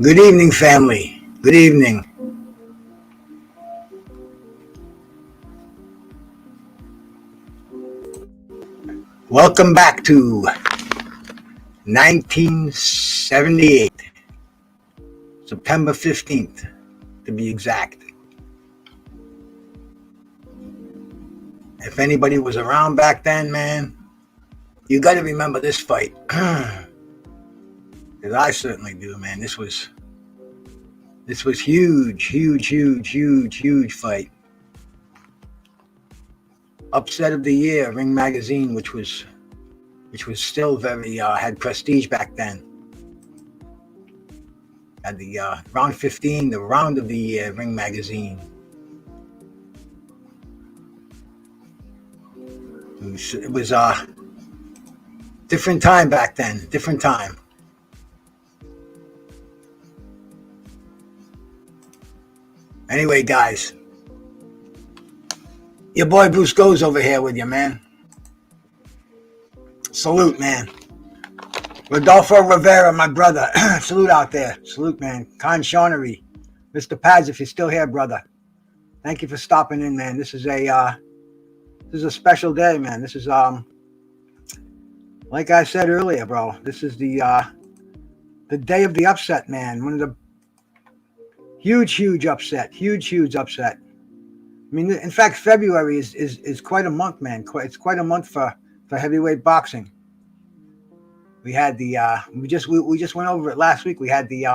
Good evening, family. Good evening. Welcome back to 1978, September 15th, to be exact. If anybody was around back then, man, you got to remember this fight. Because I certainly do, man. This was huge fight. Upset of the year, Ring Magazine, which was still very had prestige back then. Had the round 15, the round of the year, Ring Magazine. It was a different time back then. Different time. Anyway, guys, your boy Bruce goes over here with you, man. Salute, man. Rodolfo Rivera, my brother. Salute out there. Salute, man. Con Shawnery. Mr. Paz, if you're still here, brother. Thank you for stopping in, man. This is a special day, man. This is like I said earlier, bro. This is the day of the upset, man. One of the huge upset. Huge upset. I mean, in fact, February is quite a month, man. It's quite a month for heavyweight boxing. We had the we just went over it last week. We had the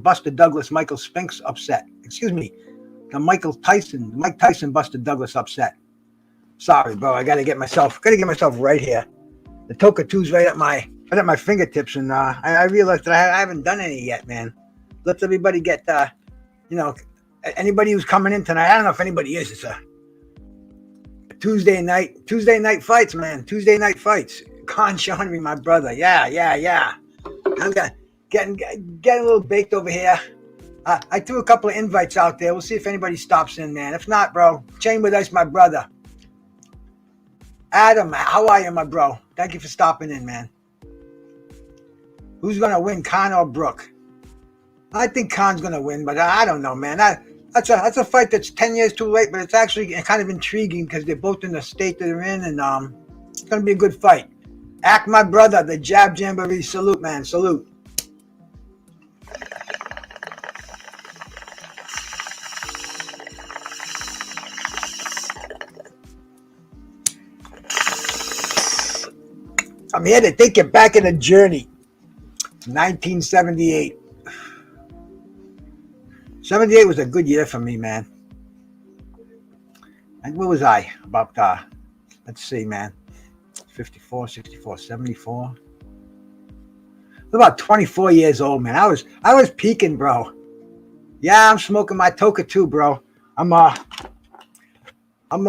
Buster Douglas Michael Spinks upset. Excuse me, the Mike Tyson Buster Douglas upset. Sorry, bro. I gotta get myself right here. The Toka 2's right at my fingertips, and I realized that I haven't done any yet, man. Let everybody get anybody who's coming in tonight. I don't know if anybody is. It's a Tuesday night fights, man. Tuesday night fights. Con Shawnery, my brother. Yeah. I'm getting a little baked over here. I threw a couple of invites out there. We'll see if anybody stops in, man. If not, bro, Chain with Ice, my brother. Adam, how are you, my bro? Thank you for stopping in, man. Who's gonna win, Con or Brooke? I think Con's gonna win, but I don't know, man. That's a fight that's 10 years too late, but it's actually kind of intriguing because they're both in the state that they're in, and it's gonna be a good fight. Act, my brother, the Jab Jamboree. Salute, man. Salute. I'm here to take you back in a journey. 1978. 78 was a good year for me, man. And where was I? About, let's see, man. 54, 64, 74. I was about 24 years old, man. I was peaking, bro. Yeah, I'm smoking my Toka 2, bro. I'm a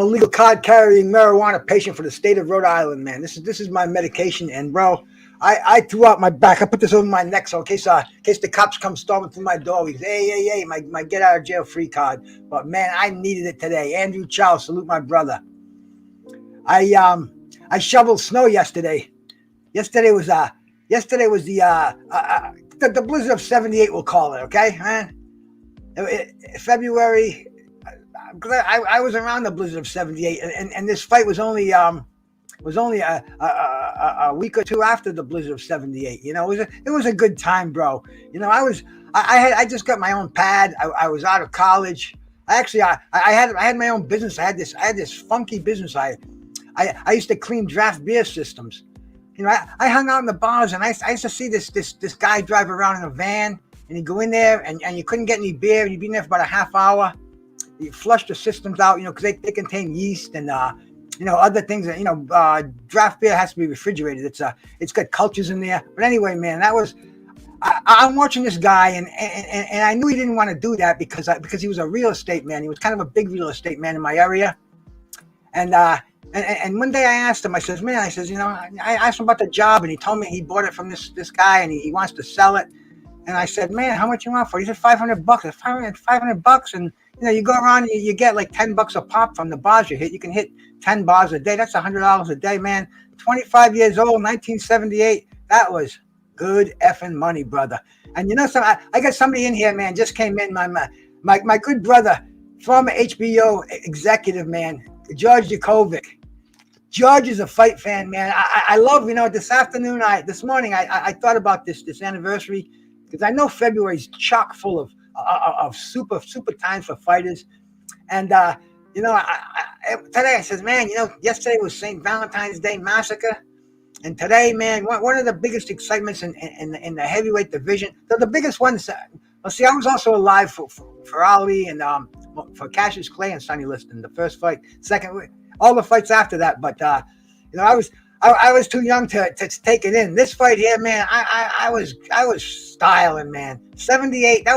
legal card carrying marijuana patient for the state of Rhode Island, man. This is my medication, and bro, I threw out my back. I put this over my neck so in case the cops come storming through my door, we say, hey, my get out of jail free card. But man, I needed it today. Andrew Chow, salute my brother. I shoveled snow yesterday. Yesterday was the blizzard of 78, we'll call it, okay, man. February. I was around the blizzard of 78, and this fight was only a week or two after the blizzard of 78. You know, it was a good time, bro. You know, I just got my own pad. I was out of college. I had my own business. I had this funky business. I used to clean draft beer systems. You know, I hung out in the bars, and I used to see this guy drive around in a van, and he'd go in there, and you couldn't get any beer. You'd be in there for about a half hour. You flush the systems out, you know, because they contain yeast and other things that, draft beer has to be refrigerated. It's got cultures in there. But anyway, man, I'm watching this guy, and I knew he didn't want to do that because he was a real estate man. He was kind of a big real estate man in my area, and one day I asked him. I says, I asked him about the job, and he told me he bought it from this guy, and he wants to sell it. And I said, man, how much you want for it? He said $500. $500, and you go around and you get like $10 a pop from the bars you hit. You can hit 10 bars a day. That's $100 a day, man. 25 years old, 1978. That was good effing money, brother. And you know, I got somebody in here, man. Just came in, my good brother, former HBO executive, man, George Jakovic. George is a fight fan, man. I love, this morning, I thought about this anniversary, because I know February is chock full of super times for fighters. And, today I said, man, yesterday was St. Valentine's Day Massacre. And today, man, one of the biggest excitements in the heavyweight division, the biggest ones. Well, see, I was also alive for Ali and for Cassius Clay and Sonny Liston, the first fight, second, all the fights after that. But I was too young to take it in. This fight here, man, I was styling, man. 78. I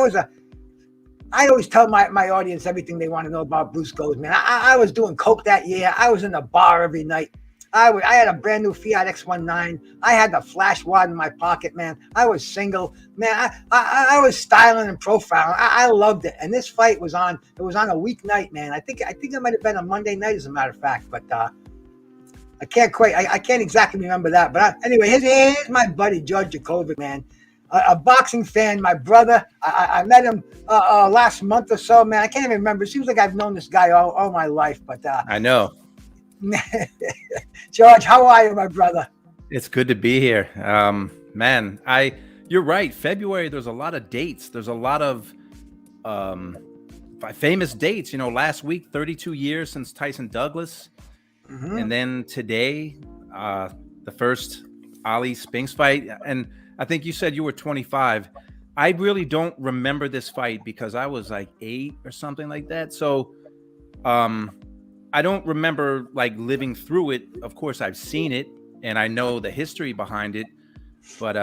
always tell my audience everything they want to know about Bruce Goes, man. I was doing coke that year. I was in the bar every night. I had a brand new Fiat X19. I had the flash wad in my pocket, man. I was single, man. I was styling and profiling. I loved it. And this fight was on. It was on a weeknight, man. I think it might have been a Monday night, as a matter of fact. But I can't exactly remember that. But anyway, here's my buddy George Jakovic, man. A boxing fan, my brother. I met him last month or so, man. I can't even remember. It seems like I've known this guy all my life. But I know. George, how are you, my brother? It's good to be here. Man, you're right. February, there's a lot of dates. There's a lot of famous dates. Last week, 32 years since Tyson Douglas. Mm-hmm. And then today, the first Ali Spinks fight. And I think you said you were 25. I really don't remember this fight because I was like 8 or something like that. So, I don't remember like living through it. Of course, I've seen it and I know the history behind it. But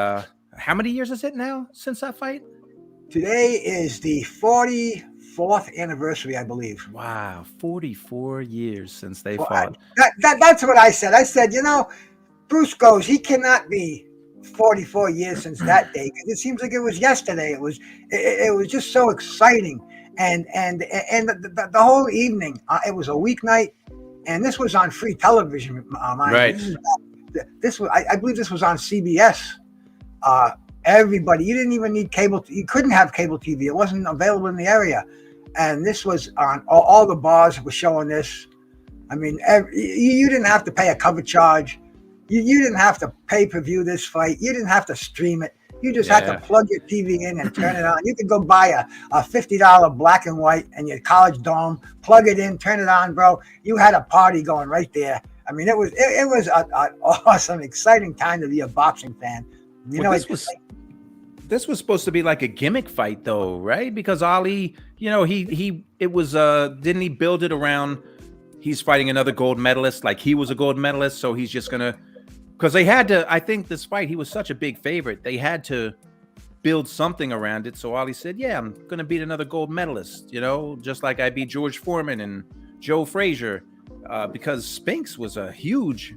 how many years is it now since that fight? Today is the 44th anniversary, I believe. Wow, 44 years since they fought. That's what I said. I said, Bruce Goes, he cannot be 44 years since that day, because it seems like it was yesterday. It was just so exciting. And the whole evening, it was a weeknight, and this was on free television. Right. I believe this was on CBS. Everybody, you didn't even need cable. You couldn't have cable TV. It wasn't available in the area, and this was on all the bars were showing this. I mean, you didn't have to pay a cover charge. You didn't have to pay-per-view this fight. You didn't have to stream it. You just had to plug your TV in and turn it on. You could go buy a $50 black and white in your college dorm, plug it in, turn it on, bro. You had a party going right there. I mean, it was an awesome, exciting time to be a boxing fan. This was supposed to be like a gimmick fight, though, right? Because Ali, didn't he build it around? He's fighting another gold medalist, like he was a gold medalist, so he's just gonna. Because they had to, I think this fight, he was such a big favorite. They had to build something around it. So Ali said, yeah, I'm going to beat another gold medalist, just like I beat George Foreman and Joe Frazier, because Spinks was a huge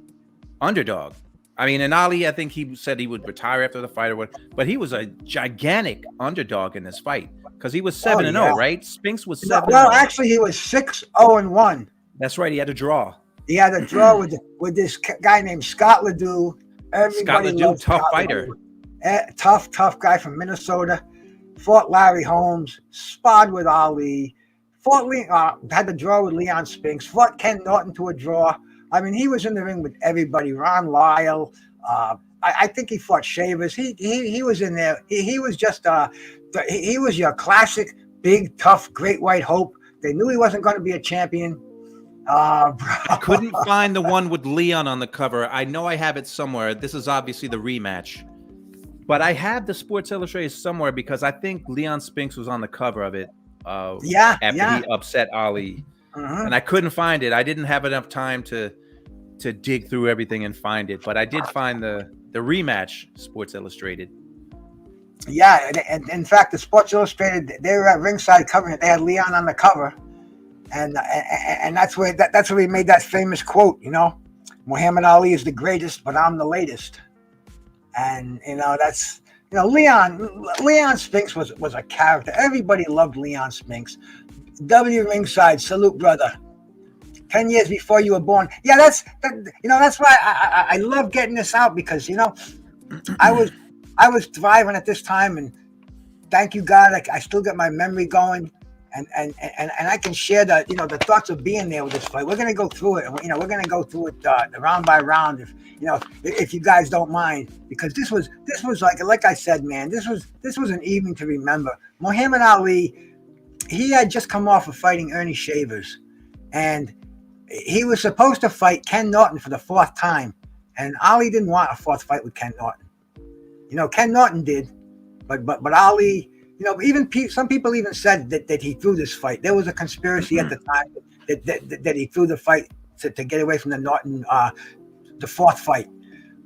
underdog. I mean, and Ali, I think he said he would retire after the fight or what, but he was a gigantic underdog in this fight because he was 7-0, right? Spinks was 7-0. Well, actually, he was 6-0-1. That's right. He had a draw. He had a draw with this guy named Scott Ledoux. Everybody loved tough Scott fighter. Ledoux. Tough guy from Minnesota. Fought Larry Holmes. Sparred with Ali. Had the draw with Leon Spinks. Fought Ken Norton to a draw. I mean, he was in the ring with everybody. Ron Lyle. I think he fought Shavers. He was in there. He was just he was your classic big tough great white hope. They knew he wasn't going to be a champion. I couldn't find the one with Leon on the cover. I know I have it somewhere. This is obviously the rematch, but I have the Sports Illustrated somewhere because I think Leon Spinks was on the cover of it. After he upset Ali, and I couldn't find it. I didn't have enough time to dig through everything and find it, but I did find the rematch Sports Illustrated. Yeah, and in fact, the Sports Illustrated, they were at ringside covering it. They had Leon on the cover. And that's where he made that famous quote, Muhammad Ali is the greatest, but I'm the latest. And that's Leon Spinks was a character. Everybody loved Leon Spinks. W ringside, salute, brother. 10 years before you were born. Yeah, that's why I love getting this out because I I was thriving at this time, and thank you God, I still get my memory going, and I can share the the thoughts of being there with this fight. We're gonna go through it, and we're gonna go through it round by round, if you guys don't mind, because this was like I said, man, this was an evening to remember. Muhammad Ali, he had just come off of fighting Ernie Shavers, and he was supposed to fight Ken Norton for the fourth time, and Ali didn't want a fourth fight with Ken Norton. Ken Norton did, but Ali, even some people even said that he threw this fight. There was a conspiracy at the time that he threw the fight to get away from the Norton, the fourth fight.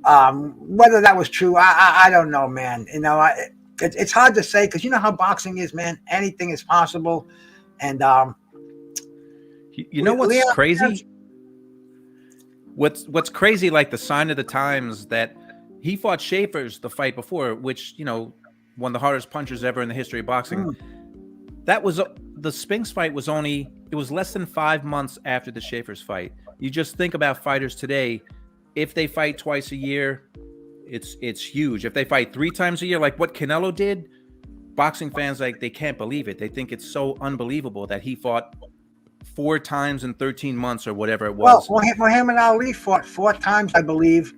Whether that was true, I don't know, man. It's hard to say, because you know how boxing is, man. Anything is possible, and what's crazy? What's crazy, like the sign of the times, that he fought Schaefer's the fight before, which, one of the hardest punchers ever in the history of boxing. That was the Spinks fight was less than 5 months after the Schaefer's fight. You just think about fighters today. If they fight twice a year, it's huge. If they fight 3 times a year, like what Canelo did, boxing fans, like, they can't believe it. They think it's so unbelievable that he fought 4 times in 13 months or whatever it was. Well, Muhammad Ali fought 4 times, I believe,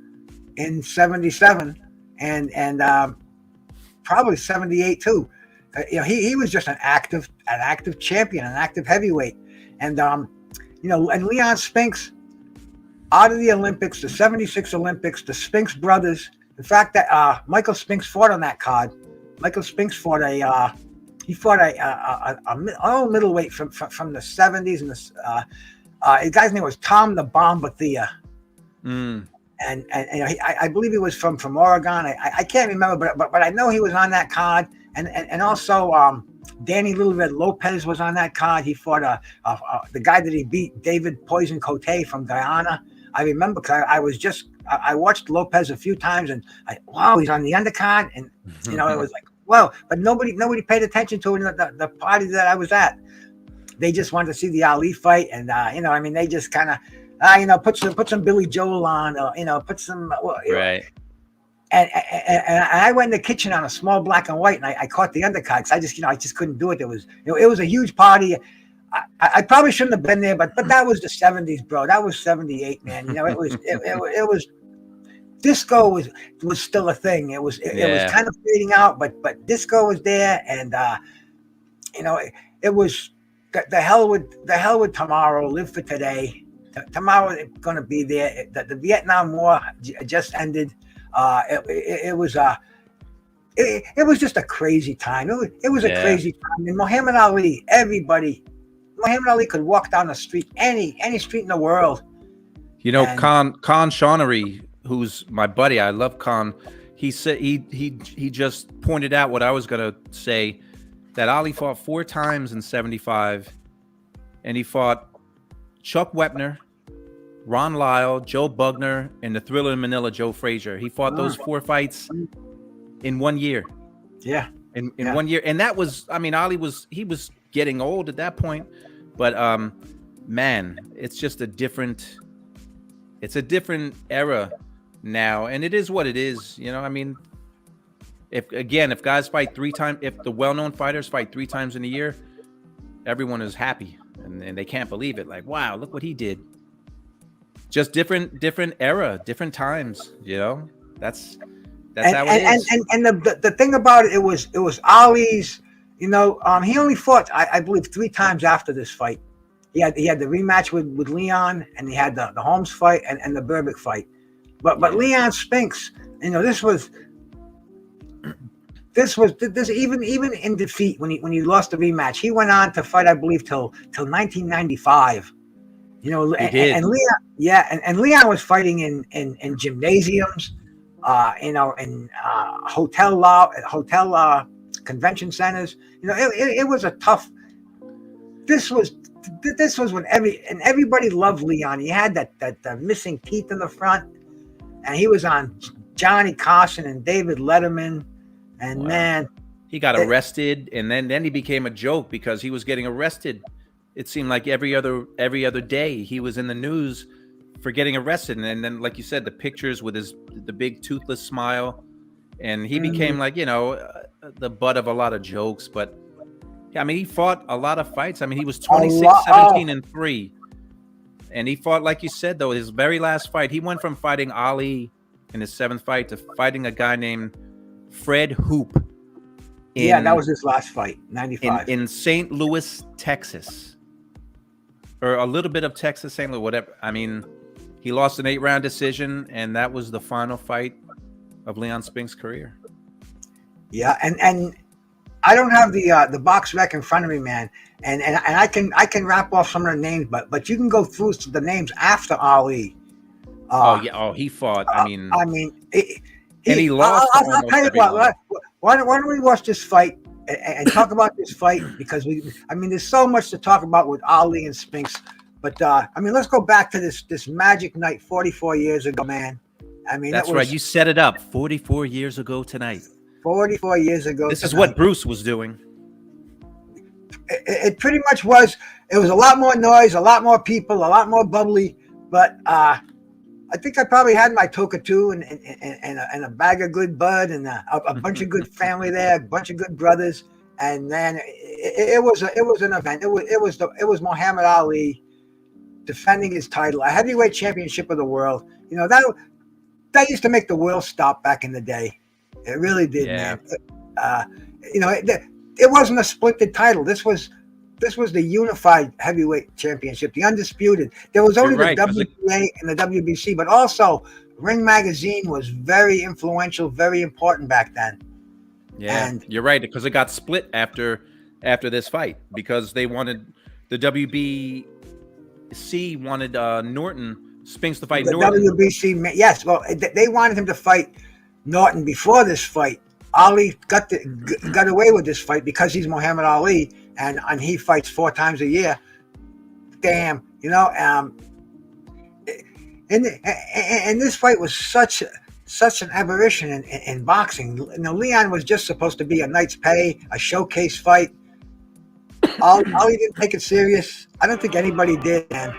in '77 and probably '78 too. He was just an active champion, an active heavyweight, and and Leon Spinks, out of the Olympics, the '76 Olympics, the Spinks brothers. In fact, that Michael Spinks fought on that card. Michael Spinks fought a middleweight from the '70s, and the guy's name was Tom the Bomb Bethia. And I believe he was from Oregon. I can't remember, but I know he was on that card. And also Danny Little Red Lopez was on that card. He fought the guy that he beat, David Poison Cote from Guyana. I remember, because I watched Lopez a few times, and wow, he's on the undercard, and it was like, well, but nobody paid attention to it in the party that I was at. They just wanted to see the Ali fight, and they just kind of put some Billy Joel on, put some right. And I went in the kitchen on a small black and white, and I caught the undercard, because I just couldn't do it. It was a huge party. I probably shouldn't have been there, but that was the '70s, bro. That was '78, man. It was disco was still a thing. It was kind of fading out, but disco was there, and it was the hell with tomorrow. Live for today. Tomorrow is going to be there. The Vietnam War just ended. It was just a crazy time. It was a crazy time. And Muhammad Ali could walk down the street, any street in the world. Khan Shawnery, who's my buddy, I love Khan. He said he just pointed out what I was gonna say, that Ali fought 4 times in '75, and he fought Chuck Wepner, Ron Lyle, Joe Bugner, and the Thriller in Manila, Joe Frazier. He fought those 4 fights in 1 year. Yeah. In 1 year. And that was, Ali was getting old at that point. But man, it's just a different era now. And it is what it is. If guys fight 3 times, if the well-known fighters fight 3 times in a year, everyone is happy. And they can't believe it. Like, wow, look what he did. Just different era, different times. That's how it is. And the thing about it was Ali's. He only fought, I believe, 3 times after this fight. He had the rematch with Leon, and he had the Holmes fight and the Berbick fight. But Leon Spinks, this even in defeat, when he lost the rematch, he went on to fight, I believe, till 1995. And Leon, and Leon was fighting in gymnasiums, in hotel convention centers. It was a tough. This was when everybody loved Leon. He had that missing teeth in the front, and he was on Johnny Carson and David Letterman, and man, he got arrested, and then he became a joke because he was getting arrested. It seemed like every other day he was in the news for getting arrested, and then, like you said, the pictures with the big toothless smile. and he became like the butt of a lot of jokes. But yeah, I mean, he fought a lot of fights. I mean, he was 26, 17, and 3. And he fought, like you said, though, his very last fight, he went from fighting Ali in his 7th fight to fighting a guy named Fred Hoop. That was his last fight, 95. In St. Louis, Texas. Or a little bit of Texas, St. Louis, whatever. I mean, he lost an 8-round decision, and that was the final fight of Leon Spinks' career. Yeah, and I don't have the box rec in front of me, man. And I can wrap off some of the names, but you can go through the names after Ali. He fought. And he lost. I'll tell you what. Why don't we watch this fight and talk about this fight, because there's so much to talk about with Ali and Spinks. But let's go back to this magic night 44 years ago, man. That's right. You set it up 44 years ago tonight. 44 years ago. This is what Bruce was doing. It pretty much was. It was a lot more noise, a lot more people, a lot more bubbly. But I think I probably had my toke too, and a bag of good bud, and a bunch of good family there, a bunch of good brothers. And then it was an event. It was Muhammad Ali defending his title, a heavyweight championship of the world. That used to make the world stop back in the day. It really did, man. It wasn't a splintered title. This was the unified heavyweight championship, the undisputed. There was only the WBA and the WBC, but also Ring Magazine was very influential, very important back then. Yeah, and you're right, because it got split after this fight, because they wanted the WBC wanted Spinks to fight Norton. WBC, yes. Well, they wanted him to fight Norton before this fight. Ali got away with this fight because he's Muhammad Ali, and he fights 4 times a year. Damn, and this fight was such an aberration in boxing. Leon was just supposed to be a night's pay, a showcase fight. Ali didn't take it serious. I don't think anybody did, man.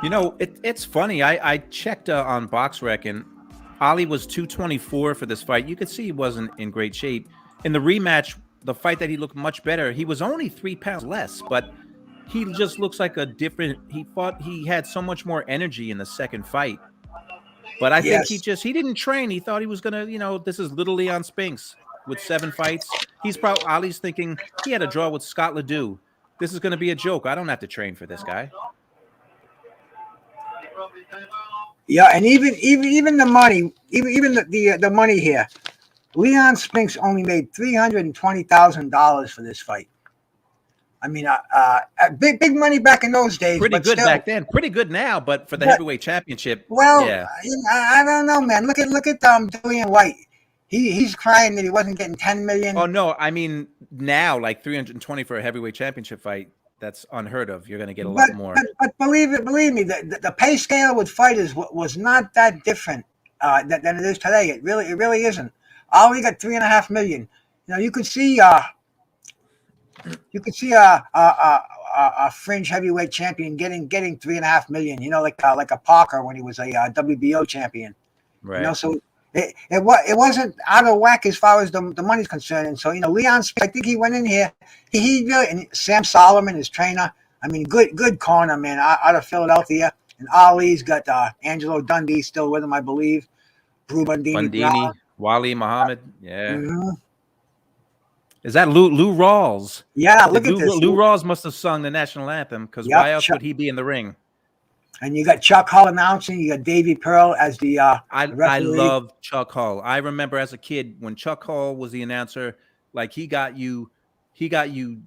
It's funny. I checked on BoxRec, and Ali was 224 for this fight. You could see he wasn't in great shape. In the rematch, the fight that he looked much better, he was only 3 pounds less, but he just looks like a different. He had so much more energy in the second fight. But I think he didn't train. He thought he was gonna, this is little Leon Spinks with 7 fights. Ali's thinking he had a draw with Scott Ledoux. This is gonna be a joke. I don't have to train for this guy. Yeah, and even the money, even the money here, Leon Spinks only made $320,000 for this fight. Big money back in those days. Pretty good back then. Pretty good now, but for the heavyweight championship. Well, yeah. I don't know, man. Look at Dillian White. He's crying that he wasn't getting $10 million. Oh no, now like 320 for a heavyweight championship fight. That's unheard of. You're going to get a lot more. But believe me, the pay scale with fighters was not that different than it is today. It really isn't. Ali got $3.5 million. You could see a fringe heavyweight champion getting $3.5 million. Like a Parker when he was a WBO champion. Right. So it wasn't out of whack as far as the money's concerned. And so Leon Spinks, I think he went in here. He really, and Sam Solomon, his trainer. Good corner, man, out of Philadelphia. And Ali's got Angelo Dundee still with him, I believe. Brew Bundini, Wali Muhammad. Yeah. Mm-hmm. Is that Lou Rawls? Yeah, look at this. Lou Rawls must have sung the national anthem, because why else would he be in the ring? And you got Chuck Hull announcing. You got Davey Pearl as the referee. I love Chuck Hull. I remember as a kid when Chuck Hull was the announcer, like he got you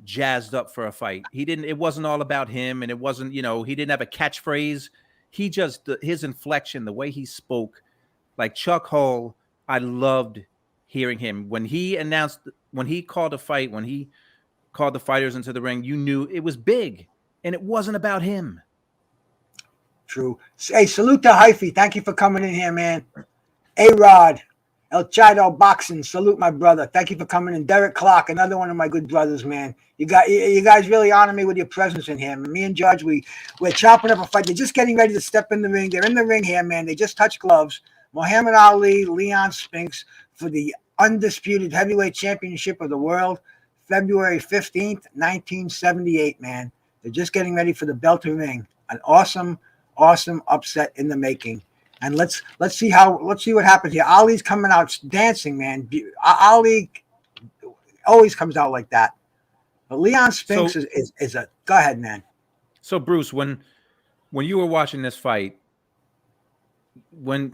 jazzed up for a fight. It wasn't all about him, and it wasn't, he didn't have a catchphrase. He just, his inflection, the way he spoke, like Chuck Hull, I loved hearing him. When he called a fight, when he called the fighters into the ring, you knew it was big, and it wasn't about him. True. Hey, salute to Hyphy. Thank you for coming in here, man. A-Rod, El Chado Boxing. Salute, my brother. Thank you for coming in. Derek Clark, another one of my good brothers, man. You guys really honor me with your presence in here. Me and Judge, we're chopping up a fight. They're just getting ready to step in the ring. They're in the ring here, man. They just touched gloves. Muhammad Ali, Leon Spinks for the undisputed heavyweight championship of the world, February 15th, 1978, man. They're just getting ready for the bell to ring. An awesome, awesome upset in the making. And let's see what happens here. Ali's coming out dancing, man. Ali always comes out like that. But Leon Spinks is a go ahead, man. So Bruce, when you were watching this fight, when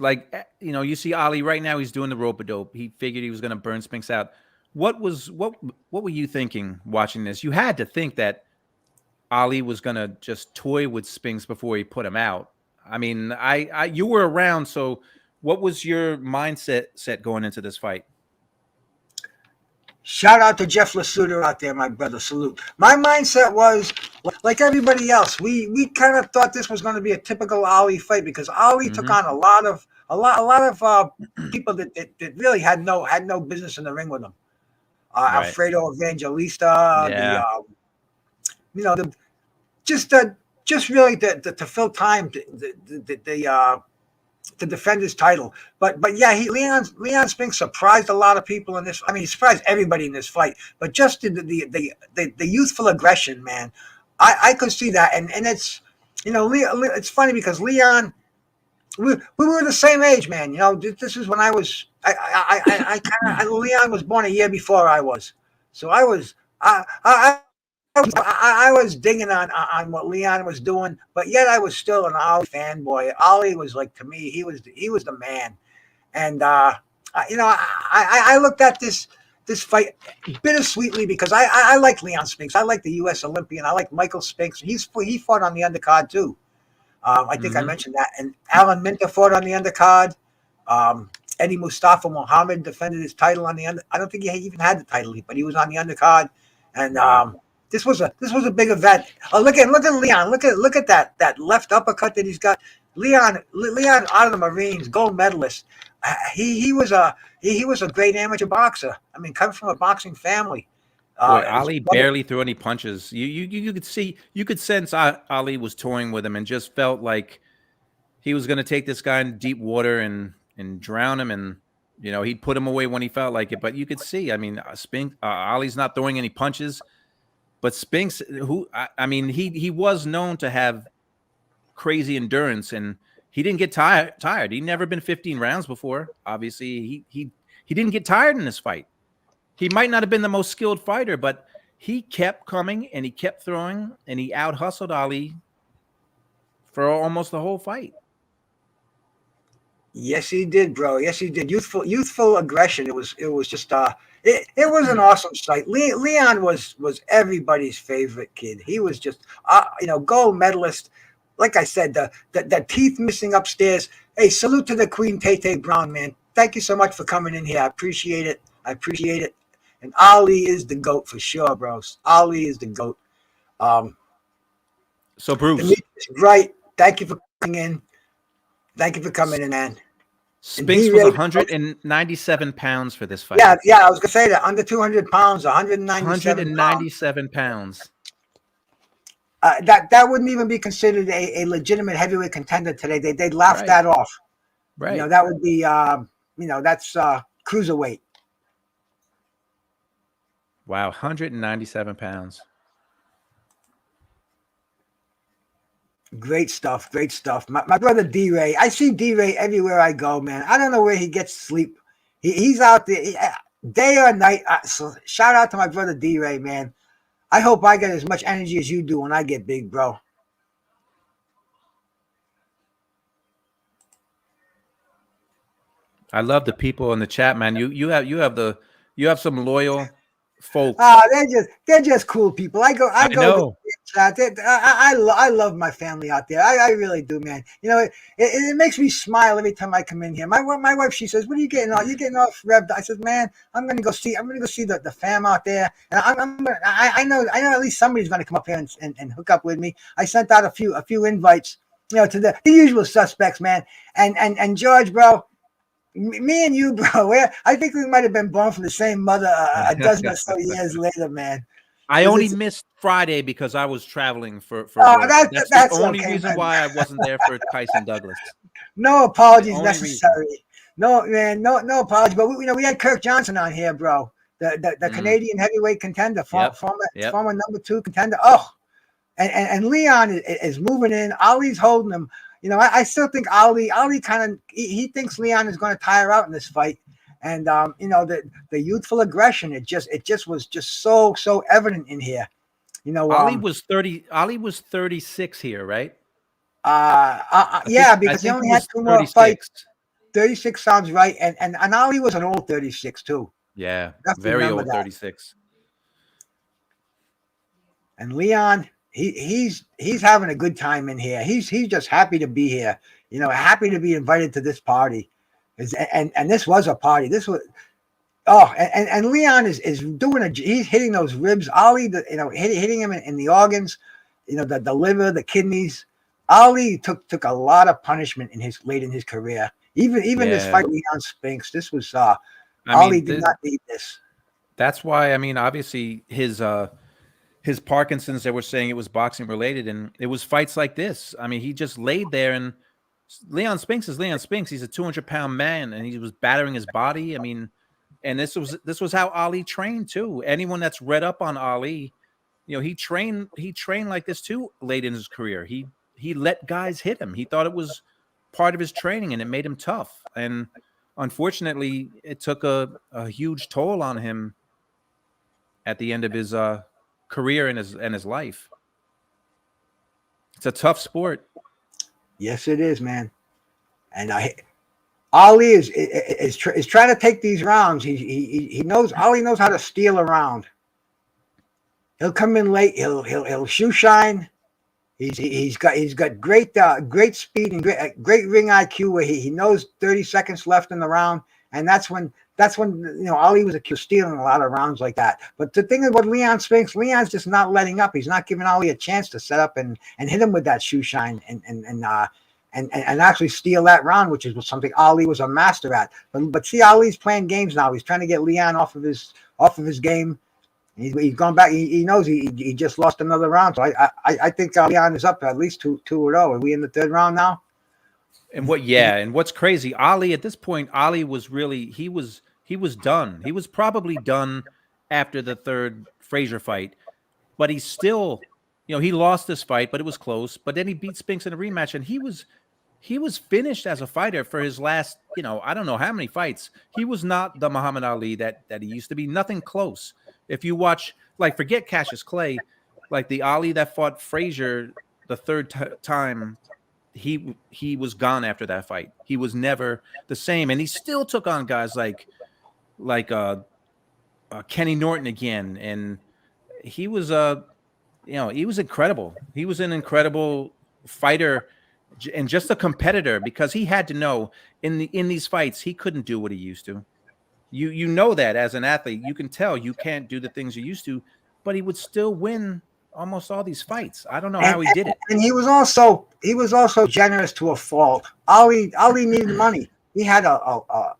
you see Ali right now, he's doing the rope-a-dope. He figured he was going to burn Spinks out. What were you thinking watching this? You had to think that Ali was going to just toy with Spinks before he put him out. I mean, you were around, so what was your mindset going into this fight? Shout out to Jeff Lasuter out there, my brother. Salute. My mindset was like everybody else. We kind of thought this was going to be a typical Ali fight because Ali took on a lot of people that really had no business in the ring with him. Right. Alfredo Evangelista, just really to fill time to defend his title. But yeah, Leon Spinks surprised a lot of people in this. I mean, he surprised everybody in this fight. But just the youthful aggression, man, I could see that. And it's it's funny because Leon, we were the same age, man. This is when I was Leon was born a year before I was, so I was I was digging on what Leon was doing, but yet I was still an Ali fanboy. Ali was like, to me, he was the man. And I looked at this fight bittersweetly because I like Leon Spinks. I like the U.S. Olympian. I like Michael Spinks. He fought on the undercard too. I think I mentioned that. And Alan Minter fought on the undercard. Eddie Mustafa Muhammad defended his title on the under. I don't think he even had the title, but he was on the undercard. And this was a big event. Oh, look at Leon. Look at that left uppercut that he's got. Leon out of the Marines, gold medalist. He was a great amateur boxer. I mean, coming from a boxing family. Boy, Ali barely threw any punches. You could sense Ali was toying with him and just felt like he was going to take this guy in deep water and drown him, and he'd put him away when he felt like it. But you could see, I mean, Ali's not throwing any punches, but Spinks, he was known to have crazy endurance, and he didn't get tired. He'd never been 15 rounds before. Obviously, he didn't get tired in this fight. He might not have been the most skilled fighter, but he kept coming and he kept throwing, and he out-hustled Ali for almost the whole fight. Yes, he did, bro. Yes, he did. Youthful aggression. It was just it was an awesome sight. Leon was everybody's favorite kid. He was just gold medalist. Like I said, the teeth missing upstairs. Hey, salute to the Queen Tay Brown, man. Thank you so much for coming in here. I appreciate it. And Ali is the GOAT for sure, bros. Ali is the GOAT. So Bruce, right? Thank you for coming in. Thank you for coming in, man. Spinks was 197 pounds for this fight. Yeah, I was gonna say that under 200 pounds, 197 pounds. That wouldn't even be considered a legitimate heavyweight contender today. They'd laugh that off. Right. That would be that's cruiserweight. Wow, 197 pounds. Great stuff. My brother D-Ray, I see D-Ray everywhere I go, man. I don't know where he gets sleep. He's out there day or night. So shout out to my brother D-Ray, man. I hope I get as much energy as you do when I get big, bro. I love the people in the chat, man. You have some loyal folks. They're just cool people. I go to chat. I love my family out there. I really do, man. It makes me smile every time I come in here. My wife, she says, "What are you getting off? You getting off revved?" I said, "Man, I'm gonna go see the fam out there, and I know at least somebody's gonna come up here and hook up with me." I sent out a few invites, to the usual suspects, man. And George, bro. Me and you, bro. I think we might have been born from the same mother a dozen or so years later, man. I because only it's missed Friday because I was traveling for oh work. That's the that's only okay, reason man. why I wasn't there for Tyson Douglas. No The apologies only reason. necessary. No, man, no apologies. But we had Kirk Johnson on here, bro. The Mm, Canadian heavyweight contender, yep. former Yep. former number 2 contender. Oh, and Leon is moving in. Ali's holding him. I still think Ali kind of he thinks Leon is going to tire out in this fight. And the youthful aggression, it just was just so evident in here. You know, Ali um, was 30. Ali was 36 here, right? yeah, I because he think he only had was 2 more fights. 36. 36 sounds right, and Ali was an old 36 too. Yeah, Definitely very remember old that. 36. And Leon, he's having a good time in here. He's just happy to be here. Happy to be invited to this party. And this was a party. This was and Leon is doing he's hitting those ribs. Ali, hitting him in the organs, the liver, the kidneys. Ali took a lot of punishment late in his career. Even this Yeah. fight with Leon Spinks, this was I Ali mean, did not need this. that's why, I mean, obviously his Parkinson's, they were saying it was boxing related, and it was fights like this. I mean, he just laid there, and Leon Spinks is Leon Spinks. He's a 200-pound man, and he was battering his body. I mean, and this was how Ali trained too. Anyone that's read up on Ali, he trained like this too late in his career. He let guys hit him. He thought it was part of his training, and it made him tough. And unfortunately, it took a huge toll on him at the end of his career and his life. It's a tough sport. Yes, it is, man. And Ali is trying to take these rounds. He knows Ali knows how to steal a round. He'll come in late. He'll shoe shine. He's got great speed and great ring IQ where he knows 30 seconds left in the round, and that's when Ali was accused of stealing a lot of rounds like that. But the thing about Leon Spinks, Leon's just not letting up. He's not giving Ali a chance to set up and hit him with that shoe shine and actually steal that round, which is something Ali was a master at. But see, Ali's playing games now. He's trying to get Leon off of his game. He's gone back. He knows he just lost another round. So I think Leon is up at least 2-0. Are we in the third round now? And what's crazy, Ali at this point, Ali was really he was done. He was probably done after the third Frazier fight, but he's still, he lost this fight, but it was close. But then he beat Spinks in a rematch, and he was finished as a fighter for his last, I don't know how many fights. He was not the Muhammad Ali that he used to be. Nothing close. If you watch, like, forget Cassius Clay, like the Ali that fought Frazier the third time, he was gone after that fight. He was never the same, and he still took on guys like Kenny Norton again, and he was he was incredible. He was an incredible fighter and just a competitor, because he had to know in these fights he couldn't do what he used to. You know that as an athlete, you can tell you can't do the things you used to, but he would still win almost all these fights. I don't know how he did it. And he was also generous to a fault. Ali needed money. He had a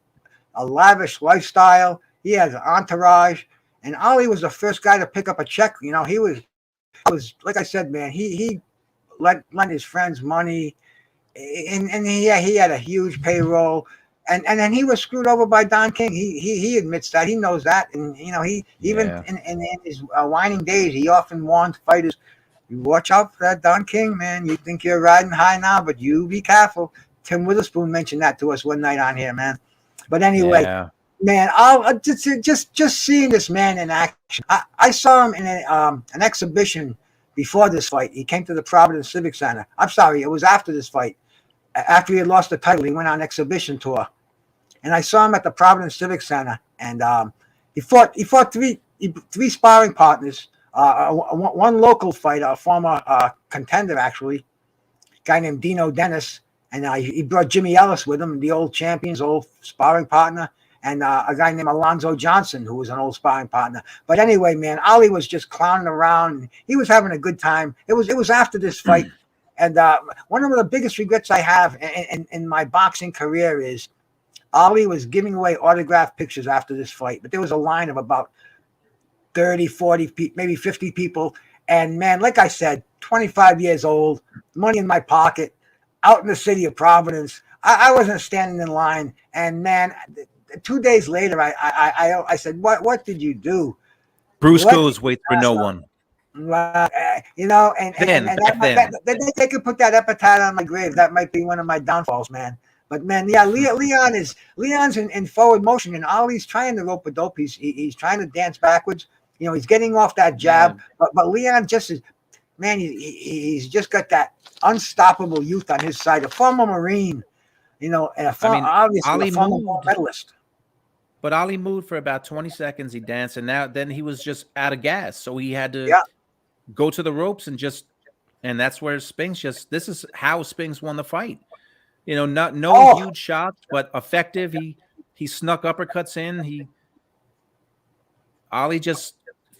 lavish lifestyle. He had an entourage, and Ali was the first guy to pick up a check. He was like I said, man. He lent his friends money, and he had a huge payroll. And then he was screwed over by Don King. He admits that. He knows that. And he even in his whining days, he often warned fighters, "You watch out for that Don King, man. You think you're riding high now, but you be careful." Tim Witherspoon mentioned that to us one night on here, man. But anyway, man, I'll just seeing this man in action. I saw him in an exhibition before this fight. He came to the Providence Civic Center. I'm sorry, it was after this fight. After he had lost the title, he went on exhibition tour, and I saw him at the Providence Civic Center. And he fought three sparring partners. One local fighter, a former contender, actually, a guy named Dino Dennis, and he brought Jimmy Ellis with him, the old champions, old sparring partner, and a guy named Alonzo Johnson, who was an old sparring partner. But anyway, man, Ali was just clowning around. And he was having a good time. It was after this fight. And one of the biggest regrets I have in my boxing career is Ali was giving away autographed pictures after this fight. But there was a line of about 30, 40, maybe 50 people. And man, like I said, 25 years old, money in my pocket, out in the city of Providence. I wasn't standing in line. And man, 2 days later, I said, what did you do? What did Brusco's you waits for mess no up? one. You know, and Back then. they could put that epitaph on my grave. That might be one of my downfalls, man. But man, yeah, Leon's in forward motion, and Ollie's trying to rope a dope. He's trying to dance backwards. You know, he's getting off that jab, Yeah. but Leon just is, man. He's just got that unstoppable youth on his side. A former Marine, you know, and I mean, obviously a Ali former moved, gold medalist. but Ali moved for about 20 seconds. He danced, and then he was just out of gas. So he had to Yeah. go to the ropes and that's where Spinks this is how Spinks won the fight. You know, no huge shots, but effective. He snuck uppercuts in. Ali just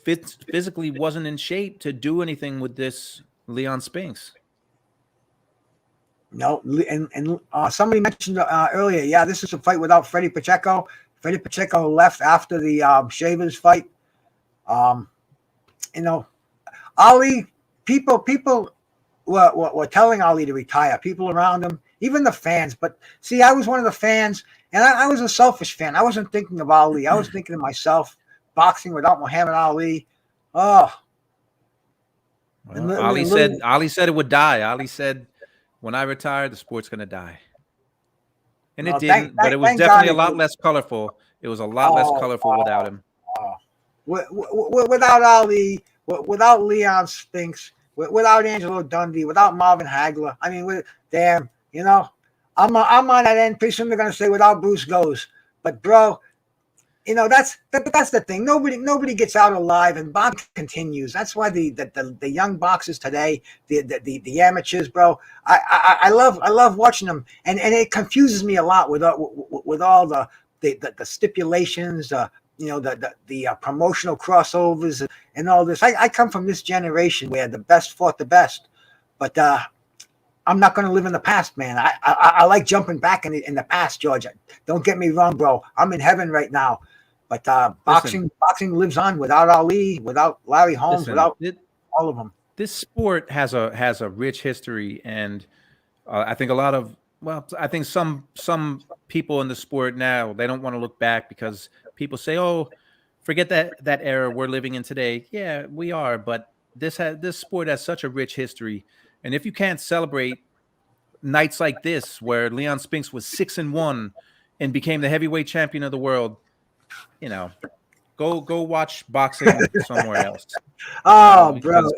physically wasn't in shape to do anything with this Leon Spinks. No, and somebody mentioned earlier, yeah, this is a fight without Freddie Pacheco. Freddie Pacheco left after the Shavers fight. You know, Ali, people were telling Ali to retire. People around him, even the fans. But see, I was one of the fans, and I was a selfish fan. I wasn't thinking of Ali. I was thinking of myself. Boxing without Muhammad Ali. Oh. Well, Ali said it would die. Ali said, when I retire, the sport's going to die. And it didn't, but it was definitely a lot less colorful. It was a lot less colorful without him. Without Ali, without Leon Spinks, without Angelo Dundee, without Marvin Hagler. I mean, damn, you know, I'm on that end. Pretty soon they're going to say without Bruce Goes. But, bro, you know, that's the thing. Nobody gets out alive, and boxing continues. That's why the young boxers today, the amateurs, bro. I love watching them, and it confuses me a lot with all the stipulations, you know, the promotional crossovers and all this. I come from this generation where the best fought the best, but I'm not going to live in the past, man. I like jumping back in the past, George. Don't get me wrong, bro. I'm in heaven right now. But boxing lives on without Ali, without Larry Holmes, without all of them. This sport has a rich history, and I think I think some people in the sport now, they don't want to look back because people say, "Oh, forget that era we're living in today." Yeah, we are, but this sport has such a rich history, and if you can't celebrate nights like this, where Leon Spinks was 6-1 and became the heavyweight champion of the world, you know, go watch boxing somewhere else. Oh, bro.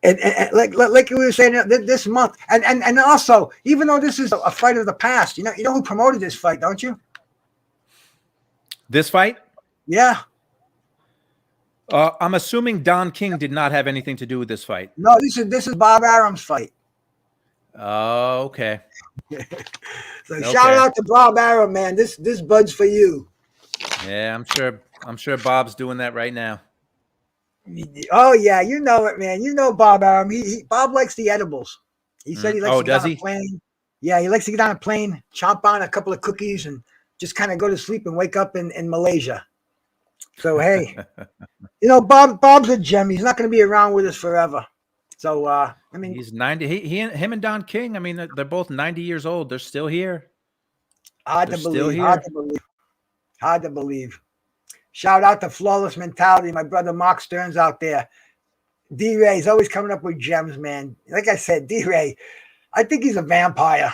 And like we were saying this month, and also, even though this is a fight of the past, you know who promoted this fight, don't you? This fight? Yeah. I'm assuming Don King did not have anything to do with this fight. No, this is Bob Arum's fight. Oh, okay. So shout out to Bob Arum, man. This bud's for you. Yeah, I'm sure Bob's doing that right now. Oh yeah, you know it, man. You know Bob Arum. Bob likes the edibles. He said he likes to get on a plane. Yeah, he likes to get on a plane, chomp on a couple of cookies, and just kind of go to sleep and wake up in Malaysia. So hey, you know Bob's a gem. He's not going to be around with us forever. So I mean, he's 90. Him and Don King. I mean, they're both 90 years old. They're still here. Hard to believe. Shout out to Flawless Mentality, my brother Mark Stearns out there. D-Ray's always coming up with gems, man. Like I said, D-Ray, I think he's a vampire.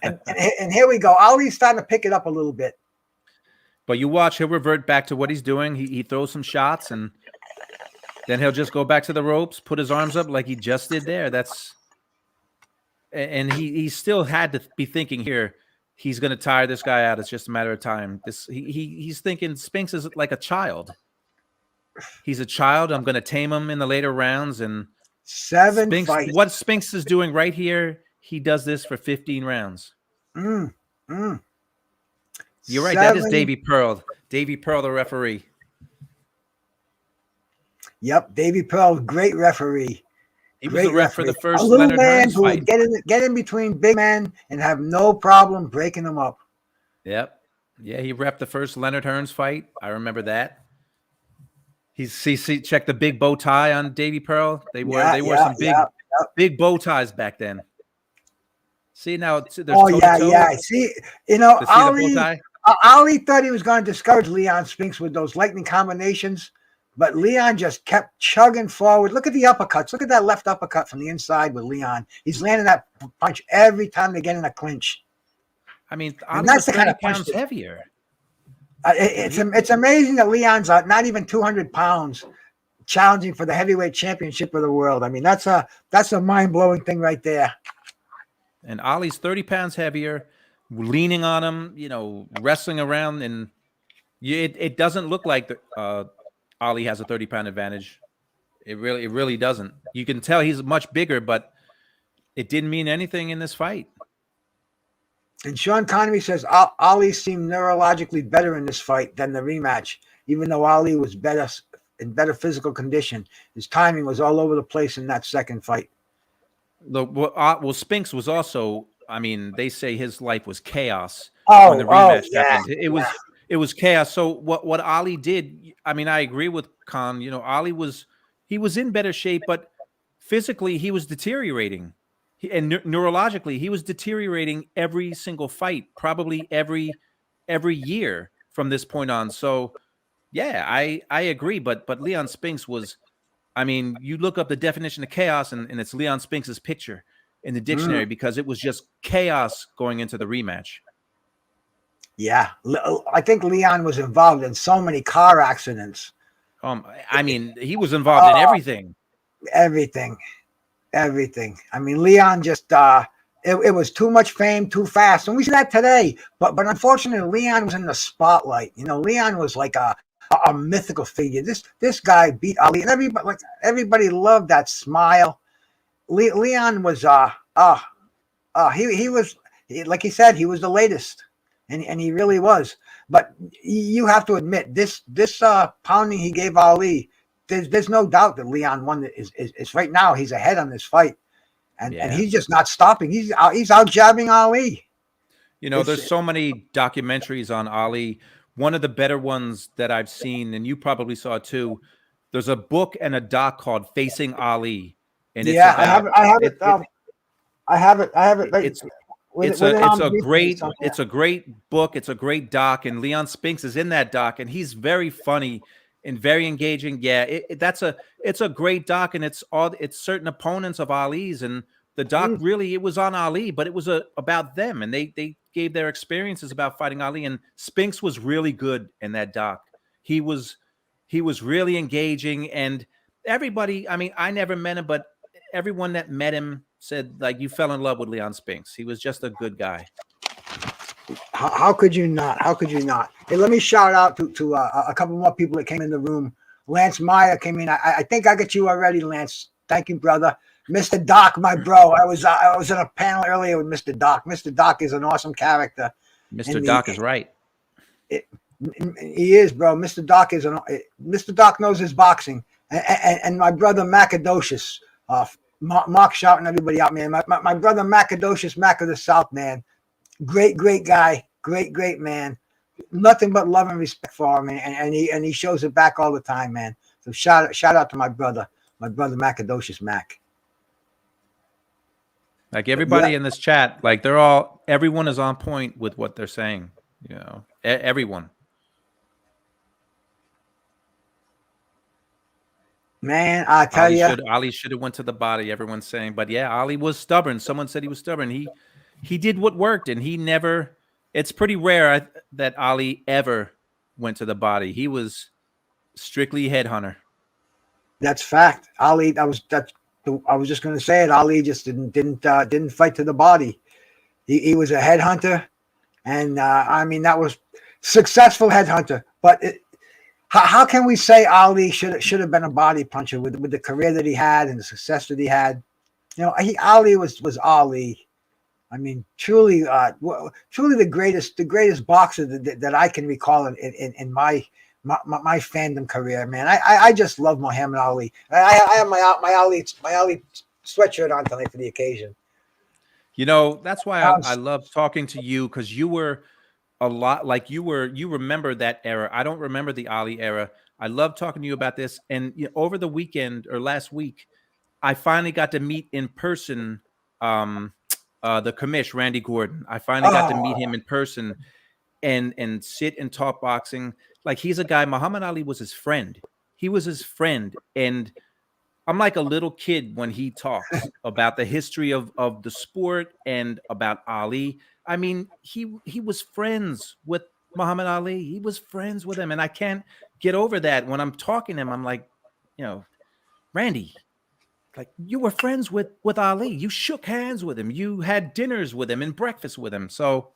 and here we go. Ali's starting to pick it up a little bit. But you watch, he'll revert back to what he's doing. He throws some shots, and then he'll just go back to the ropes, put his arms up like he just did there. And he still had to be thinking here, he's going to tire this guy out. It's just a matter of time. He's thinking Spinks is like a child. He's a child. I'm going to tame him in the later rounds. And Spinks, fights. What Spinks is doing right here, he does this for 15 rounds. You're right. That is Davy Pearl. Davy Pearl, the referee. Yep, Davy Pearl, great referee. He was the ref for the first a little Leonard man Hearns who fight. would get in between big men and have no problem breaking them up. Yep. Yeah, he repped the first Leonard Hearns fight. I remember that. Check the big bow tie on Davy Pearl. They Yeah, wore yeah, some yeah. big bow ties back then. See now there's Oh toe to yeah, toe. yeah. See, you know, To see the bow tie. Ali thought he was going to discourage Leon Spinks with those lightning combinations, but Leon just kept chugging forward. Look at the uppercuts. Look at that left uppercut from the inside with Leon. He's landing that punch every time they get in a clinch. I mean, And Ali that's was the kind 30 of punch pounds that heavier. it's amazing that Leon's not even 200 pounds challenging for the heavyweight championship of the world. I mean, that's a mind blowing thing right there. And Ali's 30 pounds heavier, leaning on him, wrestling around, and it doesn't look like Ali has a 30-pound advantage. It really doesn't. You can tell he's much bigger, but it didn't mean anything in this fight. And Sean Connery says Ali seemed neurologically better in this fight than the rematch, even though Ali was in better physical condition. His timing was all over the place in that second fight. Well, Spinks was also. I mean, they say his life was chaos when the Oh, rematch yeah, happened. yeah. It was chaos. So what Ali did? I mean, I agree with Khan. Ali was in better shape, but physically he was deteriorating. And neurologically, he was deteriorating every single fight, probably every year from this point on. So, yeah, I agree. But Leon Spinks was, I mean, you look up the definition of chaos, and it's Leon Spinks's picture in the dictionary because it was just chaos going into the rematch. Yeah, I think Leon was involved in so many car accidents. I mean, he was involved in everything. Everything. I mean, Leon just it was too much fame too fast, and we see that today. But unfortunately, Leon was in the spotlight. Leon was like a mythical figure. This guy beat Ali, and everybody loved that smile. Leon was he was, like he said, he was the latest, and he really was. But you have to admit this pounding he gave Ali. There's no doubt that Leon won. Is right now he's ahead on this fight, and he's just not stopping. He's out jabbing Ali. There's so many documentaries on Ali. One of the better ones that I've seen, and you probably saw it too. There's a book and a doc called "Facing Ali," and it's I have it. I have it. It's a great book. It's a great doc, and Leon Spinks is in that doc, and he's very funny and very engaging. Yeah, it's a great doc, and it's certain opponents of Ali's, and the doc really, it was on Ali, but it was about them, and they gave their experiences about fighting Ali, and Spinks was really good in that doc. He was really engaging, and everybody. I mean, I never met him, but everyone that met him said like you fell in love with Leon Spinks. He was just a good guy. How could you not? How could you not? Hey, let me shout out to a couple more people that came in the room. Lance Meyer came in. I think I got you already, Lance. Thank you, brother. Mr. Doc, my bro. I was in a panel earlier with Mr. Doc. Mr. Doc is an awesome character. Mr. Doc is right. He is, bro. Mr. Doc knows his boxing. And my brother Macadocious, Mark shouting everybody out, man. My brother Macadocious, Mac of the South, man. Great guy, great man. Nothing but love and respect for him, and he shows it back all the time, man. So shout out to my brother Macadocious Mac. Like everybody in this chat, like everyone is on point with what they're saying. Everyone. Man, I tell you, Ali should have went to the body. Everyone's saying, but yeah, Ali was stubborn. Someone said he was stubborn. He did what worked, and he never. It's pretty rare that Ali ever went to the body. He was strictly headhunter. That's fact. Ali, I was just going to say it. Ali just didn't fight to the body. He was a headhunter, and I mean that was successful headhunter. But how can we say Ali should have been a body puncher with the career that he had and the success that he had? Ali was Ali. I mean, truly the greatest boxer that I can recall in my fandom career, man. I just love Muhammad Ali. I have my Ali sweatshirt on tonight for the occasion. That's why I love talking to you, because you were a lot like you remember that era. I don't remember the Ali era. I love talking to you about this. And over the weekend or last week, I finally got to meet in person um, the commish, Randy Gordon. I finally got to meet Oh, him in person and sit and talk boxing. Like, he's a guy. Muhammad Ali was his friend. He was his friend, and I'm like a little kid when he talks about the history of the sport and about Ali. I mean, he was friends with Muhammad Ali. He was friends with him, and I can't get over that. When I'm talking to him, I'm like, Randy, like, you were friends with Ali. You shook hands with him. You had dinners with him and breakfast with him. So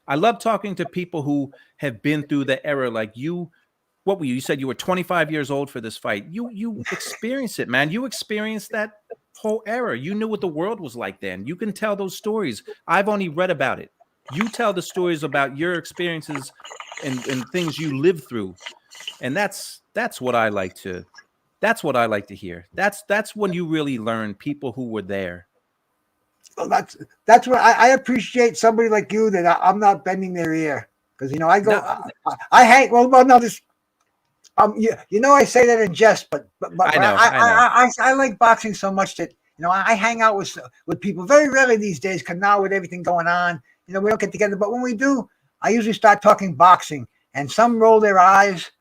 I love talking to people who have been through the era like you. What were you? You said you were 25 years old for this fight. You experienced it, man. You experienced that whole era. You knew what the world was like then. You can tell those stories. I've only read about it. You tell the stories about your experiences and things you lived through. And that's what I like to hear. That's when you really learn people who were there. well, that's what I appreciate somebody like you that I'm not bending their ear because I go No, I hate well no this I say that in jest, but I know, I know. I like boxing so much that I hang out with people very rarely these days because now with everything going on, we don't get together. But when we do, I usually start talking boxing, and some roll their eyes,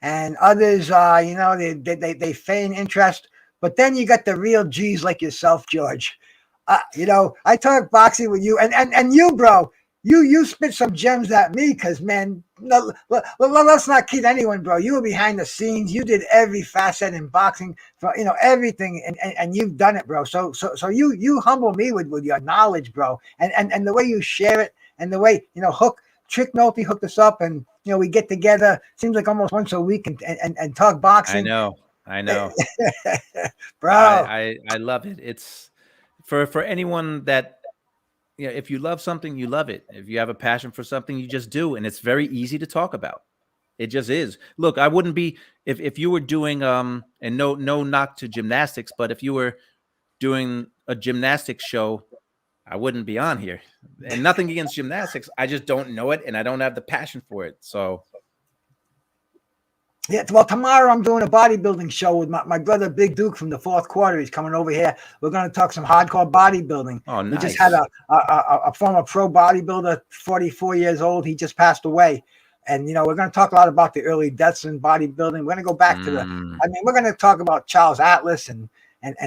and others, they feign interest. But then you got the real G's like yourself, George. I talk boxing with you, and you, bro. You spit some gems at me because, man, no, let's not kid anyone, bro. You were behind the scenes. You did every facet in boxing, for everything, and you've done it, bro. So you humble me with your knowledge, bro, and the way you share it, and the way Trick Nolte hooked us up, and we get together. Seems like almost once a week and talk boxing. I know, bro. I love it. It's for anyone that. If you love something, you love it. If you have a passion for something, you just do. And it's very easy to talk about. It just is. Look, I wouldn't be if you were doing and no knock to gymnastics, but if you were doing a gymnastics show, I wouldn't be on here. And nothing against gymnastics. I just don't know it and I don't have the passion for it. So yeah, well, tomorrow I'm doing a bodybuilding show with my brother Big Duke from the fourth quarter. He's coming over here. We're going to talk some hardcore bodybuilding. Oh, nice. We just had a former pro bodybuilder, 44 years old. He just passed away. And, we're going to talk a lot about the early deaths in bodybuilding. We're going to go back to we're going to talk about Charles Atlas and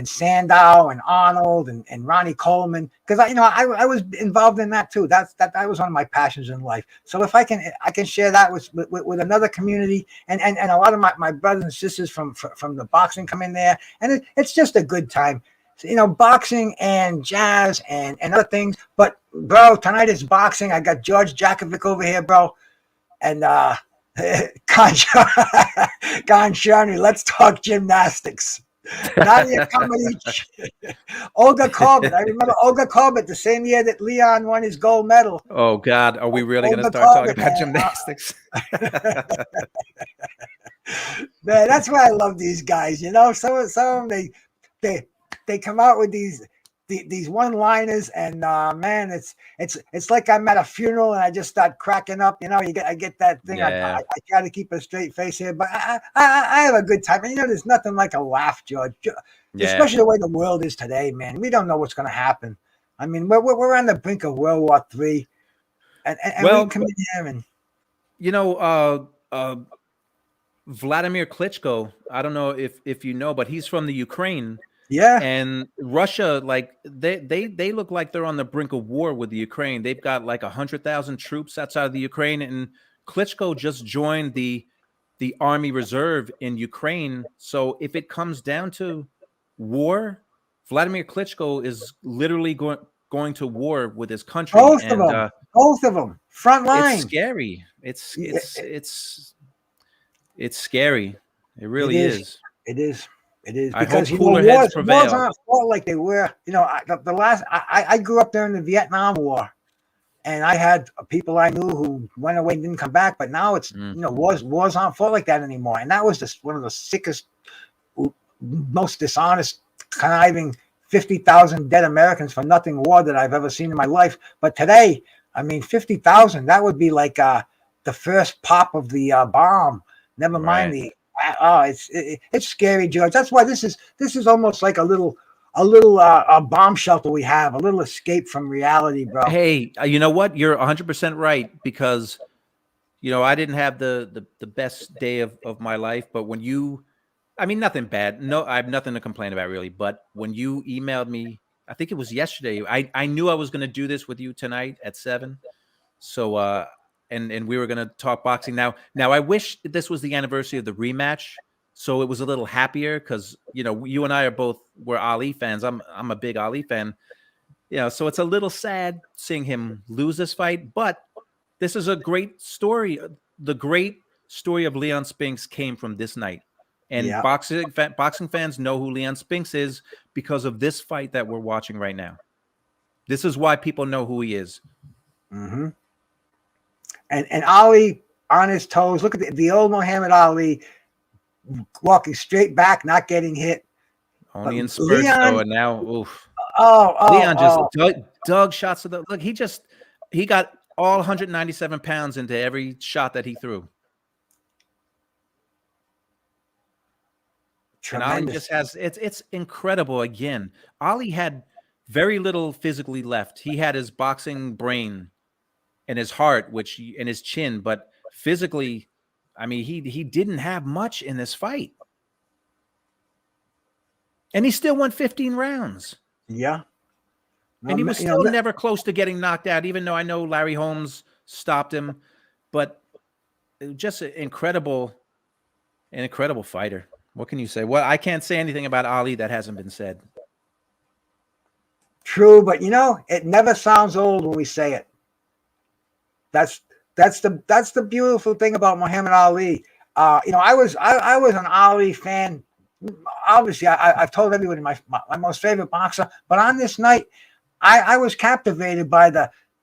Sandow and Arnold and Ronnie Coleman, because I was involved in that too. That was one of my passions in life. So if I can share that with another community and a lot of my brothers and sisters from the boxing come in there, and it's just a good time. Boxing and jazz and other things. But bro, tonight is boxing. I got George Jakovic over here, bro, and Ganshani. Let's talk gymnastics. Nadia Comaneci, Olga Corbett. I remember Olga Corbett the same year that Leon won his gold medal. Oh God, are we really going to start talking about gymnastics? Man, that's why I love these guys. Some of them they come out with these one-liners, and man, it's like I'm at a funeral and I just start cracking up. I get that thing. Yeah. I try to keep a straight face here, but I have a good time. And there's nothing like a laugh, George. Yeah. Especially the way the world is today, man. We don't know what's going to happen. I mean, we're on the brink of World War III, and we come in here and Vladimir Klitschko. I don't know if you know, but he's from the Ukraine. Yeah. And Russia, like they look like they're on the brink of war with the Ukraine. They've got like 100,000 troops outside of the Ukraine, and Klitschko just joined the Army Reserve in Ukraine. So if it comes down to war, Vladimir Klitschko is literally going to war with his country. Both of them, front line. It's scary. It's scary. It really is. It is. It is, I because hope cooler heads prevail. Wars aren't fought like they were. I grew up during the Vietnam War, and I had people I knew who went away and didn't come back. But now it's wars aren't fought like that anymore. And that was just one of the sickest, most dishonest, conniving 50,000 dead Americans for nothing war that I've ever seen in my life. But today, I mean, 50,000, that would be like the first pop of the bomb. Never mind It's scary, George. That's why this is almost like a bomb shelter we have, a little escape from reality, bro. Hey, you know what? You're 100% right because I didn't have the best day of my life, but when you I mean nothing bad. No, I have nothing to complain about really, but when you emailed me, I think it was yesterday. I knew I was going to do this with you tonight at 7. So and we were going to talk boxing now I wish this was the anniversary of the rematch so it was a little happier cuz you and I were Ali fans. I'm a big Ali fan. So it's a little sad seeing him lose this fight, but this is a great story. The great story of Leon Spinks came from this night. And Yeah. boxing fans know who Leon Spinks is because of this fight that we're watching right now. This is why people know who he is. Mm-hmm. And Ali on his toes. Look at the old Muhammad Ali walking straight back, not getting hit. Only But in spurts Leon, though, and now, oof. oh, Leon just oh, dug shots of the look. He got all 197 pounds into every shot that he threw. And Ali tremendous. just has it's incredible again. Ali had very little physically left. He had his boxing brain and his heart, and his chin, but physically, I mean, he didn't have much in this fight. And he still won 15 rounds. Yeah. And he was still never close to getting knocked out, even though I know Larry Holmes stopped him. But just an incredible fighter. What can you say? Well, I can't say anything about Ali that hasn't been said. True, but it never sounds old when we say it. That's the beautiful thing about Muhammad Ali. I was an Ali fan. Obviously, I've told everybody my most favorite boxer. But on this night, I was captivated by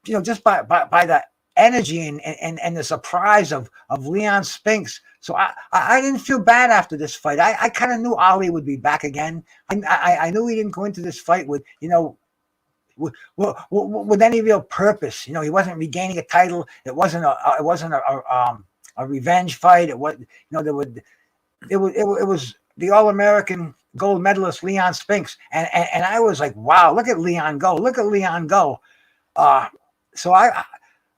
just by the energy and the surprise of Leon Spinks. So I didn't feel bad after this fight. I kind of knew Ali would be back again. I knew he didn't go into this fight with with any real purpose. He wasn't regaining a title. It wasn't a revenge fight. It was it was the All-American gold medalist Leon Spinks, and I was like, wow, look at Leon go! Look at Leon go! So I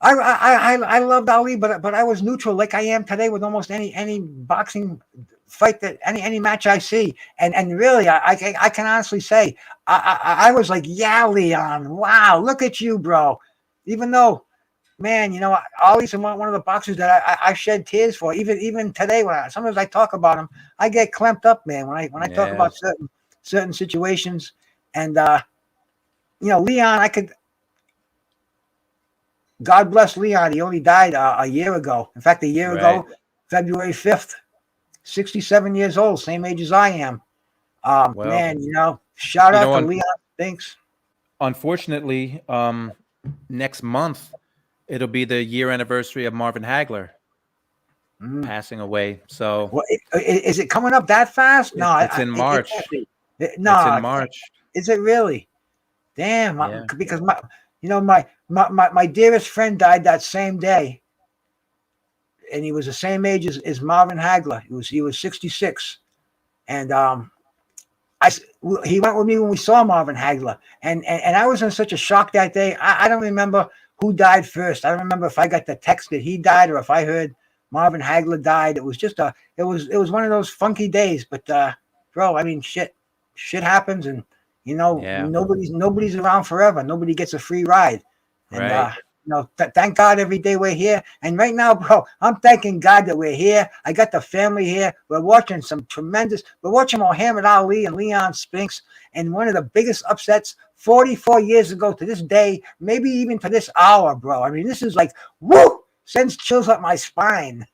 loved Ali, but I was neutral, like I am today with almost any boxing fight that any match I see, and really I can honestly say I was like, yeah, Leon, wow, look at you, bro. Even though, man, Ali's one of the boxers that I shed tears for. Even today, sometimes I talk about him, I get clamped up, man, when I talk about certain situations. And Leon, I could. God bless Leon. He only died a year ago. In fact, a year ago, February 5th, 67 years old, same age as I am. Well, man, shout out to Leon Spinks. Unfortunately, next month, it'll be the year anniversary of Marvin Hagler passing away. So, is it coming up that fast? No, it's in March. It's in March. Is it really? Damn, yeah. Because my dearest friend died that same day, and he was the same age as Marvin Hagler. He was 66, and he went with me when we saw Marvin Hagler, and I was in such a shock that day. I don't remember who died first. I don't remember if I got the text that he died or if I heard Marvin Hagler died. It was just it was one of those funky days. But bro, I mean, shit happens, and nobody's around forever. Nobody gets a free ride. And thank God every day we're here. And right now, bro, I'm thanking God that we're here. I got the family here. We're watching we're watching Muhammad Ali and Leon Spinks, and one of the biggest upsets 44 years ago to this day, maybe even to this hour, bro. I mean, this is like, woo, sends chills up my spine.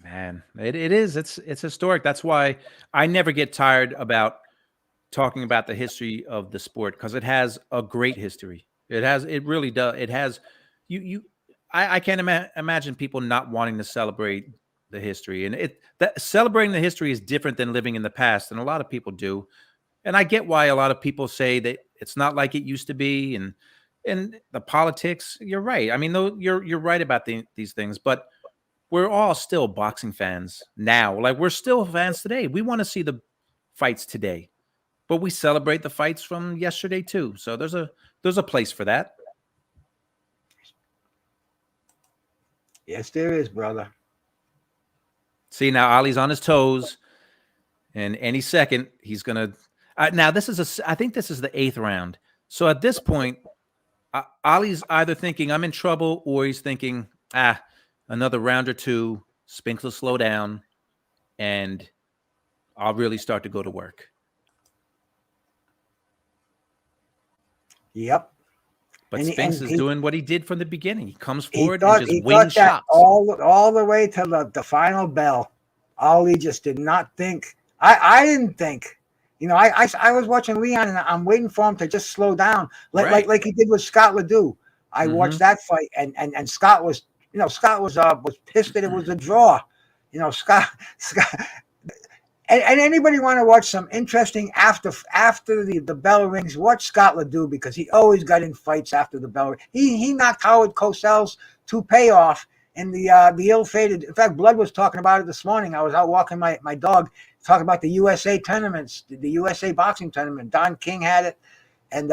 Man, it is. It's historic. That's why I never get tired about talking about the history of the sport, because it has a great history. It really does. It has I can't imagine people not wanting to celebrate the history, and celebrating the history is different than living in the past, and a lot of people do. And I get why a lot of people say that it's not like it used to be, and the politics. You're right. I mean, though, you're right about these things, but we're all still boxing fans now. Like we're still fans today. We want to see the fights today, but we celebrate the fights from yesterday too. So there's a place for that. Yes, there is, brother. See, now Ali's on his toes, and any second he's gonna. Now this is I think this is the 8th round. So at this point, Ali's either thinking I'm in trouble, or he's thinking, another round or two, Spinks will slow down, and I'll really start to go to work. Yep. But Spinks is doing what he did from the beginning. He comes He forward thought, and he just wins thought that shots. all the way to the final bell. Ali just did not think. I didn't think. You know, I was watching Leon, and I'm waiting for him to just slow down, like he did with Scott Ledoux. I watched that fight, and Scott was pissed that it was a draw. You know, Scott. And anybody want to watch some interesting after the bell rings? Watch Scott Ledoux, because he always got in fights after the bell. He knocked Howard Cosell's toupee off in the ill-fated. In fact, Blood was talking about it this morning. I was out walking my dog, talking about the USA tournaments, the USA boxing tournament. Don King had it, and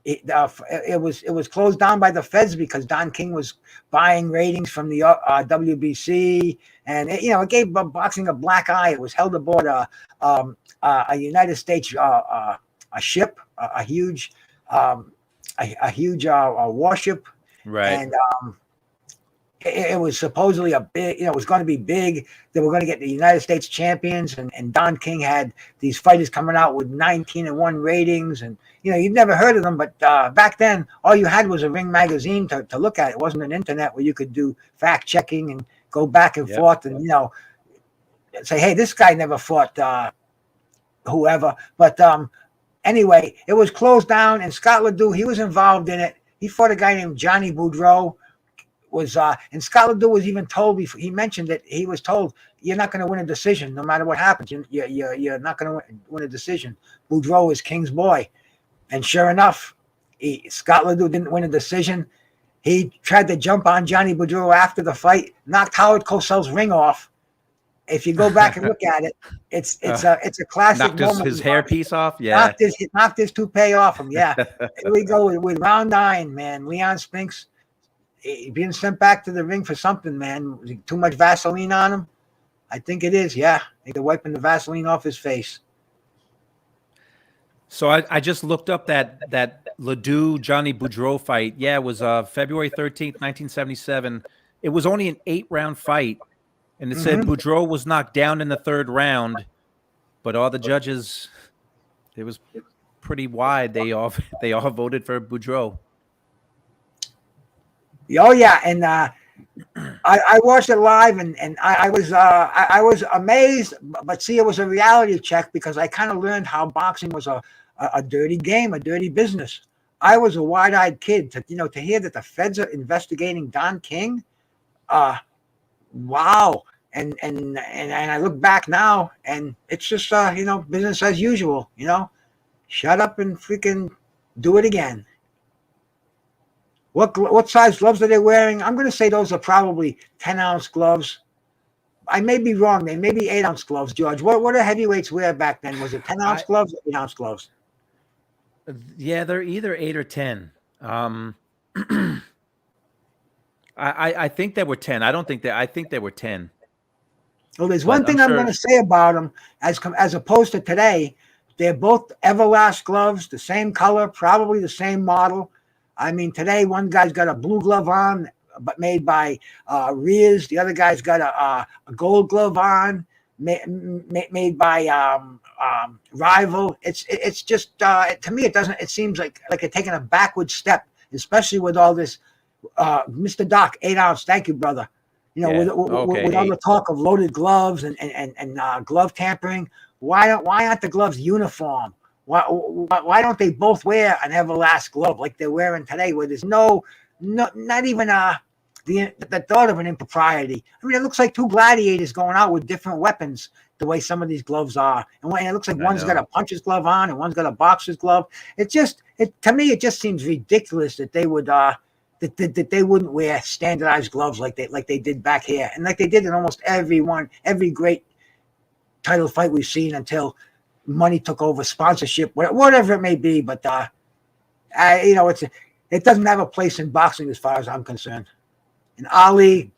it was closed down by the feds because Don King was buying ratings from the WBC, and it gave boxing a black eye. It was held aboard a United States a ship, a huge warship, right? And it was supposedly a big, it was going to be big. They were going to get the United States champions, and Don King had these fighters coming out with 19-1 ratings, and you'd never heard of them, but back then all you had was a Ring magazine to look at. It wasn't an internet where you could do fact checking and go back and forth and say, hey, this guy never fought whoever. But anyway, it was closed down, and Scott Ledoux, he was involved in it. He fought a guy named Johnny Boudreau. And Scott Ledoux was even told before, he mentioned that he was told, you're not going to win a decision no matter what happens. You're not going to win a decision. Boudreau is King's boy. And sure enough, Scott Ledoux didn't win a decision. He tried to jump on Johnny Boudreau after the fight, knocked Howard Cosell's ring off. If you go back and look at it, it's a classic moment. His hairpiece off, knocked his toupee off him. Yeah. Here we go with round 9, man. Leon Spinks being sent back to the ring for something, man. Was too much Vaseline on him? I think it is. Yeah, I think they're wiping the Vaseline off his face. So I just looked up that Ledoux Johnny Boudreau fight. Yeah, it was February 13th, 1977. It was only an 8-round fight, and it said Boudreau was knocked down in the 3rd round, but all the judges, it was pretty wide. They all voted for Boudreau. Oh yeah, and I watched it live, and I was amazed. But see, it was a reality check, because I kind of learned how boxing was a dirty game, a dirty business. I was a wide-eyed kid to hear that the feds are investigating Don King. Wow. And I look back now, and it's just business as usual. Shut up and freaking do it again. What size gloves are they wearing? I'm going to say those are probably 10-ounce gloves. I may be wrong. They may be 8-ounce gloves, George. What did heavyweights wear back then? Was it 10-ounce gloves or 8-ounce gloves? Yeah, they're either 8 or 10. I think they were 10. I think they were 10. Well, there's one thing I'm going to say about them, as opposed to today. They're both Everlast gloves, the same color, probably the same model. I mean, today one guy's got a blue glove on, but made by Rears. The other guy's got a gold glove on, made by Rival. It's just to me, it seems like they're taking a backward step, especially with all this. Mr. Doc, 8-ounce. Thank you, brother. With all the talk of loaded gloves and glove tampering, why aren't the gloves uniform? Why don't they both wear an Everlast glove like they're wearing today, where there's not even the thought of an impropriety? I mean, it looks like two gladiators going out with different weapons, the way some of these gloves are. And it looks like one's got a puncher's glove on and one's got a boxer's glove. To me, it just seems ridiculous that they would that they wouldn't wear standardized gloves like they did back here, and like they did in almost every great title fight we've seen until money took over, sponsorship, whatever it may be. But it doesn't have a place in boxing as far as I'm concerned. And Ali,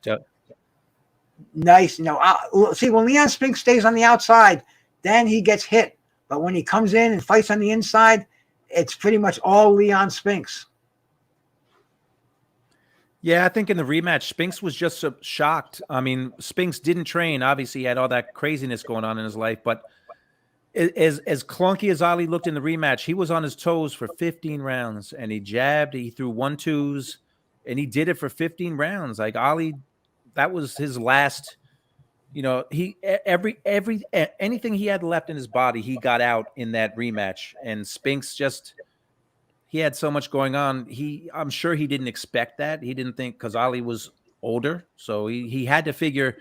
nice. See, when Leon Spinks stays on the outside, then he gets hit. But when he comes in and fights on the inside, it's pretty much all Leon Spinks. Yeah, I think in the rematch, Spinks was just so shocked. I mean, Spinks didn't train. Obviously, he had all that craziness going on in his life. But as clunky as Ali looked in the rematch, he was on his toes for 15 rounds. And he jabbed, he threw 1-2s, and he did it for 15 rounds. Like Ali, that was his last, he anything he had left in his body, he got out in that rematch. And Spinks he had so much going on. I'm sure he didn't expect that. He didn't think, because Ali was older. So he had to figure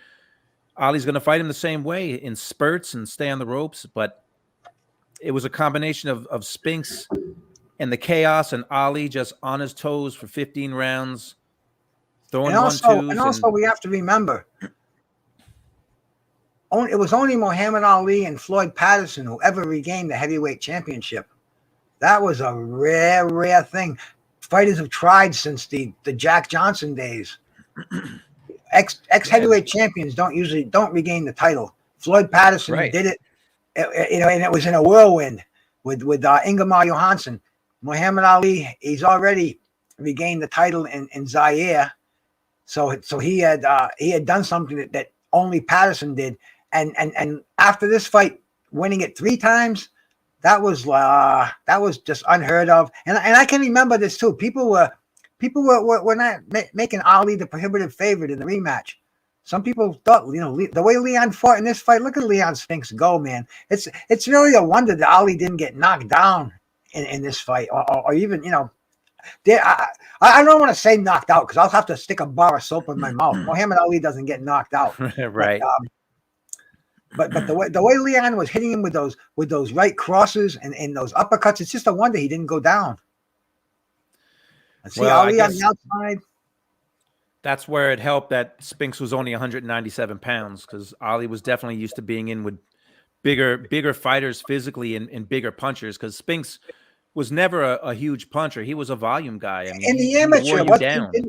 Ali's going to fight him the same way in spurts and stay on the ropes. But it was a combination of Spinks and the chaos, and Ali just on his toes for 15 rounds, throwing 1-2s. And also we have to remember, it was only Muhammad Ali and Floyd Patterson who ever regained the heavyweight championship. That was a rare thing. Fighters have tried since the Jack Johnson days. Ex heavyweight champions don't regain the title. Floyd Patterson did it, and it was in a whirlwind with Ingemar Johansson. Muhammad Ali, he's already regained the title in Zaire, so he had done something that only Patterson did, and after this fight, winning it 3 times. That was just unheard of, and I can remember this too. People were not making Ali the prohibitive favorite in the rematch. Some people thought, the way Leon fought in this fight. Look at Leon Spinks go, man. It's really a wonder that Ali didn't get knocked down in this fight, or even I don't want to say knocked out because I'll have to stick a bar of soap in my mouth. Muhammad Ali doesn't get knocked out, right? But the way Leon was hitting him with those right crosses and those uppercuts, it's just a wonder he didn't go down. See Ali on the outside. That's where it helped that Spinks was only 197 pounds, because Ali was definitely used to being in with bigger fighters physically and bigger punchers, because Spinks was never a huge puncher. He was a volume guy. I mean, in the amateur,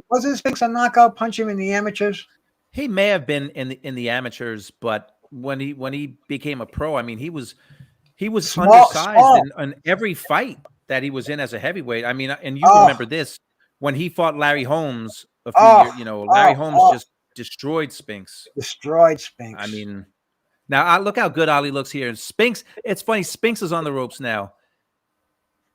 wasn't Spinks a knockout puncher in the amateurs? He may have been in the amateurs, but when he became a pro, I mean, he was undersized in every fight that he was in as a heavyweight. I mean, and you remember this when he fought Larry Holmes a few years. Larry Holmes just destroyed Spinks. I mean, now look how good Ali looks here. Spinks, it's funny. Spinks is on the ropes now.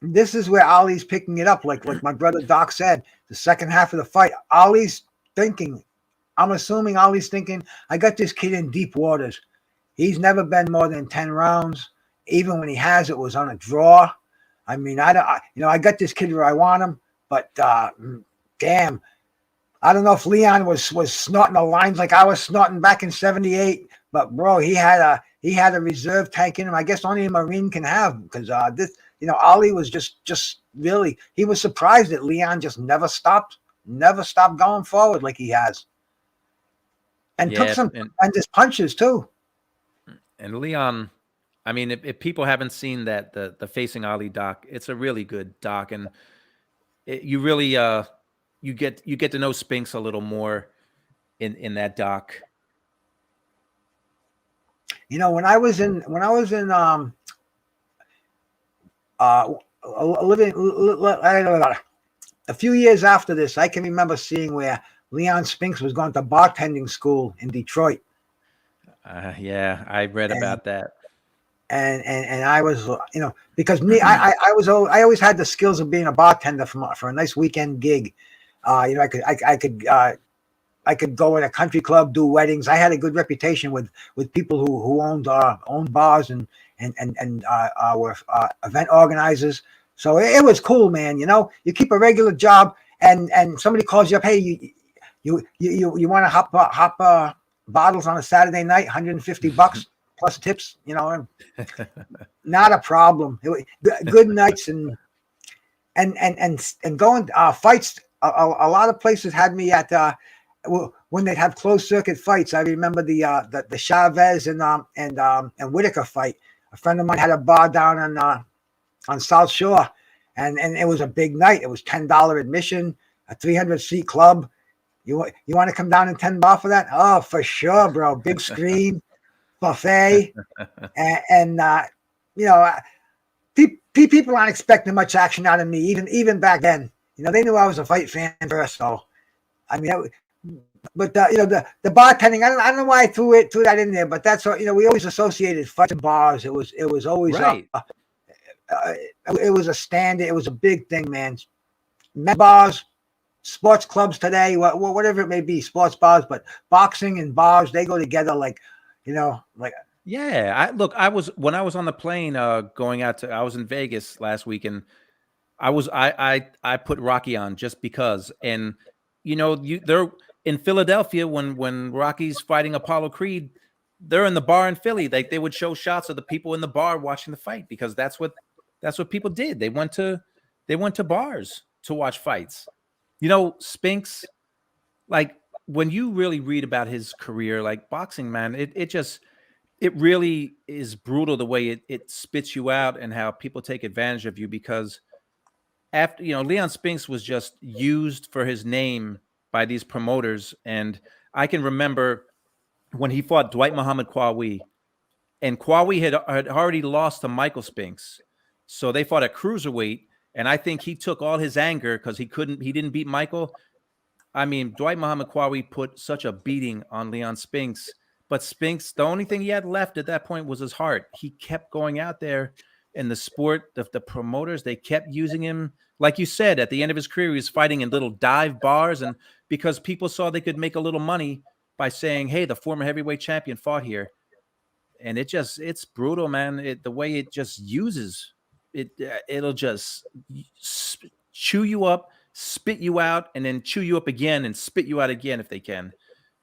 This is where Ali's picking it up, like my brother Doc said. The second half of the fight, Ali's thinking. I'm assuming Ali's thinking, I got this kid in deep waters. He's never been more than 10 rounds. Even when he has, it was on a draw. I mean, I got this kid where I want him, but damn, I don't know if Leon was snorting the lines like I was snorting back in '78. But bro, he had a reserve tank in him. I guess only a Marine can have, because Ali was just really, he was surprised that Leon just never stopped going forward like he has. And took some tremendous punches too. And Leon, I mean, if people haven't seen that the Facing Ali doc, it's a really good doc, and you really you get to know Spinks a little more in that doc. When I was in living a few years after this, I can remember seeing where Leon Spinks was going to bartending school in Detroit. Yeah, I read about that. And I was, because I always had the skills of being a bartender for a nice weekend gig. I could go in a country club, do weddings. I had a good reputation with people who owned bars and were event organizers. So it was cool, man. You keep a regular job, and somebody calls you up, hey, you want to hop bottles on a Saturday night, $150 plus tips, not a problem. Good nights and going fights a lot of places had me at when they'd have closed circuit fights. I remember the Chavez and Whitaker fight. A friend of mine had a bar down on South Shore, and it was a big night. It was $10 admission, a 300-seat club. You want to come down and $10 for that? Oh, for sure, bro. Big screen, buffet, and you know, people aren't expecting much action out of me, even back then. You know, they knew I was a fight fan first, so I mean, but you know, the bartending. I don't know why I threw that in there, but that's what, you know, we always associated fights and bars. It was always Right. it was a standard. It was a big thing, man. Men bars, sports clubs today, whatever it may be, sports bars, but boxing and bars, they go together like, you know, like. Yeah. When I was on the plane going out to, I was in Vegas last week, and I put Rocky on just because. And you know, they're in Philadelphia when Rocky's fighting Apollo Creed, they're in the bar in Philly. They would show shots of the people in the bar watching the fight, because that's what people did. They went to bars to watch fights. You know, Spinks, like when you really read about his career, like boxing, man, it really is brutal the way it spits you out and how people take advantage of you, because after, you know, Leon Spinks was just used for his name by these promoters. And I can remember when he fought Dwight Muhammad Qawi, and Qawi had already lost to Michael Spinks. So they fought at cruiserweight. And I think he took all his anger because he didn't beat Michael. I mean, Dwight Muhammad Qawi put such a beating on Leon Spinks, but Spinks, the only thing he had left at that point was his heart. He kept going out there in the sport. The promoters, they kept using him. Like you said, at the end of his career, he was fighting in little dive bars, and because people saw they could make a little money by saying, hey, the former heavyweight champion fought here. And it's brutal, man. The way it just uses it, it'll just chew you up, spit you out, and then chew you up again and spit you out again if they can.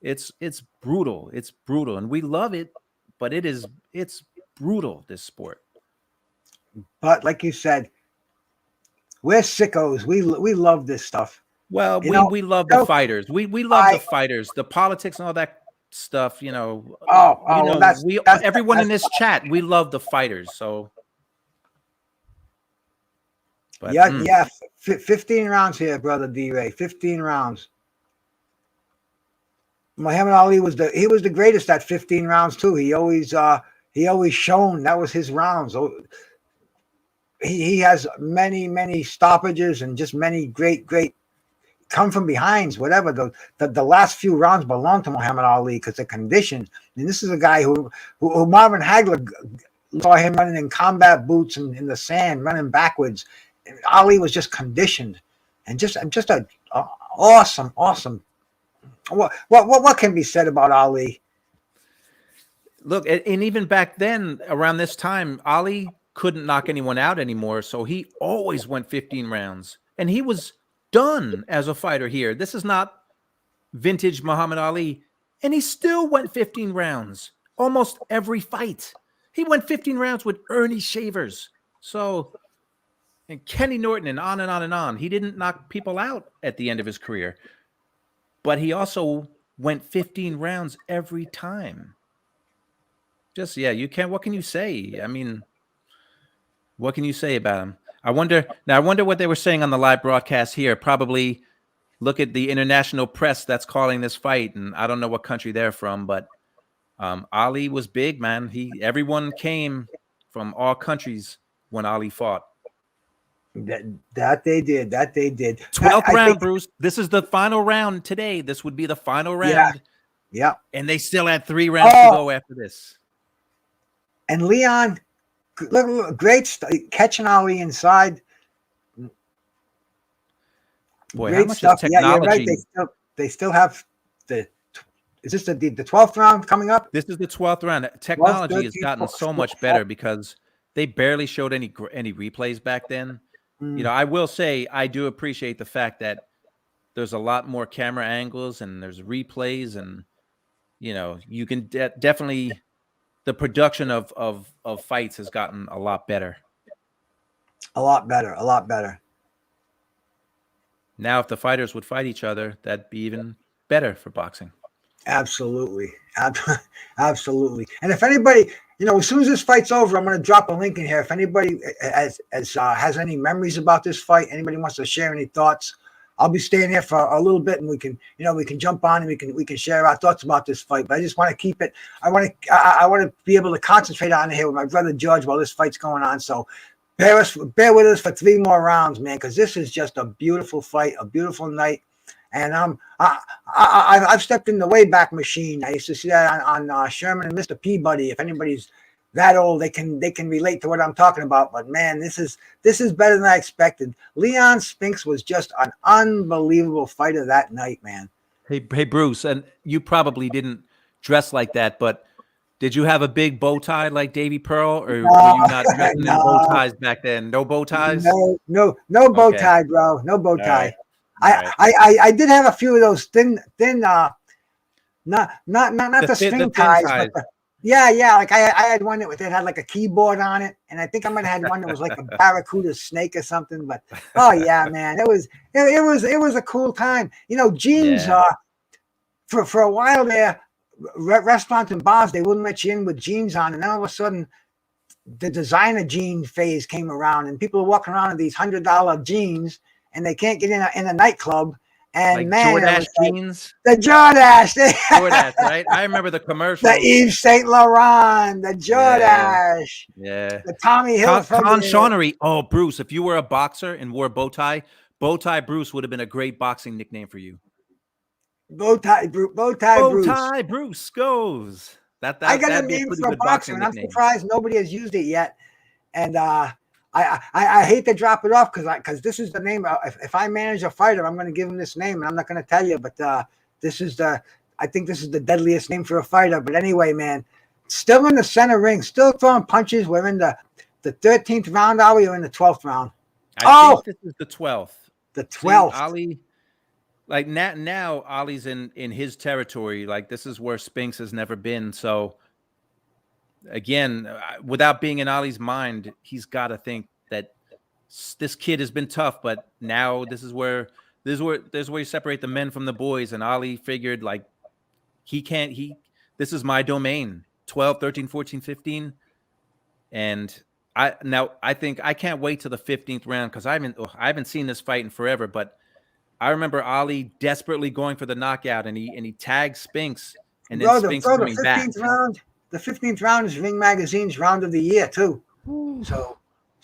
It's brutal. It's brutal, and we love it, but it's brutal, this sport. But like you said, we're sickos. We love this stuff. Well, we love the fighters. We love the fighters. The politics and all that stuff, you know. Everyone in this chat, we love the fighters. So, but, yeah. 15 rounds here, brother D-Ray. 15 rounds. Muhammad Ali was the greatest at 15 rounds too. He always shown that was his rounds. He has many stoppages and just many great come from behinds, whatever. The last few rounds belong to Muhammad Ali because they're conditioned. And this is a guy who Marvin Hagler saw him running in combat boots and in the sand, running backwards. And Ali was just conditioned, and just a awesome. What can be said about Ali? Look, and even back then, around this time, Ali couldn't knock anyone out anymore, so he always went 15 rounds, and he was done as a fighter here. This is not vintage Muhammad Ali, and he still went 15 rounds almost every fight. He went 15 rounds with Ernie Shavers, and Kenny Norton, and on and on and on. He didn't knock people out at the end of his career, but he also went 15 rounds every time. What can you say? I mean, what can you say about him? I wonder what they were saying on the live broadcast here. Probably look at the international press that's calling this fight, and I don't know what country they're from, but Ali was big, man. Everyone came from all countries when Ali fought. That they did. 12th round, Bruce. This is the final round today. This would be the final round. Yeah. And they still had 3 rounds to go after this. And Leon, look, great catching Ali inside. Boy, great how much stuff. Is technology? Yeah, you're right. They still have is this the 12th round coming up? This is the 12th round. Technology has gotten so much better because they barely showed any replays back then. You know, I will say I do appreciate the fact that there's a lot more camera angles and there's replays, and you know, you can definitely, the production of fights has gotten a lot better. A lot better. Now, if the fighters would fight each other, that'd be even better for boxing. Absolutely. Absolutely. And if anybody, as soon as this fight's over, I'm going to drop a link in here. If anybody has any memories about this fight, anybody wants to share any thoughts, I'll be staying here for a little bit, and we can jump on and we can share our thoughts about this fight. But I just want to keep it. I want to be able to concentrate on it here with my brother George while this fight's going on. So bear with us for 3 more rounds, man, because this is just a beautiful fight, a beautiful night. And I've stepped in the Wayback Machine. I used to see that on Sherman and Mr. Peabody. If anybody's that old, they can relate to what I'm talking about. But man, this is better than I expected. Leon Spinks was just an unbelievable fighter that night, man. Hey, Bruce, and you probably didn't dress like that, but did you have a big bow tie like Davy Pearl, or were you not dressing in bow ties back then? No bow ties? No bow tie, bro. No bow tie. Right. I did have a few of those thin not the string ties, but like I had one that had like a keyboard on it, and I think I might have had one that was like a barracuda snake or something. But oh yeah, man, it was a cool time. Jeans for a while there, restaurants and bars, they wouldn't let you in with jeans on, and then all of a sudden the designer jean phase came around, and people are walking around in these $100 jeans. And they can't get in a nightclub. And like man, Jordache jeans. The Jordache. Jordache, right? I remember the commercial. The Yves Saint Laurent, the Jordache. Yeah. The Tommy Hilfiger. Conchonnery. Oh, Bruce, if you were a boxer and wore a bow tie Bruce would have been a great boxing nickname for you. Bow tie Bruce. Bow tie Bruce goes. I got a name for a boxer, and I'm surprised nobody has used it yet. And I hate to drop it off because this is the name. If I manage a fighter, I'm going to give him this name, and I'm not going to tell you. But I think this is the deadliest name for a fighter. But anyway, man, still in the center ring, still throwing punches. We're in the 13th round. Are we? Or in the 12th round? I think this is the 12th. The 12th. See, Ali, like now Ali's in his territory. Like this is where Spinks has never been. So. Again, without being in Ali's mind, he's got to think that this kid has been tough, but now this is where you separate the men from the boys. And Ali figured like this is my domain, 12, 13, 14, 15. And I think I can't wait till the 15th round because I haven't seen this fight in forever, but I remember Ali desperately going for the knockout and he tagged Spinks and then Spinks coming back. The 15th round is Ring Magazine's round of the year too. So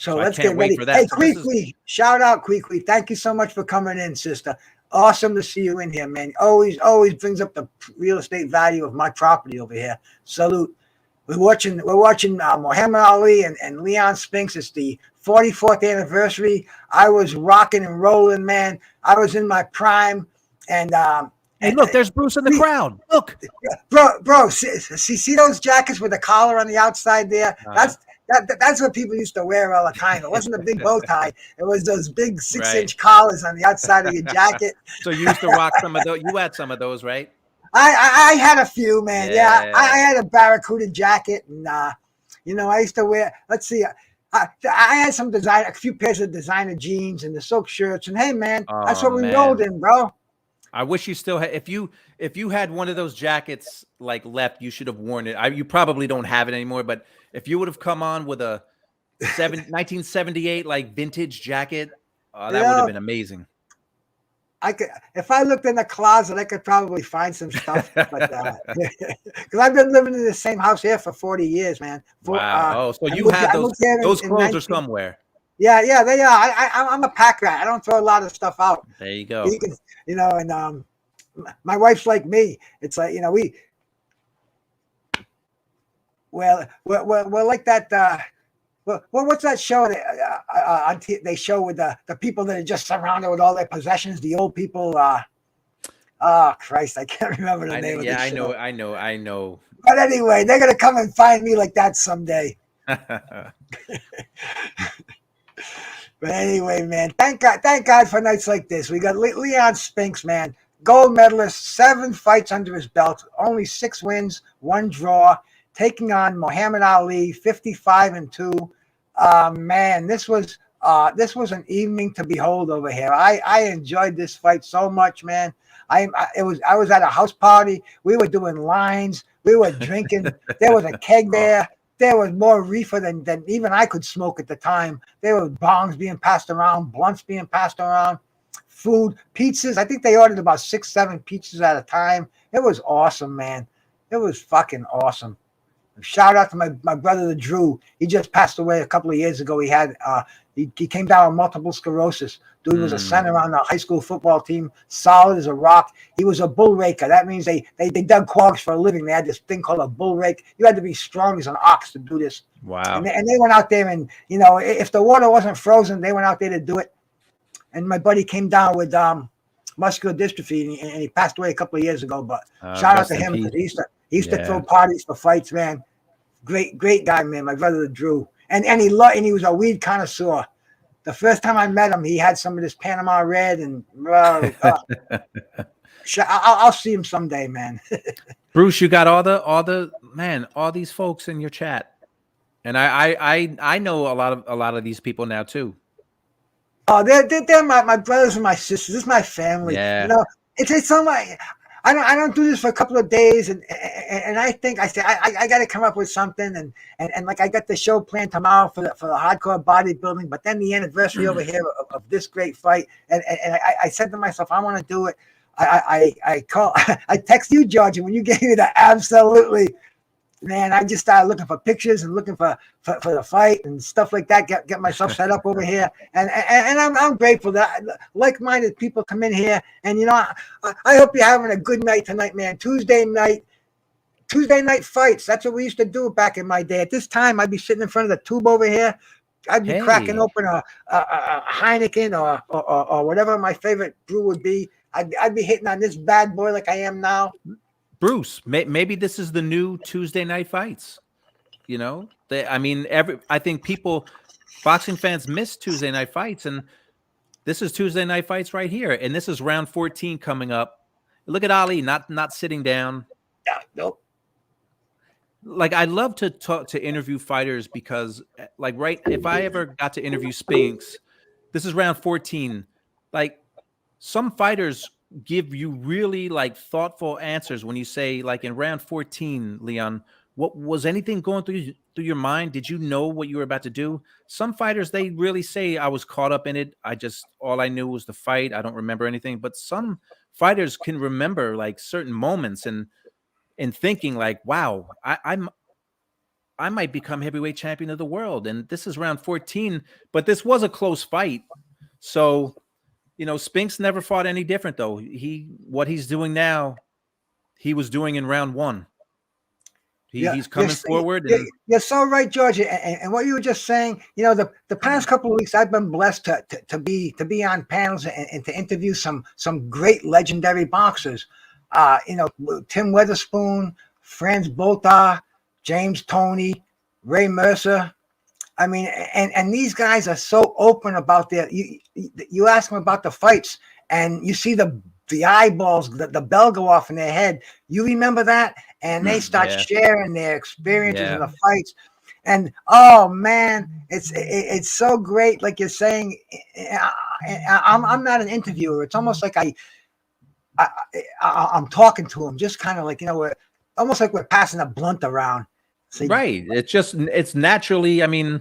let's get ready. For that. Hey, Queequeg, shout out Queequeg. Thank you so much for coming in, sister. Awesome to see you in here, man. Always brings up the real estate value of my property over here. Salute. We're watching Muhammad Ali and Leon Spinks. It's the 44th anniversary. I was rocking and rolling, man. I was in my prime, and hey, look, there's Bruce in the crowd. Look. Bro, see those jackets with the collar on the outside there? That's what people used to wear all the time. It wasn't a big bow tie. It was those big 6-inch collars on the outside of your jacket. So you used to rock some of those. You had some of those, right? I had a few, man. Yeah, I had a barracuda jacket, and I used to wear. Let's see. I had a few pairs of designer jeans and the silk shirts, and hey, man, that's what we rolled in, bro. I wish you still had. If you had one of those jackets like left, you should have worn it. You probably don't have it anymore, but if you would have come on with a 1978 like vintage jacket, that would have been amazing. I could, if I looked in the closet, I could probably find some stuff. But because I've been living in the same house here for 40 years, man. Wow. So you have those clothes are somewhere. Yeah, they are. I'm a pack rat. I don't throw a lot of stuff out. There you go. And my wife's like me. It's like we're like that. What's that show that they show with the people that are just surrounded with all their possessions? The old people. Oh Christ, I can't remember the name of the show. Yeah, I know. But anyway, they're gonna come and find me like that someday. But anyway, man, thank God for nights like this. We got Leon Spinks, man, gold medalist, 7 fights under his belt, only 6 wins, 1 draw, taking on Muhammad Ali, 55-2. Man, this was This was an evening to behold over here. I enjoyed this fight so much, man. I was at a house party. We were doing lines. We were drinking. There was a keg Oh, there. There was more reefer than even I could smoke at the time. There were bongs being passed around, blunts being passed around, food, pizzas. I think they ordered about 6, 7 pizzas at a time. It was awesome, man. It was fucking awesome. Shout out to my brother, the Drew. He just passed away a couple of years ago. He came down with multiple sclerosis. Dude was a center on the high school football team, solid as a rock. He was a bull raker. That means they dug quags for a living. They had this thing called a bull rake. You had to be strong as an ox to do this. wow. And they went out there, and if the water wasn't frozen, they went out there to do it. And my buddy came down with muscular dystrophy, and he passed away a couple of years ago. But shout out to him. He used to throw parties for fights, man. Great guy, man. My brother Drew, and he was a weed connoisseur. The first time I met him, he had some of this Panama Red, and I'll see him someday, man. Bruce, you got all these folks in your chat, and I know a lot of these people now too. Oh, they're my brothers and my sisters. This is my family. Yeah. It's so my. I don't do this for a couple of days, and I think I got to come up with something, and like I got the show planned tomorrow for the hardcore bodybuilding, but then the anniversary over here of this great fight, and I said to myself, I want to do it. I text you, George, and when you gave me the absolutely, man, I just started looking for pictures and looking for the fight and stuff like that. Get myself set up over here, and I'm grateful that like-minded people come in here. And I hope you're having a good night tonight, man. Tuesday night fights. That's what we used to do back in my day. At this time, I'd be sitting in front of the tube over here. I'd be cracking open a Heineken or whatever my favorite brew would be. I'd be hitting on this bad boy like I am now. Bruce, maybe this is the new Tuesday night fights. I think boxing fans miss Tuesday night fights, and this is Tuesday night fights right here. And this is round 14 coming up. Look at Ali not sitting down. Yeah, nope. Like, I love to interview fighters because, like, if I ever got to interview Spinks, this is round 14. Like, some fighters give you really like thoughtful answers when you say, like, in round 14, Leon, what was anything going through your mind? Did you know what you were about to do? Some fighters, they really say, I was caught up in it. All I knew was the fight. I don't remember anything. But some fighters can remember like certain moments and thinking like, wow, I might become heavyweight champion of the world. And this is round 14, but this was a close fight. So, Spinks never fought any different, though. What he's doing now, he was doing in round 1. He's coming forward. You're so right, George. And what you were just saying, the past couple of weeks, I've been blessed to be on panels and to interview some great legendary boxers. Tim Witherspoon, Franz Boltar, James Toney, Ray Mercer. I mean, and these guys are so open about you ask them about the fights, and you see the eyeballs, the bell go off in their head. You remember that? And they start sharing their experiences in the fights. And oh man, it's so great. Like you're saying, I'm not an interviewer. It's almost like I'm talking to them, just kind of like, we're almost like we're passing a blunt around. So, right. It's naturally, I mean,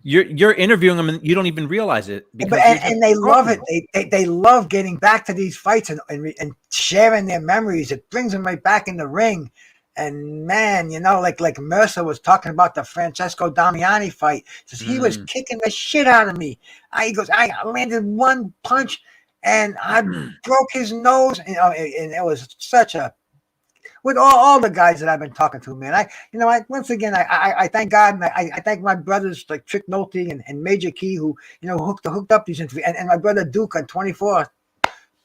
you're interviewing them and you don't even realize it. And they love it. They love getting back to these fights and sharing their memories. It brings them right back in the ring. And man, like Mercer was talking about the Francesco Damiani fight. He says, he was kicking the shit out of me. He goes, I landed one punch and I broke his nose. And it was such a, with all the guys that I've been talking to, man. Once again, I thank God, and I thank my brothers like Trick Nolte and Major Key who hooked up these interviews, and my brother Duke on 24th,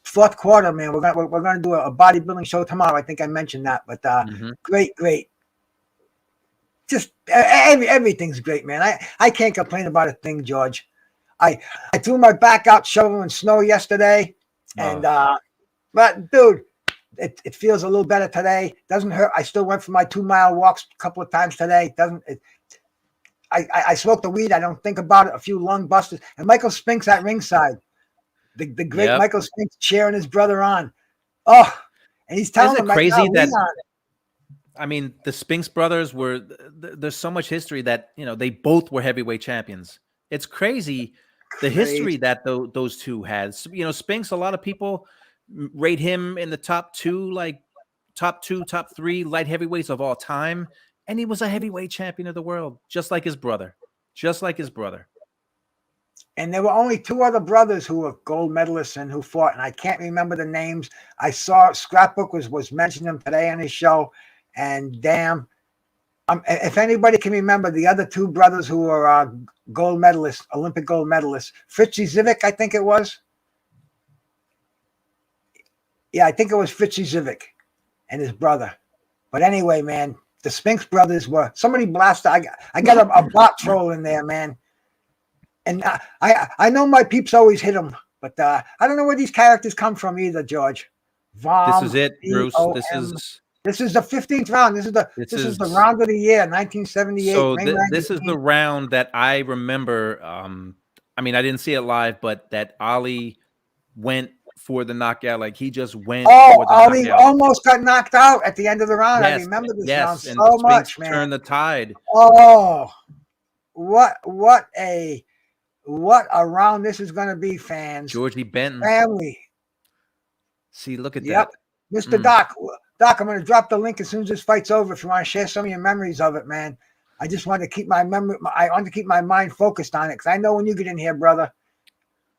fourth quarter, man. We're gonna do a bodybuilding show tomorrow. I think I mentioned that, but great. Just everything's great, man. I can't complain about a thing, George. I threw my back out shoveling snow yesterday, and but dude. It feels a little better today. Doesn't hurt. I still went for my 2-mile walks a couple of times today. I smoke the weed. I don't think about it. A few lung busters. And Michael Spinks at ringside. The great Yep. Michael Spinks cheering his brother on. Oh, and he's telling Isn't it him right now, crazy that Leon. I mean the Spinks brothers were there's so much history that they both were heavyweight champions. It's crazy the history that those two had. Spinks, a lot of people rate him in the top two, top three light heavyweights of all time. And he was a heavyweight champion of the world, just like his brother. Just like his brother. And there were only two other brothers who were gold medalists and who fought, and I can't remember the names. I saw Scrapbook was mentioning them today on his show, and damn, if anybody can remember the other two brothers who were gold medalists, Olympic gold medalists, Fritzy Zivic, I think it was. Yeah, I think it was Fritzy Zivic and his brother. But anyway, man, the Spinks brothers were somebody blasted. I got a bot troll in there, man. And I know my peeps always hit them, but I don't know where these characters come from either, George. This is it, Bruce. This is the 15th round. This is the round of the year, 1978. So this is the round that I remember. I mean, I didn't see it live, but that Ali went for the knockout. Like he just went. Oh, Ali almost got knocked out at the end of the round. Yes, I remember this round and so much, man. Turned the tide. Oh, what a round this is going to be, fans. Georgie Benton. Family. See, look at that. Mr. Doc, I'm going to drop the link as soon as this fight's over if you want to share some of your memories of it, man. I just want to keep my memory. I want to keep my mind focused on it because I know when you get in here, brother,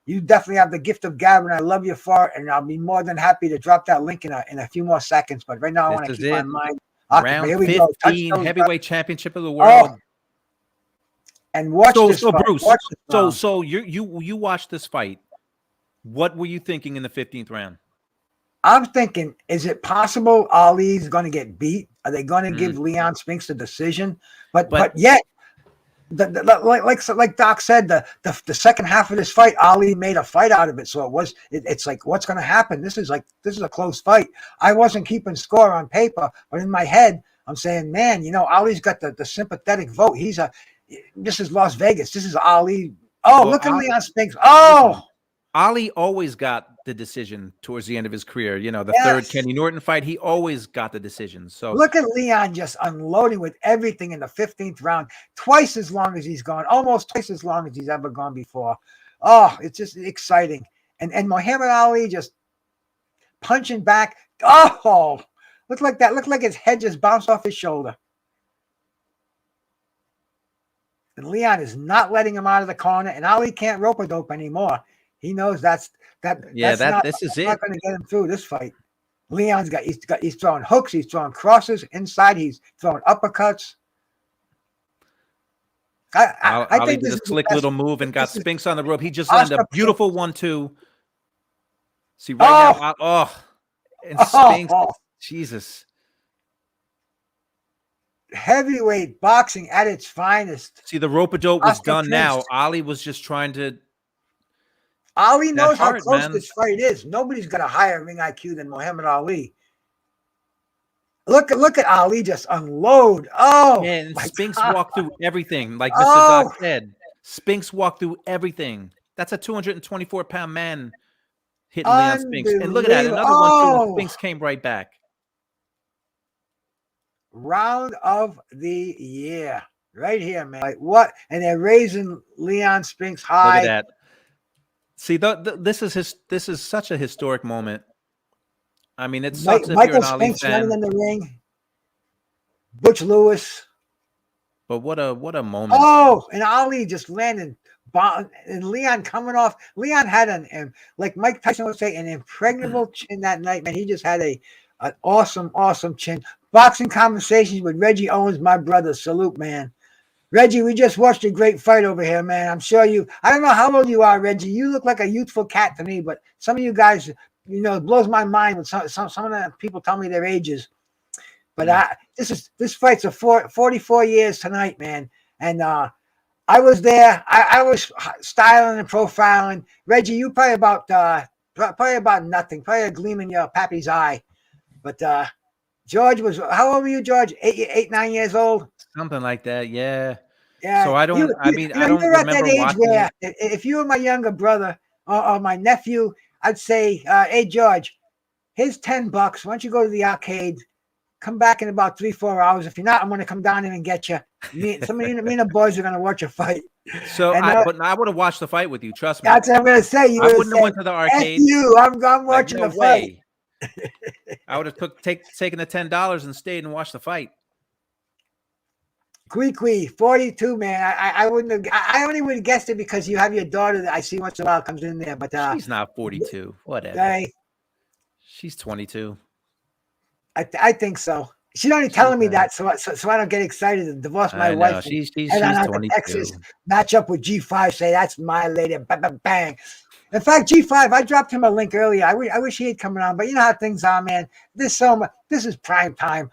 you definitely have the gift of gab, and I love you for it, and I'll be more than happy to drop that link in a few more seconds. But right now, I want to keep my mind occupied. Round 15, heavyweight championship of the world. Oh. And watch this fight. Bruce. So you watched this fight. What were you thinking in the 15th round? I'm thinking, is it possible Ali's going to get beat? Are they going to give Leon Spinks the decision? But yet, like Doc said, the second half of this fight, Ali made a fight out of it. So it's like, what's going to happen? This is a close fight. I wasn't keeping score on paper, but in my head, I'm saying, man, Ali's got the sympathetic vote. This is Las Vegas. This is Ali. Oh, look at Leon Spinks. Oh, Ali always got the decision towards the end of his career. The third Kenny Norton fight, he always got the decision. So look at Leon just unloading with everything in the 15th round, twice as long as he's gone, almost twice as long as he's ever gone before. Oh, it's just exciting. And Muhammad Ali just punching back. Oh, looked like his head just bounced off his shoulder. And Leon is not letting him out of the corner, and Ali can't rope-a-dope anymore. He knows this is not going to get him through this fight. Leon's he's throwing hooks, he's throwing crosses inside, he's throwing uppercuts. I think did a slick little move and got Spinks on the rope. He just landed a beautiful 1-2. See right now, and Spinks, Jesus. Heavyweight boxing at its finest. See, the rope-a-dope was done now. Ali was just trying to. Ali knows how close this fight is. Nobody's got a higher ring IQ than Muhammad Ali. Look at Ali just unload. Oh, man, Spinks walked through everything. Like Mr. Doc said, Spinks walked through everything. That's a 224-pound man hitting Leon Spinks. And look at that, another one too. Spinks came right back. Round of the year, right here, man. Like what? And they're raising Leon Spinks high. Look at that. See, this is such a historic moment. I mean, it sucks if you're an Ali fan. Running in the ring. Butch Lewis. But what a moment. Oh, and Ali just landed. And Leon coming off. Leon had like Mike Tyson would say, an impregnable chin that night, man. He just had an awesome chin. Boxing Conversations with Reggie Owens, my brother. Salute, man. Reggie, we just watched a great fight over here, man. I'm sure I don't know how old you are, Reggie. You look like a youthful cat to me, but some of you guys, it blows my mind when some of the people tell me their ages. But this fight's 44 years tonight, man. And I was there. I was styling and profiling. Reggie, you probably about nothing, probably a gleam in your pappy's eye. But George was, how old were you, George? 8, 9 years old? Something like that, yeah. Yeah, So I don't. I mean, I don't you're at that remember age watching where it. if you were my younger brother or my nephew, I'd say, hey George, here's $10. Why don't you go to the arcade? Come back in about 3-4 hours. If you're not, I'm going to come down here and get you. Me and the boys are going to watch a fight. So And but I would have watched the fight with you. Trust me. that's what I'm going to say. You I would have wouldn't have said, went to the "F arcade. you, I'm Like watching no the fight." way. I would have taken the $10 and stayed and watched the fight. Quee 42, man. I wouldn't have. I only would have guessed it because you have your daughter that I see once in a while comes in there. But She's not 42. Whatever. I She's 22. think so. She's only telling me that so I don't get excited and divorce my I know. wife. She's And out to 22. Texas, match up with G5, say that's my lady. Bang, bang, bang. In fact, G5, I dropped him a link earlier. I wish he had come on, but you know how things are, man. This is prime time.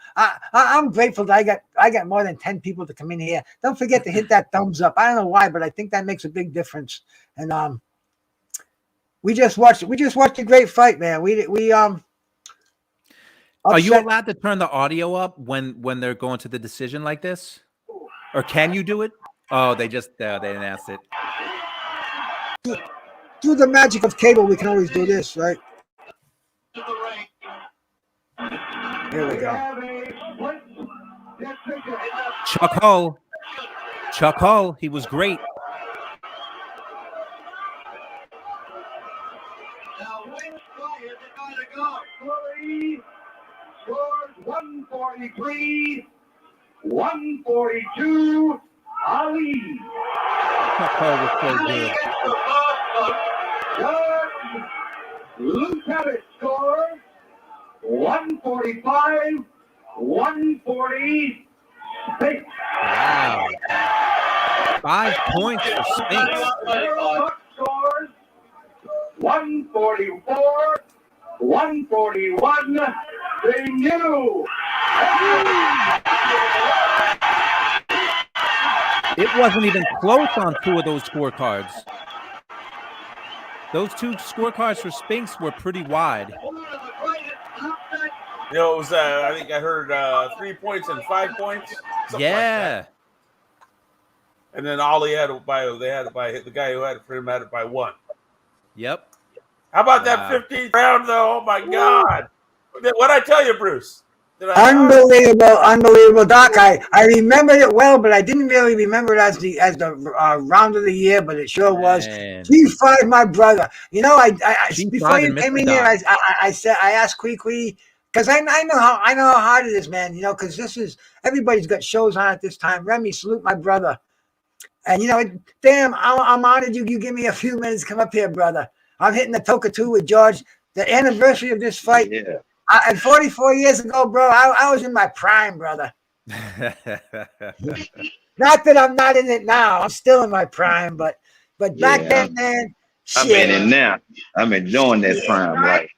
I'm grateful that I got more than 10 people to come in here. Don't forget to hit that thumbs up. I don't know why, but I think that makes a big difference. And we just watched a great fight, man. Are you allowed to turn the audio up when they're going to the decision like this, or can you do it? Oh, they didn't ask it. Through the magic of cable, we can always do this, right? Here we go. Chuck Hull, he was great. Now, which way is it going to go? Curry scores 143, 142. Ali. Chuck Hull was so good. Lieutenant scores 145, 140. Spinks. Wow. 5 points for Spinks. Scores 144, 141. They knew. It wasn't even close on 2 of those scorecards. Those 2 scorecards for Spinks were pretty wide. You know, it was. I think I heard 3 points and 5 points. Yeah. Like and then Ollie had it by. They had it by the guy who had it for him had it by 1. Yep. How about that 15th round though? Oh my God! What I tell you, Bruce? Unbelievable, Doc. I remembered it well, but I didn't really remember it as the round of the year, but it sure was. G5, my brother. You know, I before you came in here, I said I asked Quee because I know how hard it is, man. You know, because everybody's got shows on at this time. Remy, salute my brother. And you know, damn, I'm honored you give me a few minutes. Come up here, brother. I'm hitting the Toka 2 with George. The anniversary of this fight. Yeah. And 44 years ago, bro, I was in my prime, brother. Not that I'm not in it now. I'm still in my prime, but back then, man, shit. I'm in it now. I'm enjoying that prime life.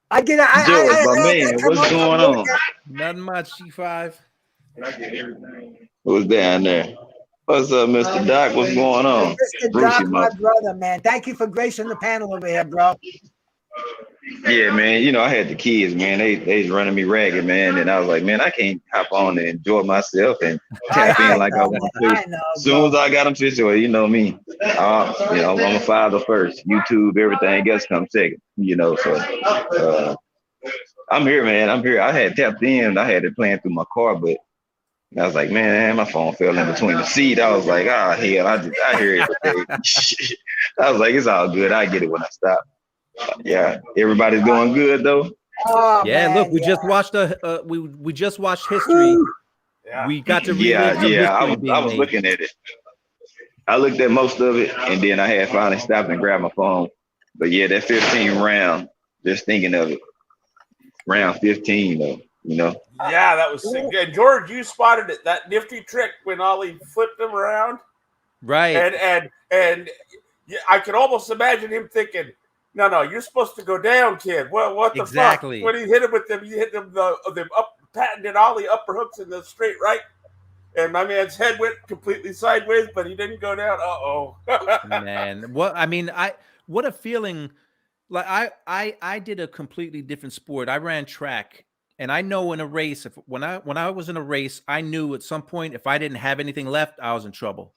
I get George, my man, what's going on? Nothing much, G5. Who's down there? What's up, Mr. Doc? What's going on? Mr. Doc, my brother, man. Thank you for gracing the panel over here, bro. Yeah, man. You know, I had the kids, man. They running me ragged, man. And I was like, man, I can't hop on and enjoy myself and tap in like I want to. As soon as I got them situated, you know me. You know, I'm a father first. YouTube, everything else comes second. You know, so I'm here, man. I'm here. I had tapped in. I had it playing through my car, but I was like, man, my phone fell in between the seat. I was like, hell, I hear everything. I was like, it's all good. I get it when I stop. Yeah, everybody's doing good though. Oh, yeah, man, look, we just watched we just watched history. Yeah. We got to relive I was looking at it. I looked at most of it, and then I had finally stopped and grabbed my phone. But yeah, that 15 round, just thinking of it, round 15 though, you know. Yeah, that was sick. And George, you spotted it. That nifty trick when Ollie flipped him around, right? And I could almost imagine him thinking, No, you're supposed to go down, kid. Well, what the fuck? When he hit him with them, he hit them up patented ollie upper hooks in the straight right, and my man's head went completely sideways, but he didn't go down. Man, what a feeling. Like I did a completely different sport. I ran track And I know in a race, when I was in a race, I knew at some point if I didn't have anything left, I was in trouble.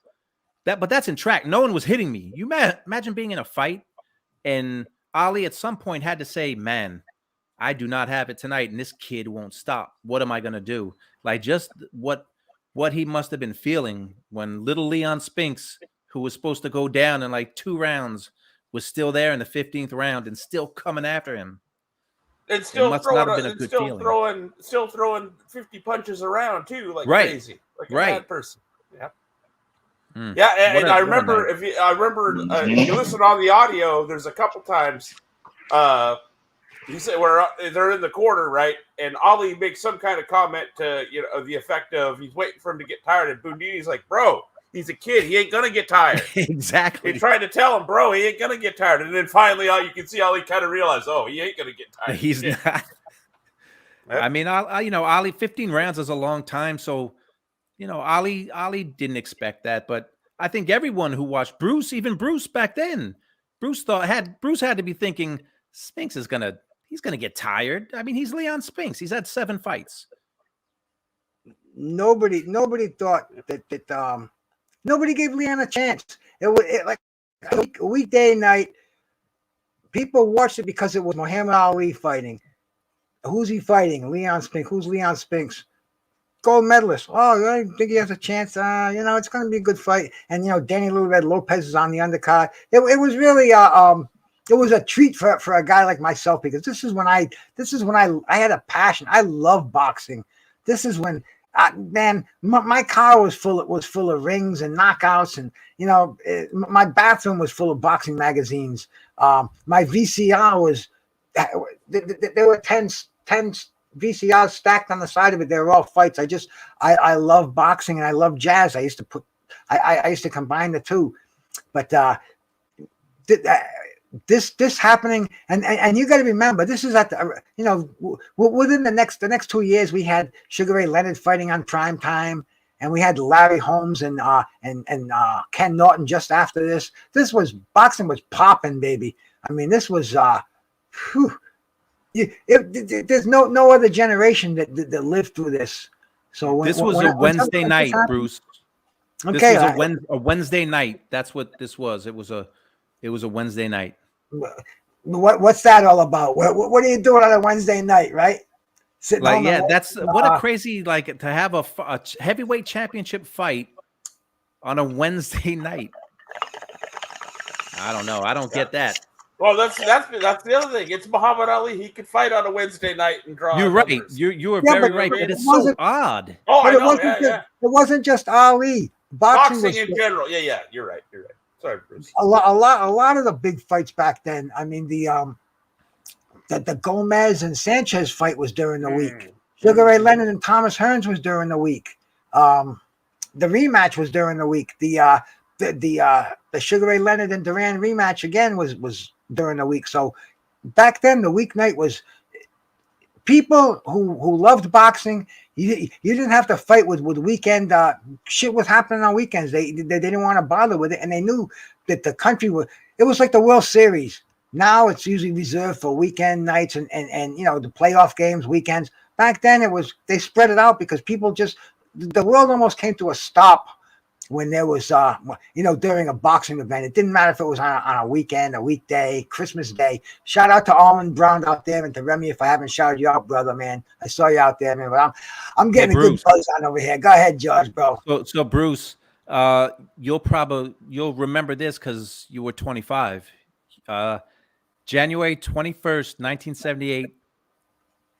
But that's in track. No one was hitting me. You imagine being in a fight, and Ali at some point had to say, "Man, I do not have it tonight, and this kid won't stop. What am I gonna do?" Like just what he must have been feeling when little Leon Spinks, who was supposed to go down in like 2 rounds, was still there in the 15th round and still coming after him. And still throwing 50 punches around too, like crazy, like a bad person. Yeah. Yeah, and I remember if you listen on the audio, there's a couple times he said where they're in the corner, right? And Ali makes some kind of comment to the effect of he's waiting for him to get tired, and Bundini's like, "Bro, he's a kid. He ain't gonna get tired." Exactly. He tried to tell him, "Bro, he ain't gonna get tired." And then finally, you can see Ali kind of realize, "Oh, he ain't gonna get tired." He's not. I mean, Ali 15 rounds is a long time, so Ali didn't expect that, but I think everyone who watched Bruce, even Bruce back then, Bruce had to be thinking Spinks he's gonna get tired. I mean, he's Leon Spinks. He's had 7 fights. Nobody thought that nobody gave Leon a chance. It was like a weekday night. People watched it because it was Muhammad Ali fighting. Who's he fighting? Leon Spinks. Who's Leon Spinks? Gold medalist. Oh, I think he has a chance. It's going to be a good fight. And Danny Little Red Lopez is on the undercard. It was really it was a treat for a guy like myself, because this is when I had a passion. I love boxing. This is when my car was full of rings and knockouts, and my bathroom was full of boxing magazines. My VCR was there were 10 VCRs stacked on the side of it. They were all fights. I love boxing and I love jazz. I used to combine the two, but this happening, and you got to remember, this is at the within the next 2 years, we had Sugar Ray Leonard fighting on prime time, and we had Larry Holmes and Ken Norton just after this. Boxing was popping, baby. I mean, this was there's no other generation that lived through this. So this was a Wednesday night, Bruce. Okay, this was a Wednesday night. That's what this was. It was a Wednesday night. What's that all about? What are you doing on a Wednesday night, right? Sitting like, yeah, that's what a crazy, like, to have a heavyweight championship fight on a Wednesday night. I don't know. I don't get that. Well, that's the other thing. It's Muhammad Ali. He could fight on a Wednesday night and draw. You're right. You are very right. But it's so odd. Oh, I know. It wasn't just Ali. Boxing in general. Yeah. You're right. Sorry, Bruce. A lot of the big fights back then. I mean, the Gomez and Sanchez fight was during the week. Sugar Ray Leonard and Thomas Hearns was during the week. The rematch was during the week. The Sugar Ray Leonard and Duran rematch again was during the week. So back then, the weeknight was people who loved boxing. You didn't have to fight with weekend shit was happening on weekends. They didn't want to bother with it, and they knew that the country it was like the World Series. Now it's usually reserved for weekend nights and the playoff games weekends. Back then they spread it out because people the world almost came to a stop when there was during a boxing event. It didn't matter if it was on a weekend, a weekday, Christmas Day. Shout out to Almond Brown out there, and to Remy if I haven't shouted you out, brother, man. I saw you out there, man. But I'm getting a good buzz on over here. Go ahead, George, bro. So Bruce, you'll remember this because you were 25. January 21st, 1978.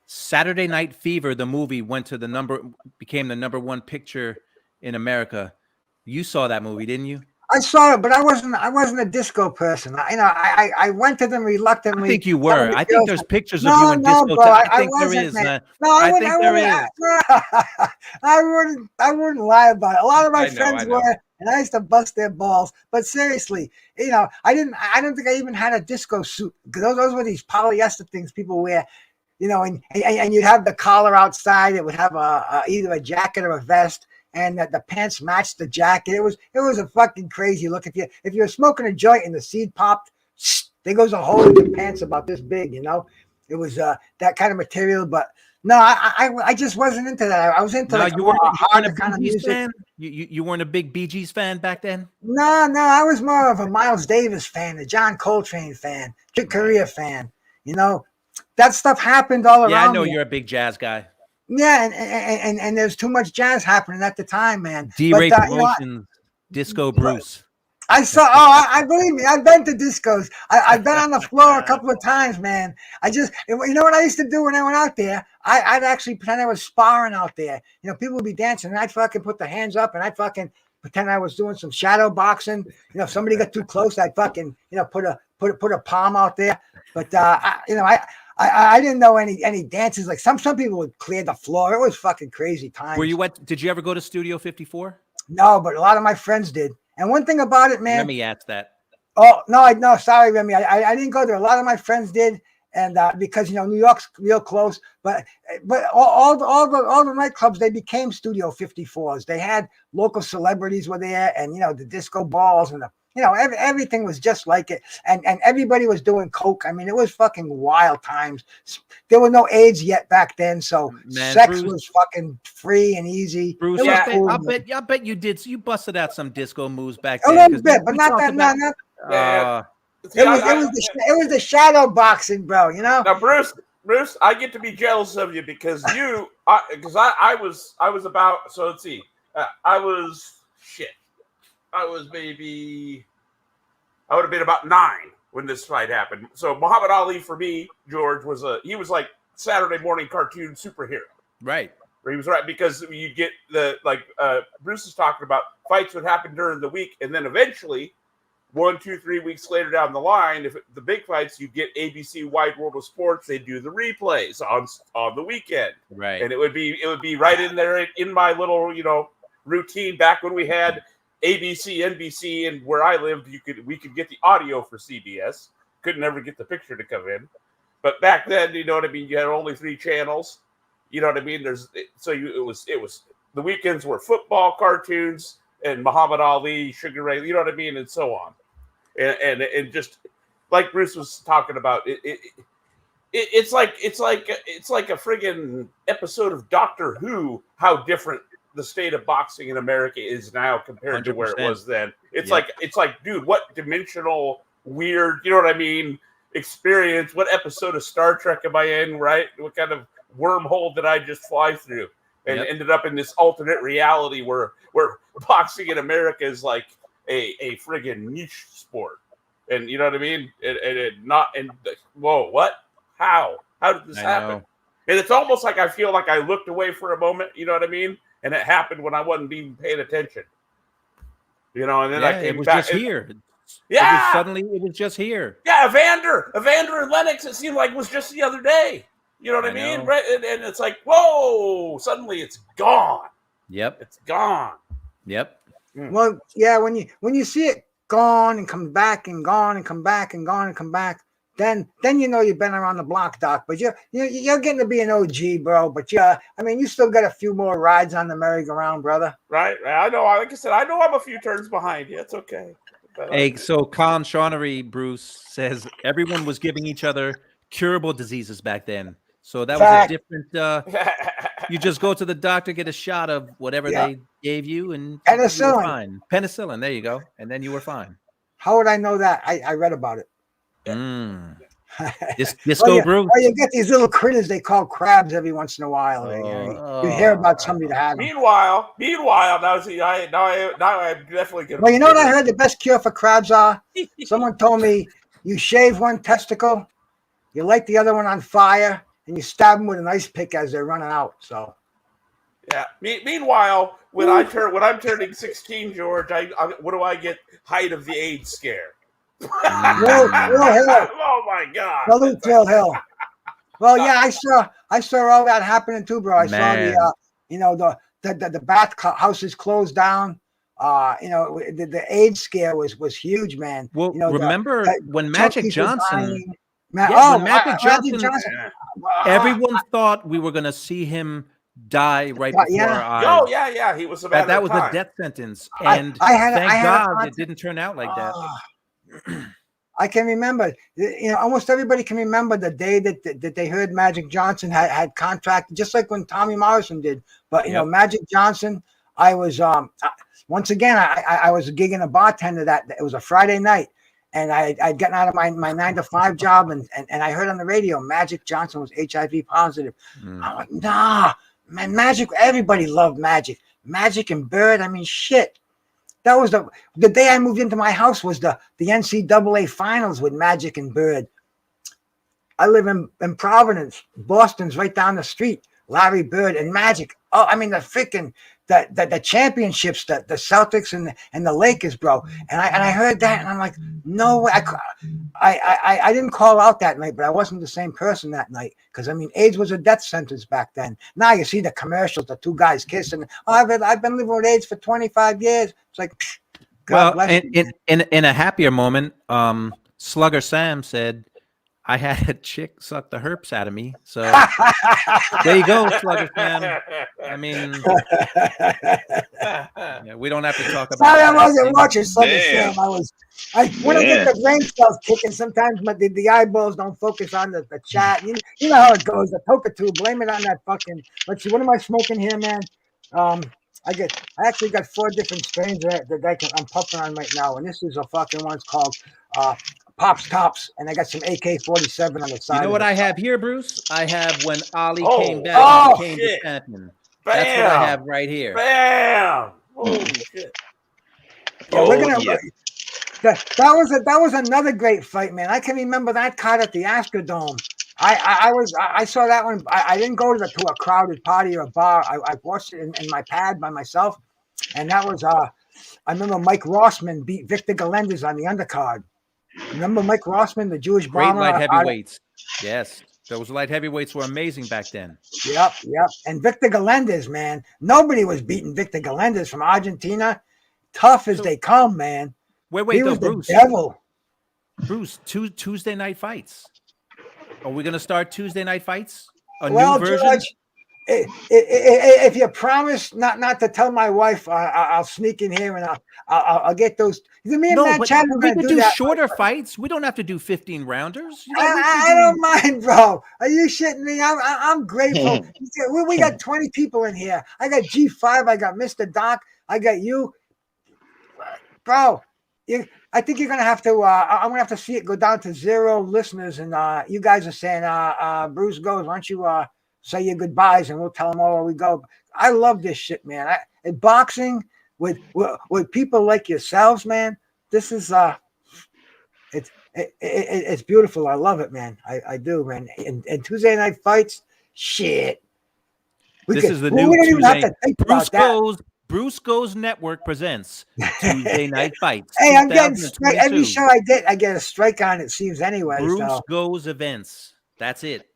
Saturday Night Fever, the movie, became the number 1 picture in America. You saw that movie, didn't you? I saw it, but I wasn't a disco person. I went to them reluctantly. I think you were. I think there's pictures of you in disco. Bro, I think there is. I think there is. I wouldn't lie about it. A lot of my friends were, and I used to bust their balls. But seriously, I don't think I even had a disco suit. Those were these polyester things people wear. And you'd have the collar outside. It would have either a jacket or a vest. And the pants matched the jacket. It was a fucking crazy look. If you're smoking a joint and the seed popped, there goes a hole in your pants about this big. It was that kind of material. But No, I just wasn't into that. I was into like you weren't harder a kind of Bee Gees music. fan? You weren't a big Bee Gees fan back then? No, I was more of a Miles Davis fan, a John Coltrane fan, Chick Corea fan. You know, that stuff happened all around me. Yeah, I know you're a big jazz guy. Yeah, and there's too much jazz happening at the time, man. D-Ray Promotions, Disco Bruce. I saw. I believe me. I've been to discos. I've been on the floor a couple of times, man. You know what I used to do when I went out there? I'd actually pretend I was sparring out there. You know, people would be dancing, and I'd fucking put the hands up, and I'd fucking pretend I was doing some shadow boxing. You know, if somebody got too close, I'd fucking put a palm out there. But I didn't know any dances. Like some people would clear the floor. It was fucking crazy times. Did you ever go to Studio 54? No, but a lot of my friends did. And one thing about it, man. Remy asked that. Oh no, sorry, Remy. I didn't go there. A lot of my friends did, and because New York's real close. But all the nightclubs, they became Studio 54s. They had local celebrities were there, and the disco balls and everything was just like it, and everybody was doing coke. I mean, it was fucking wild times. There was no AIDS yet back then, so sex was fucking free and easy. Bruce, cool, I bet you did. So you busted out some disco moves back then. A little bit, but not that. Not. It was the shadow boxing, bro. Now, Bruce, I get to be jealous of you because I was about. So let's see. I would have been about 9 when this fight happened. So Muhammad Ali for me, George, he was like Saturday morning cartoon superhero. Right. He was right because you get Bruce is talking about fights would happen during the week, and then eventually 1, 2, 3 weeks later down the line, the big fights, you get ABC Wide World of Sports. They do the replays on the weekend. Right. And it would be right in there in my little, routine back when we had ABC, NBC, and where I lived, we could get the audio for CBS. Couldn't ever get the picture to come in. But back then, you know what I mean? You had only 3 channels. You know what I mean? It was the weekends were football, cartoons, and Muhammad Ali, Sugar Ray, you know what I mean, and so on. And just like Bruce was talking about, it's like a friggin' episode of Doctor Who. How different the state of boxing in America is now compared 100%. To where it was then. It's like, dude, what dimensional weird, you know what I mean, experience? What episode of Star Trek am I in? Right? What kind of wormhole did I just fly through? And ended up in this alternate reality where boxing in America is like a friggin' niche sport, and you know what I mean. Whoa, what? How did this happen? And it's almost like I feel like I looked away for a moment. You know what I mean? And it happened when I wasn't even paying attention. And then I came back. Just here. Yeah. It was just here. Yeah, Evander and Lennox. It seemed like it was just the other day. You know what I mean? Right? And it's like, whoa, suddenly it's gone. Yep. It's gone. Yep. Well, yeah, when you see it gone and come back and gone and come back and gone and come back, then you've been around the block, Doc. But you're getting to be an OG, bro. But you still got a few more rides on the merry-go-round, brother. Right. I know. Like I said, I know I'm a few turns behind you. It's okay. Hey, so Con Shawnery, Bruce, says everyone was giving each other curable diseases back then. So that was a different. You just go to the doctor, get a shot of whatever they gave you, and penicillin. You were fine. Penicillin, there you go, and then you were fine. How would I know that? I read about it. Disco Bruce. Oh, you get these little critters they call crabs every once in a while. You hear about somebody that had them. Meanwhile, now I'm definitely gonna. Well, you know what I heard the best cure for crabs are? Someone told me you shave one testicle, you light the other one on fire, and you stab them with an ice pick as they're running out. So, yeah. Meanwhile, when I'm turning 16, George, what do I get? Height of the AIDS scare. Will Hill. Oh my God. Salute Will Hill. Well, yeah, I saw all that happening too, bro. I saw the bath houses closed down. The AIDS scare was huge, man. Well, remember when Magic Johnson. Magic Johnson. Everyone thought we were going to see him die right before our eyes. Oh, yeah. He was about that was a death sentence. And thank God it didn't turn out like that. I can remember, almost everybody can remember the day that they heard Magic Johnson had contracted, just like when Tommy Morrison did. But, Magic Johnson, I was, once again, I was gigging a bartender it was a Friday night. And I'd gotten out of my 9-to-5 job, and I heard on the radio Magic Johnson was HIV positive. I'm like, nah, man, Magic. Everybody loved Magic. Magic and Bird. I mean, shit. That was the day I moved into my house was the NCAA finals with Magic and Bird. I live in Providence. Boston's right down the street. Larry Bird and Magic. Oh, I mean the freaking the championships, the Celtics and the Lakers, bro. And I heard that, and I'm like, no way. I didn't call out that night, but I wasn't the same person that night, because I mean, AIDS was a death sentence back then. Now you see the commercials, the two guys kissing. Oh, I've been living with AIDS for 25 years. It's like, God bless you. In a happier moment, Slugger Sam said, I had a chick suck the herpes out of me. So there you go, Slugger Sam. I mean, we don't have to talk about. Sorry, I wasn't watching Slugger Sam. When I get the brain cells kicking, sometimes the eyeballs don't focus on the chat. You know how it goes. The Toka-2, blame it on that fucking. Let's see, what am I smoking here, man? I actually got 4 different strains that I'm puffing on right now, and this is a fucking one's called Pops Tops, and I got some AK-47 on the side. You know what I have here, Bruce? I have when Ali came back and became the champion. Bam. That's what I have right here. Bam! Holy shit! Yeah, that was another great fight, man. I can remember that card at the Astrodome. I saw that one. I didn't go to a crowded party or a bar. I watched it in my pad by myself, and that was I remember Mike Rossman beat Victor Galindez on the undercard. Remember Mike Rossman, the Jewish bomber? Great light heavyweights. Yes, those light heavyweights were amazing back then. Yep. And Victor Galindez, man, nobody was beating Victor Galindez from Argentina. Tough as they come, man. Wait, he was Bruce. The devil. Bruce, Tuesday night fights. Are we going to start Tuesday night fights? New version? George, if you promise not to tell my wife, I'll sneak in here and I'll get those. Me and Matt Chapman, we could do shorter fights. We don't have to do 15 rounders. I don't mind, bro. Are you shitting me? I'm grateful. We got 20 people in here. I got G5. I got Mr. Doc. I got you, bro. I think you're gonna have to. I'm gonna have to see it go down to 0 listeners, and you guys are saying, Bruce goes. Why don't you say your goodbyes, and we'll tell them all where we go. I love this shit, man. Boxing with people like yourselves, man. This is it's beautiful. I love it, man. I do, man. And Tuesday night fights, shit. This is the new Tuesday. Bruce Goes Network presents Tuesday Night Fights. Hey, I'm getting every show I get a strike on. It seems anyway. Bruce Goes Events. That's it.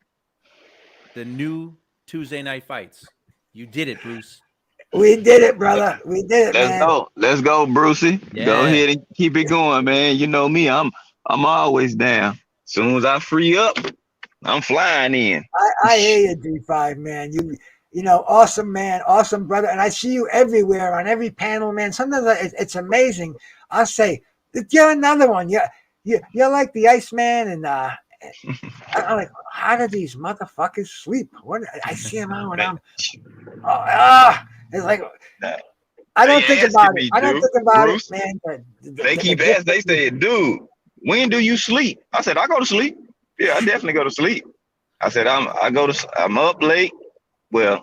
The new Tuesday Night Fights. You did it, Bruce. We did it, brother. We did it. Let's go, Brucey. Yeah. Go ahead and keep it going, man. You know me. I'm always down. As soon as I free up, I'm flying in. I hear you, D5, man. You know, awesome, man. Awesome, brother. And I see you everywhere on every panel, man. Sometimes it's amazing. I'll say, you're another one. You're like the Iceman, and I'm like, how do these motherfuckers sleep? What I see them out when I'm it's like I don't think about it. I don't think about Bruce, it, man. They keep asking. They said, dude, when do you sleep? I said, I go to sleep. Yeah, I definitely go to sleep. I said, I'm up late. Well,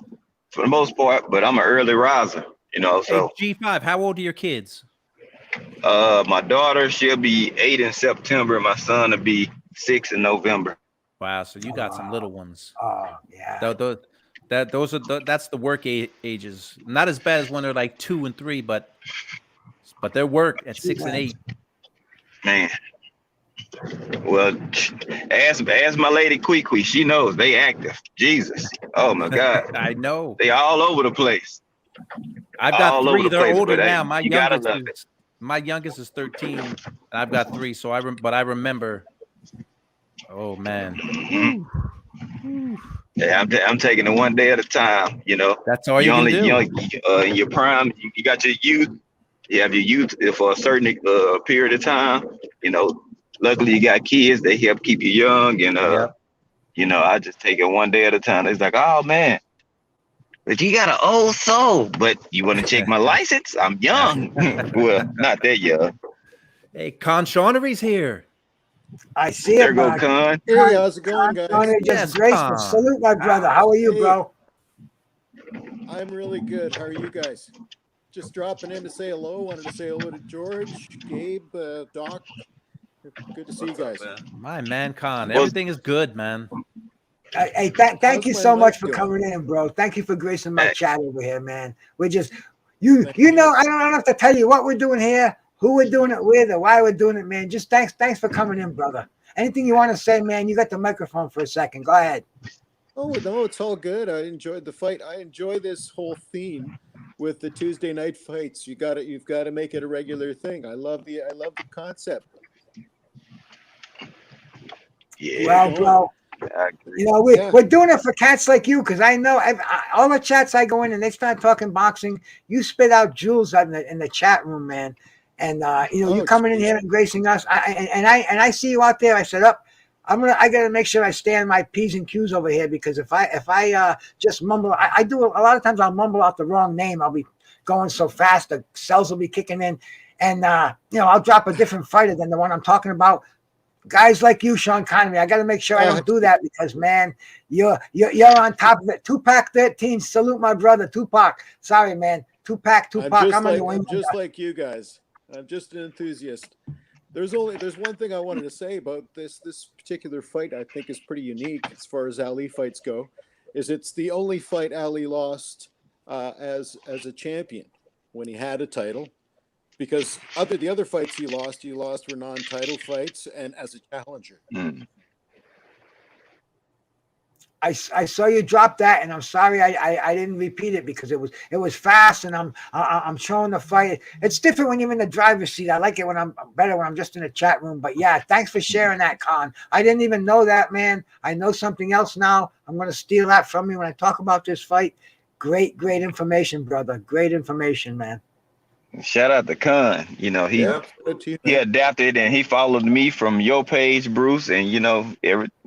for the most part, but I'm an early riser, you know. So hey, G5, how old are your kids? My daughter, she'll be 8 in September. My son will be 6 in November. Wow, so you got some little ones. Oh yeah. That's the work ages. Not as bad as when they're like 2 and 3, but their work at 6 and 8. Man. Well, ask my lady Quee. She knows they active. Jesus. Oh my God. I know. They all over the place. I've got 3. They're older now. My youngest is 13, and I've got 3. So I remember. Oh man. Mm-hmm. Yeah, I'm taking it one day at a time. You know. That's all you can do. In your prime, you got your youth. You have your youth for a certain period of time. You know, luckily you got kids, they help keep you young, and Yep. you know, I just take it one day at a time. It's like, oh man, but you got an old soul, but you want to check my license? I'm young. Well, not that young. Hey, Con Shaunery's here. I see There it, go man. Con. Hey, how's it going, guys? Just Yes, graceful. Con. Salute, my brother. How are you, Hey. bro? I'm really good. How are you guys? Just dropping in to say hello. Wanted to say hello to George, Gabe, Doc. Good to see you guys. My man, Con. Well- Everything is good, man. Hey, thank How's you my so much leg for doing? coming in, bro. Thank you for gracing my Hey. chat over here, man. We're just you Thank you you. know, I don't have to tell you what we're doing here, who we're doing it with, or why we're doing it, man. Just thanks for coming in, brother. Anything you want to say, man, you got the microphone for a second. Go ahead. Oh no, it's all good. I enjoyed the fight. I enjoy this whole theme with the Tuesday night fights. You've got to make it a regular thing. I love the concept. Yeah, Well, bro, I agree. you know, we're doing it for cats like you, because I know all the chats I go in and they start talking boxing. You spit out jewels in the chat room, man. And you know, Oh, you coming in geez. here and gracing us. I see you out there. I said, up. I gotta make sure I stay on my P's and Q's over here, because if I just mumble, I do a lot of times I'll mumble out the wrong name. I'll be going so fast, the cells will be kicking in, and you know, I'll drop a different fighter than the one I'm talking about. Guys like you, Sean Connery, I got to make sure I don't do that, because man, you're on top of it. Tupac 13, salute my brother Tupac. Sorry, man, Tupac. I'm just like you guys. I'm just an enthusiast. There's one thing I wanted to say about this particular fight. I think is pretty unique as far as Ali fights go. Is it's the only fight Ali lost as a champion when he had a title. Because the other fights he lost were non-title fights and as a challenger. Mm. I saw you drop that, and I'm sorry I didn't repeat it, because it was fast, and I'm showing the fight. It's different when you're in the driver's seat. I like it when I'm just in a chat room. But yeah, thanks for sharing that, Con. I didn't even know that, man. I know something else now. I'm gonna steal that from you when I talk about this fight. Great information, brother. Great information, man. Shout out to Con. You know, he adapted and he followed me from your page, Bruce. And you know,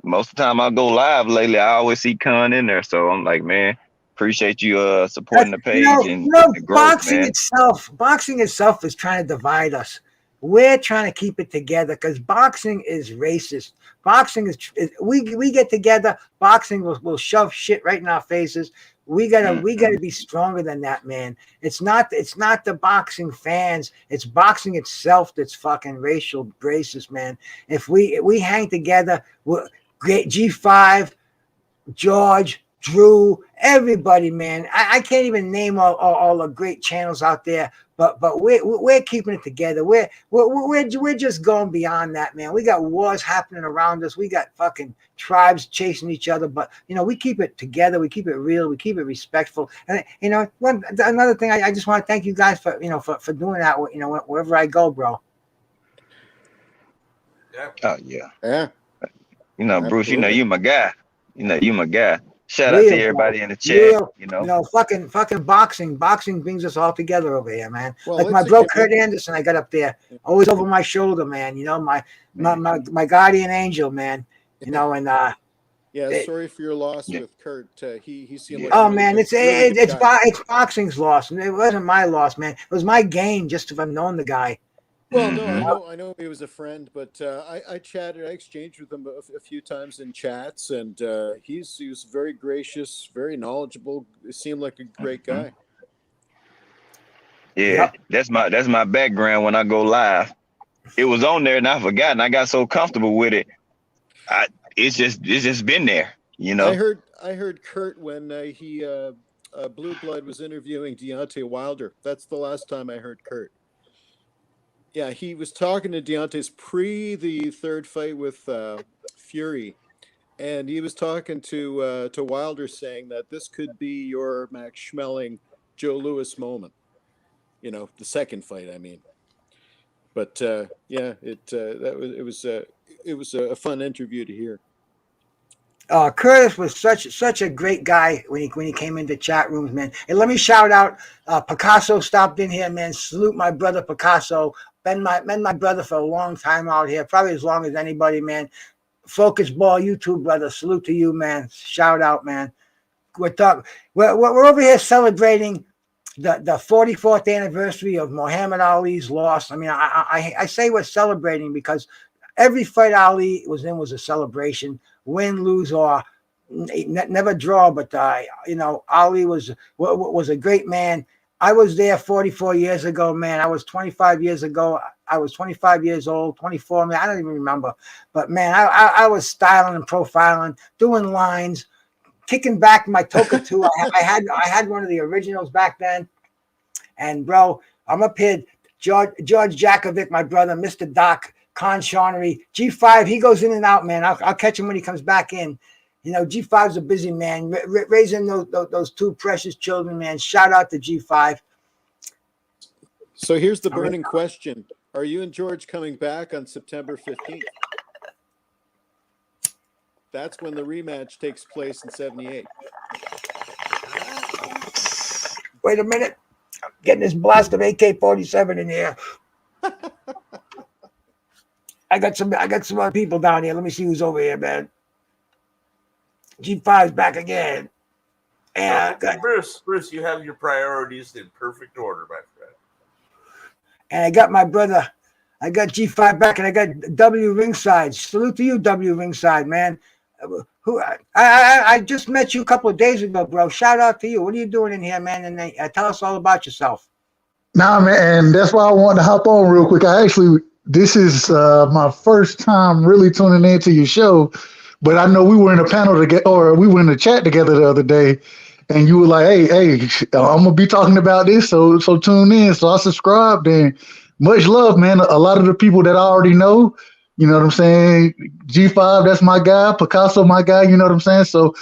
most of the time I go live lately, I always see Con in there. So I'm like, man, appreciate you supporting the page and the growth, boxing itself is trying to divide us. We're trying to keep it together, because boxing is racist. Boxing is we get together. Boxing will shove shit right in our faces. We gotta be stronger than that, man. It's not the boxing fans. It's boxing itself that's fucking racial racist, man. If we hang together, great G5, George, Drew, everybody, man. I can't even name all the great channels out there, but we're keeping it together. We're just going beyond that, man. We got wars happening around us. We got fucking tribes chasing each other, but you know, we keep it together. We keep it real. We keep it respectful. And you know, another thing, I just want to thank you guys for for doing that. You know, wherever I go, bro. Yeah. Oh yeah. Yeah. You know, Bruce. Absolutely. You know, you my guy. You know, you my guy. Shout out to everybody in the chat. You know, fucking boxing brings us all together over here, man. Well, like my bro Kurt Anderson, I got up there, always over my shoulder, man. You know, my guardian angel, man. You know, and yeah, sorry for your loss with Kurt. He seemed like it's boxing's loss, and it wasn't my loss, man. It was my gain, just if I've known the guy. Well, no, I know he was a friend, but I exchanged with him a few times in chats, and he was very gracious, very knowledgeable. It seemed like a great guy. Yeah, that's my background when I go live. It was on there and I forgot, and I got so comfortable with it. It's just been there, you know. I heard Kurt when he Blue Blood was interviewing Deontay Wilder. That's the last time I heard Kurt. Yeah, he was talking to Deontay's the third fight with Fury, and he was talking to Wilder, saying that this could be your Max Schmeling, Joe Louis moment. You know, the second fight, I mean. But yeah, it was a fun interview to hear. Curtis was such a great guy when he came into chat rooms, man. And let me shout out Picasso stopped in here, man. Salute my brother Picasso. Been my brother for a long time out here, probably as long as anybody, man. Focus Ball, YouTube brother. Salute to you, man. Shout out, man. We're over here celebrating the 44th anniversary of Muhammad Ali's loss. I mean, I say we're celebrating because every fight Ali was in was a celebration, win, lose, or never draw. But Ali was a great man. I was there 44 years ago, man. I was 25 years ago. I was 25 years old, 24. Man, I don't even remember. But man, I was styling and profiling, doing lines, kicking back my Toka 2. I had one of the originals back then. And bro, I'm up here. George Jakovic, my brother, Mr. Doc, Con Shawnery, G5. He goes in and out, man. I'll catch him when he comes back in. G5's a busy man, raising those two precious children, man. Shout out to G5. So here's the burning question. Are you and George coming back on September 15th? That's when the rematch takes place in 78. Wait a minute. I'm getting this blast of AK-47 in here. I got some other people down here. Let me see who's over here, man. G5's back again. And Bruce, you have your priorities in perfect order, my friend. And I got my brother. I got G5 back, and I got W Ringside. Salute to you, W Ringside, man. I just met you a couple of days ago, bro. Shout out to you. What are you doing in here, man? And tell us all about yourself. Nah, man, and that's why I wanted to hop on real quick. This is my first time really tuning into your show. But I know we were in a panel together, or we were in a chat together the other day, and you were like, hey, I'm gonna be talking about this, so tune in. So I subscribed, and much love, man. A lot of the people that I already know, you know what I'm saying? G5, that's my guy. Picasso, my guy, you know what I'm saying? So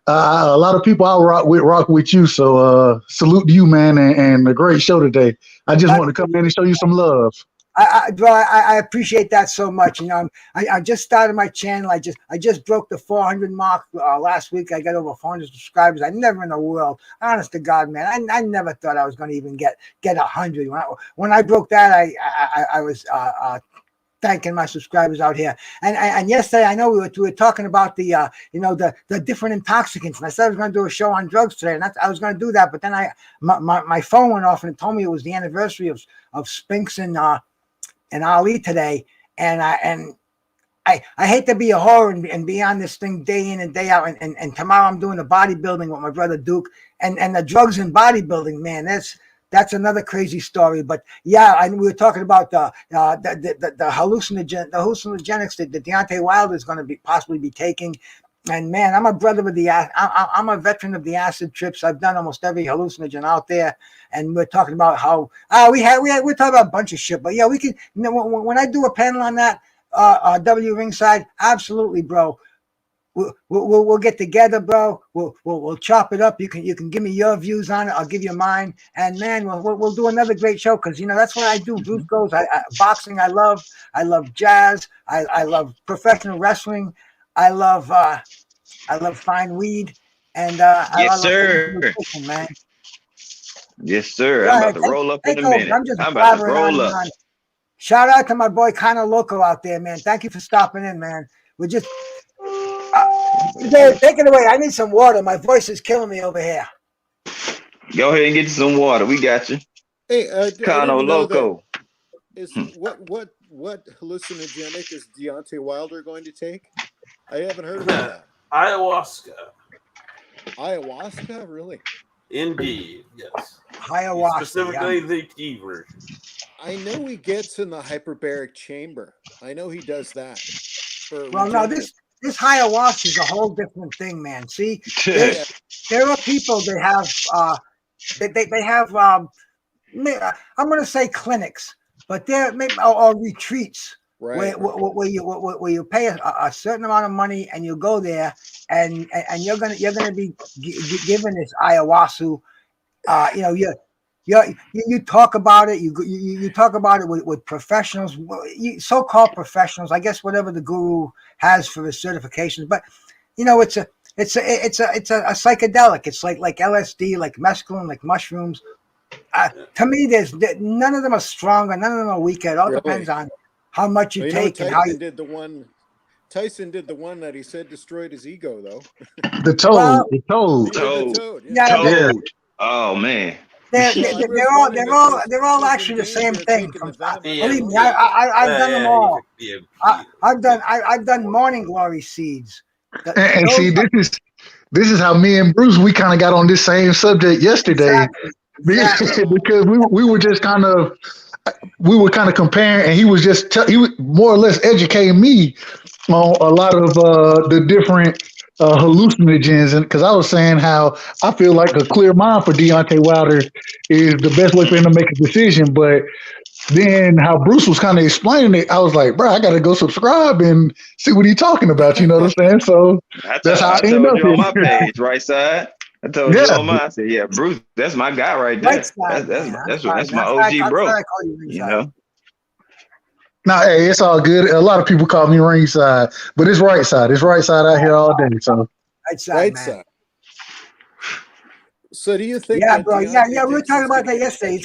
a lot of people I rock with you. So salute to you, man, and a great show today. I just want to come in and show you some love. I appreciate that so much. I just started my channel. I just broke the 400 mark last week. I got over 400 subscribers. I never in the world, honest to God, man, I never thought I was going to even get 100. When I broke that, I was thanking my subscribers out here. And yesterday, I know we were talking about the different intoxicants. And I said I was going to do a show on drugs today, and I was going to do that. But then my phone went off and it told me it was the anniversary of Spinks and Ali today, and I hate to be a whore and be on this thing day in and day out, and tomorrow I'm doing the bodybuilding with my brother Duke, and the drugs and bodybuilding, man, that's another crazy story. But yeah, we were talking about the hallucinogenics that Deontay Wilder is going to possibly be taking. And man, I'm a brother with I'm a veteran of the acid trips. I've done almost every hallucinogen out there, and we're talking about how we're talking about a bunch of shit. But yeah, we can. When I do a panel on that, W Ringside, absolutely, bro. We'll get together, bro. We'll chop it up. You can give me your views on it. I'll give you mine, and man, we'll do another great show because that's what I do. Bruce goes. Boxing. I love jazz. I love professional wrestling. I love fine weed, and yes, sir, man. Yes, sir. I'm about to roll up in a minute. I'm about to roll up. Shout out to my boy Connor Loco out there, man. Thank you for stopping in, man. We're just take it away. I need some water. My voice is killing me over here. Go ahead and get you some water. We got you. Hey, Connor Loco. What hallucinogenic is Deontay Wilder going to take? I haven't heard about that. Ayahuasca. Ayahuasca, really? Indeed, yes. Ayahuasca, specifically the tea version. I know he gets in the hyperbaric chamber. I know he does that. No, this ayahuasca is a whole different thing, man. See, there are people that have they have I'm going to say clinics, but they're or retreats. Right. Where you pay a certain amount of money and you go there and you're gonna be given this ayahuasca. You talk about it. You talk about it with professionals, so-called professionals. I guess whatever the guru has for his certifications, but it's a psychedelic. It's like LSD, like mescaline, like mushrooms. To me, none of them are stronger, none of them are weaker. It all depends on how much you take and how you did the one. Tyson did the one that he said destroyed his ego, though. The Toad. Well, the Toad. Toad. Yeah, Toad. Oh man. they're all actually the same thing. Believe me, I've done them all. I've done morning glory seeds. And see, this is how me and Bruce we kind of got on this same subject yesterday. Exactly. Because we were just kind of comparing, and he was just he was more or less educating me on a lot of the different hallucinogens, and because I was saying how I feel like a clear mind for Deontay Wilder is the best way for him to make a decision, but then how Bruce was kind of explaining it, I was like, bro, I got to go subscribe and see what he's talking about. You know what I'm saying? So that's how I told you on my page, right side. I told you on mine. I said, yeah, Bruce, that's my guy right there. That's my OG bro. You know. No, hey, it's all good. A lot of people call me ringside, but it's right side. It's right side out here all day. So right side. So do you think? Yeah, bro. Yeah. We were talking about that yesterday.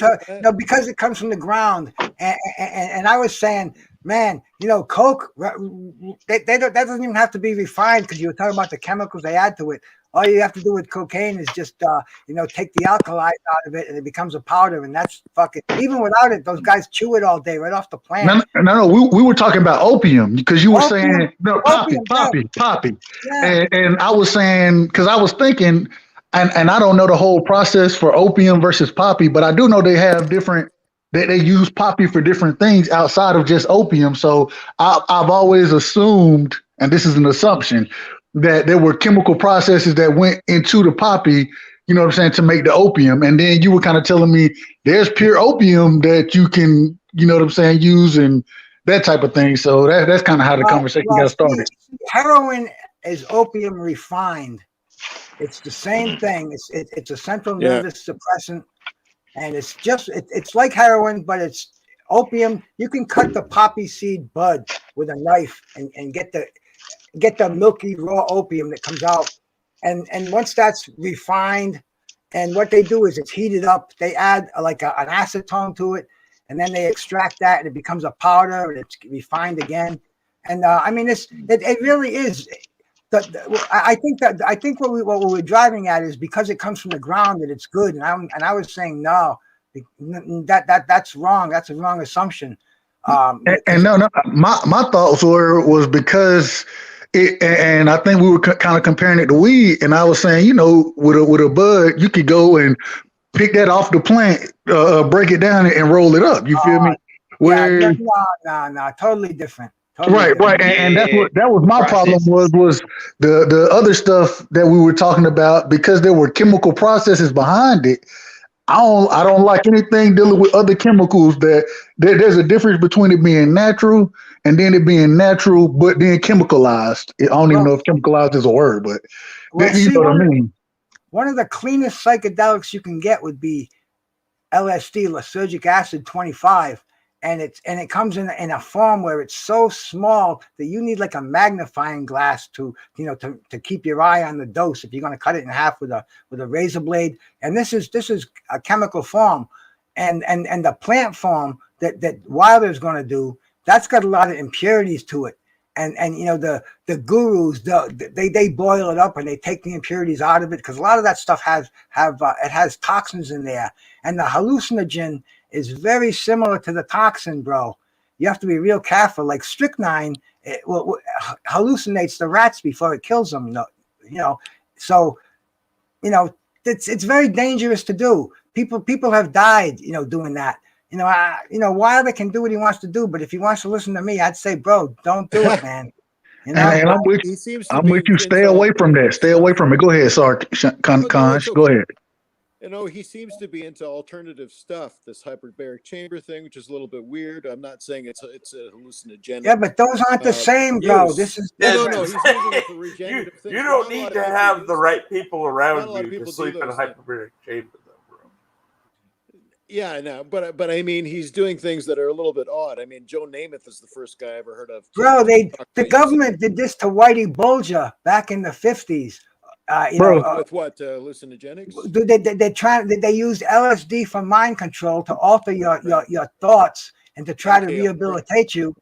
Because it comes from the ground, and I was saying, man, coke. That doesn't even have to be refined because you were talking about the chemicals they add to it. All you have to do with cocaine is just, take the alkali out of it, and it becomes a powder, and that's fucking. Even without it, those guys chew it all day right off the plant. No. We were talking about opium because you were saying poppy. Yeah. And I was saying because I was thinking. And I don't know the whole process for opium versus poppy, but I do know they have different. They use poppy for different things outside of just opium. So I've always assumed, and this is an assumption, that there were chemical processes that went into the poppy. You know what I'm saying, to make the opium. And then you were kind of telling me there's pure opium that you can, you know what I'm saying, use and that type of thing. So that's kind of how the conversation got started. Heroin is opium refined. It's the same thing. It's a central nervous suppressant, and it's like heroin, but it's opium. You can cut the poppy seed bud with a knife and get the milky raw opium that comes out. And once that's refined, and what they do is it's heated up. They add an acetone to it, and then they extract that, and it becomes a powder, and it's refined again. And it really is. I think what we were driving at is because it comes from the ground that it's good, and I was saying no, that's wrong. That's a wrong assumption. No, my thoughts was because it, and I think we were kind of comparing it to weed, and I was saying, with a bud, you could go and pick that off the plant, break it down, and roll it up. You feel me? No, totally different. Right. And that was my problem was the other stuff that we were talking about, because there were chemical processes behind it. I don't like anything dealing with other chemicals there's a difference between it being natural and then it being natural, but then chemicalized. I don't even know if chemicalized is a word, but you know what I mean. One of the cleanest psychedelics you can get would be LSD, lysergic acid 25. And it comes in a form where it's so small that you need like a magnifying glass to keep your eye on the dose if you're going to cut it in half with a razor blade. And this is a chemical form, and the plant form that Wilder's going to do, that's got a lot of impurities to it. And the gurus, they boil it up and they take the impurities out of it, because a lot of that stuff has toxins in there, and the hallucinogen is very similar to the toxin, bro. You have to be real careful. Like strychnine, it hallucinates the rats before it kills them. So it's very dangerous to do. People have died, doing that. Wilder can do what he wants to do, but if he wants to listen to me, I'd say, bro, don't do it, man. And I'm with you. Stay away from that. Stay away from it. Go ahead, Conch. Go ahead. He seems to be into alternative stuff, this hyperbaric chamber thing, which is a little bit weird. I'm not saying it's a hallucinogenic. Yeah, but those aren't the same, bro. This is no. He's using it for regenerative things. You don't need to have the right people around you to sleep in a hyperbaric chamber, though, bro. Yeah, I know, but I mean, he's doing things that are a little bit odd. I mean, Joe Namath is the first guy I ever heard of. Bro, the government did this to Whitey Bulger back in the 50s. with what hallucinogenics? They use LSD for mind control to alter your thoughts and to try to rehabilitate you.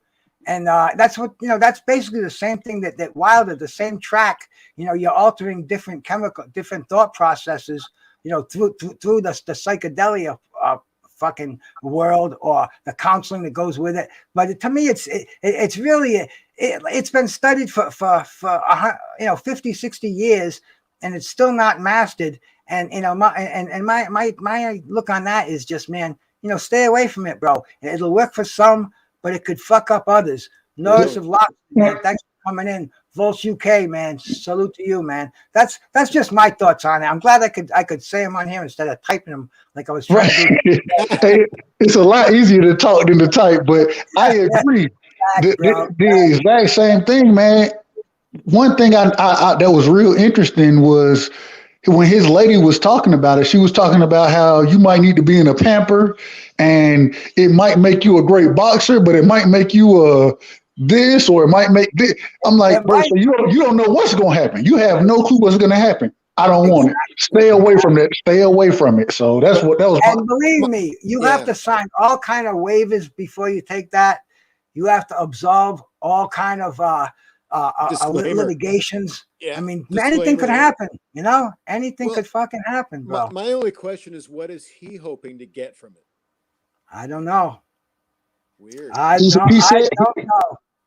And that's what that's basically the same thing that Wilder, the same track. You're altering different thought processes. Through the psychedelia fucking world or the counseling that goes with it. But to me, it's really it's been studied for 50, 60 years, and it's still not mastered. And my look on that is just, man, stay away from it, bro. It'll work for some, but it could fuck up others. Notice of lots. Thanks for coming in. Volts UK, man. Salute to you, man. That's just my thoughts on it. I'm glad I could say them on here instead of typing them like I was trying to do. It's a lot easier to talk than to type, but I agree. The exact same thing, man. One thing I that was real interesting was when his lady was talking about it. She was talking about how you might need to be in a pamper, and it might make you a great boxer, but it might make you this, or it might make this. I'm like, bro, so you don't know what's going to happen. You have no clue what's going to happen. I don't want it. Stay away from that. Stay away from it. So that was. And believe me, you have to sign all kind of waivers before you take that. You have to absolve all kind of litigations. Yeah. I mean, anything could happen. Anything could fucking happen, bro. My only question is, what is he hoping to get from it? I don't know. Weird. I don't know.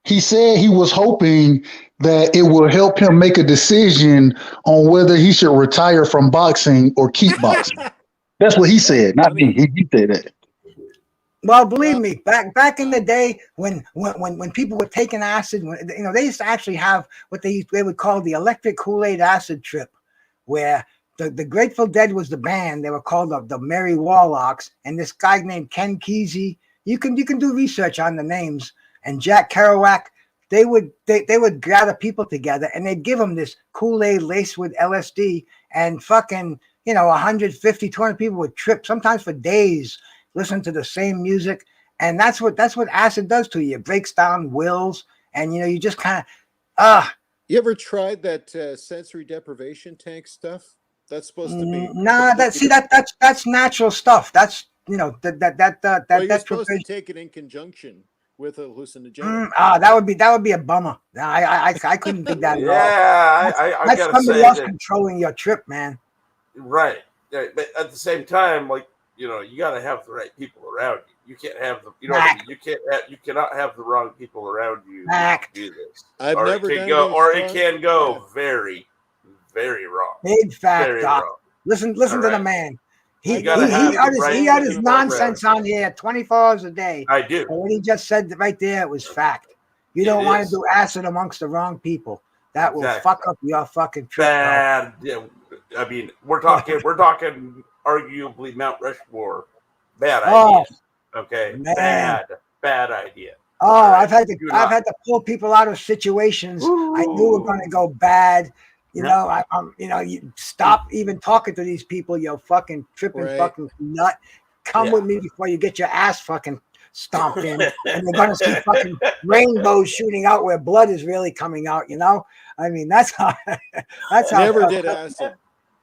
He said he was hoping that it will help him make a decision on whether he should retire from boxing or keep boxing. That's what he said, not me. He said that. Well, believe me, back in the day when people were taking acid, they used to actually have what they would call the electric Kool-Aid acid trip, where the Grateful Dead was the band. They were called the Merry Warlocks, and this guy named Ken Kesey. You can do research on the names. And Jack Kerouac, they would gather people together and they'd give them this Kool-Aid laced with LSD, and fucking 150, 200 people would trip sometimes for days, listen to the same music, and that's what acid does to you. It breaks down wills, and you just kind of You ever tried that sensory deprivation tank stuff? That's supposed to be that's natural stuff. That's you're supposed to take it in conjunction with a hallucinogen. That would be a bummer. I couldn't do that at all. Yeah, I that's somebody else controlling your trip, man. Right. But at the same time, you got to have the right people around you. You can't have you cannot have the wrong people around you to do this. It can go very, very wrong. Big fact, Doc. Listen to the man. He had his nonsense on here 24 hours a day. I do. And what he just said right there, it was fact. You don't want to do acid amongst the wrong people. That will fuck up your fucking trip. Bad. Yeah, I mean, we're talking arguably Mount Rushmore. Bad idea. Okay. Man. Bad idea. Oh, right. I've had to pull people out of situations I knew were going to go bad. You stop even talking to these people. You're fucking tripping, fucking nut. Come with me before you get your ass fucking stomped in, and you're gonna see fucking rainbows shooting out where blood is really coming out. I mean, that's how. That's how. Never did acid.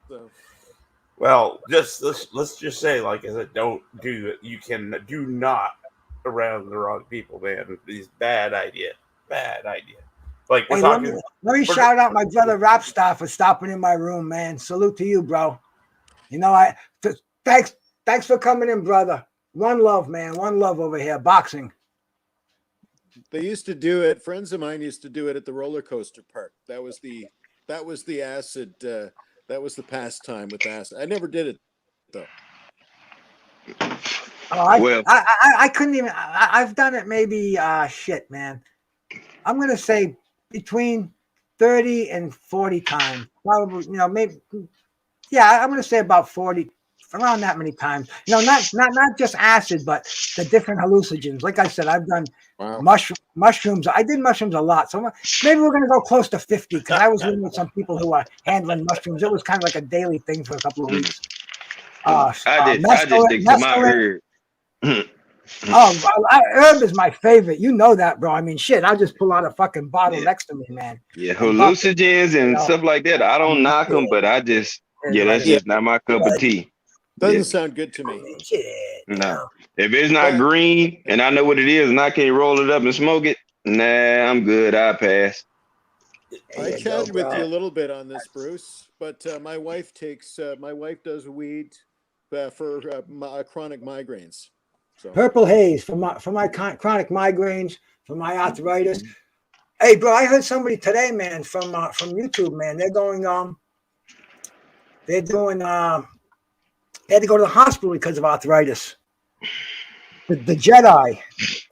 So. Well, let's just say, like I said, don't do it. You do not around the wrong people, man. It's bad idea. Bad idea. Like we're talking. Let me shout out my brother Rapstar for stopping in my room, man. Salute to you, bro. Thanks for coming in, brother. One love, man. One love over here. Boxing. They used to do it. Friends of mine used to do it at the roller coaster park. That was the acid. That was the pastime with acid. I never did it though. I couldn't even. I've done it maybe. Shit, man. I'm gonna say between 30 and 40 times. Probably, maybe. Yeah, I'm gonna say about 40, around that many times. Not just acid, but the different hallucinogens. Like I said, I've done mushrooms. I did mushrooms a lot, so maybe we're gonna go close to 50 because I was living with some people who are handling mushrooms. It was kind of like a daily thing for a couple of weeks. I just stick to my herb. Herb is my favorite. You know that, bro. I mean, shit. I'll just pull out a fucking bottle next to me, man. Yeah, And pop it, hallucinogens and stuff like that. I don't knock them, but I just that's just not my cup of tea. Doesn't sound good to me. No. If it's not green and I know what it is and I can't roll it up and smoke it, nah, I'm good. I pass. I chatted with you a little bit on this, Bruce, but my wife does weed for chronic migraines. So. Purple haze for my chronic migraines, for my arthritis. Hey, bro, I heard somebody today, man, from YouTube, man. They're going they had to go to the hospital because of arthritis. The Jedi,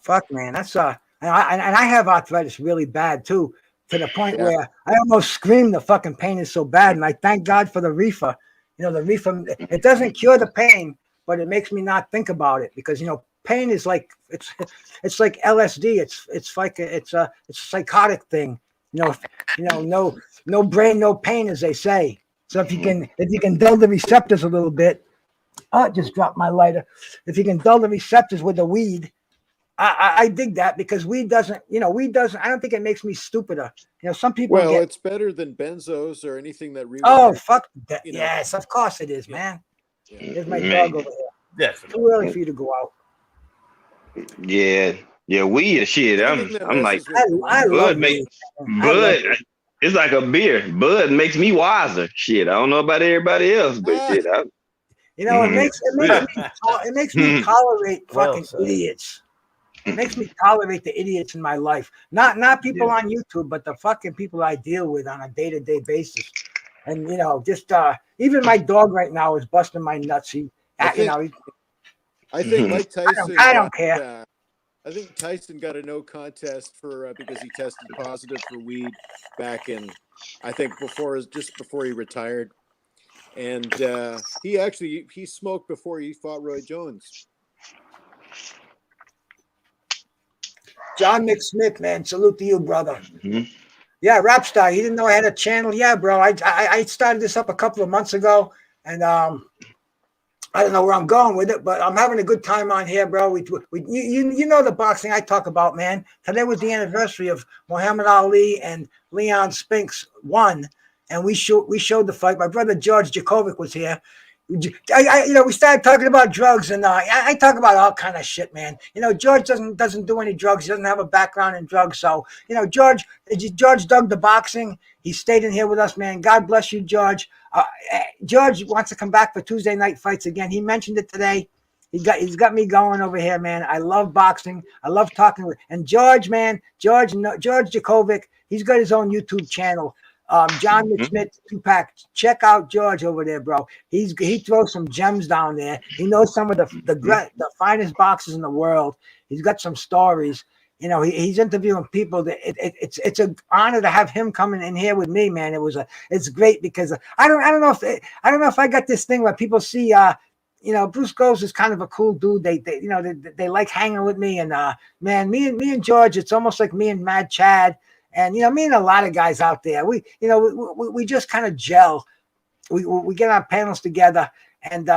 fuck, man, that's and I have arthritis really bad too, to the point where I almost scream. The fucking pain is so bad, and I thank God for the reefer. You know, the reefer, it doesn't cure the pain, but it makes me not think about it, because pain is like it's like LSD. It's like it's a psychotic thing. No brain, no pain, as they say. So if you can dull the receptors a little bit. Oh, it just dropped my lighter. If you can dull the receptors with the weed, I dig that, because weed doesn't. I don't think it makes me stupider. Some people. Well, it's better than benzos or anything that really. Oh, fuck that! Yes, of course it is, man. There's my dog over here. Yes. Too early for you to go out. Yeah, weed shit. I'm like, I love weed. Bud. It's like a beer. Bud makes me wiser. Shit, I don't know about everybody else, but shit, it makes me tolerate fucking idiots. It makes me tolerate the idiots in my life. Not people on YouTube, but the fucking people I deal with on a day-to-day basis. And just even my dog right now is busting my nuts. I think Mike Tyson. I don't care. I think Tyson got a no contest for because he tested positive for weed back in, I think before he retired, and he smoked before he fought Roy Jones. John McSmith, man, salute to you, brother. Mm-hmm. Yeah, Rapstar. You didn't know I had a channel? Yeah, bro. I started this up a couple of months ago, and I don't know where I'm going with it, but I'm having a good time on here, bro. You know the boxing I talk about, man. Today was the anniversary of Muhammad Ali and Leon Spinks won, and we showed the fight. My brother George Jakovic was here. We started talking about drugs, and I talk about all kind of shit, man. George doesn't do any drugs. He doesn't have a background in drugs, so George dug the boxing. He stayed in here with us, man. God bless you, George. George wants to come back for Tuesday night fights again. He mentioned it today. He's got me going over here, man. I love boxing. I love talking with George, man. George Jakovic. He's got his own YouTube channel. John McSmith, Tupac. Check out George over there, bro. He throws some gems down there. He knows some of the finest boxers in the world. He's got some stories. He's interviewing people. It's an honor to have him coming in here with me, man. It's great, because I don't know if I got this thing where people see Bruce Goes is kind of a cool dude. They like hanging with me, and man, me and George, it's almost like me and Mad Chad. And me and a lot of guys out there, we just kind of gel. We get our panels together, and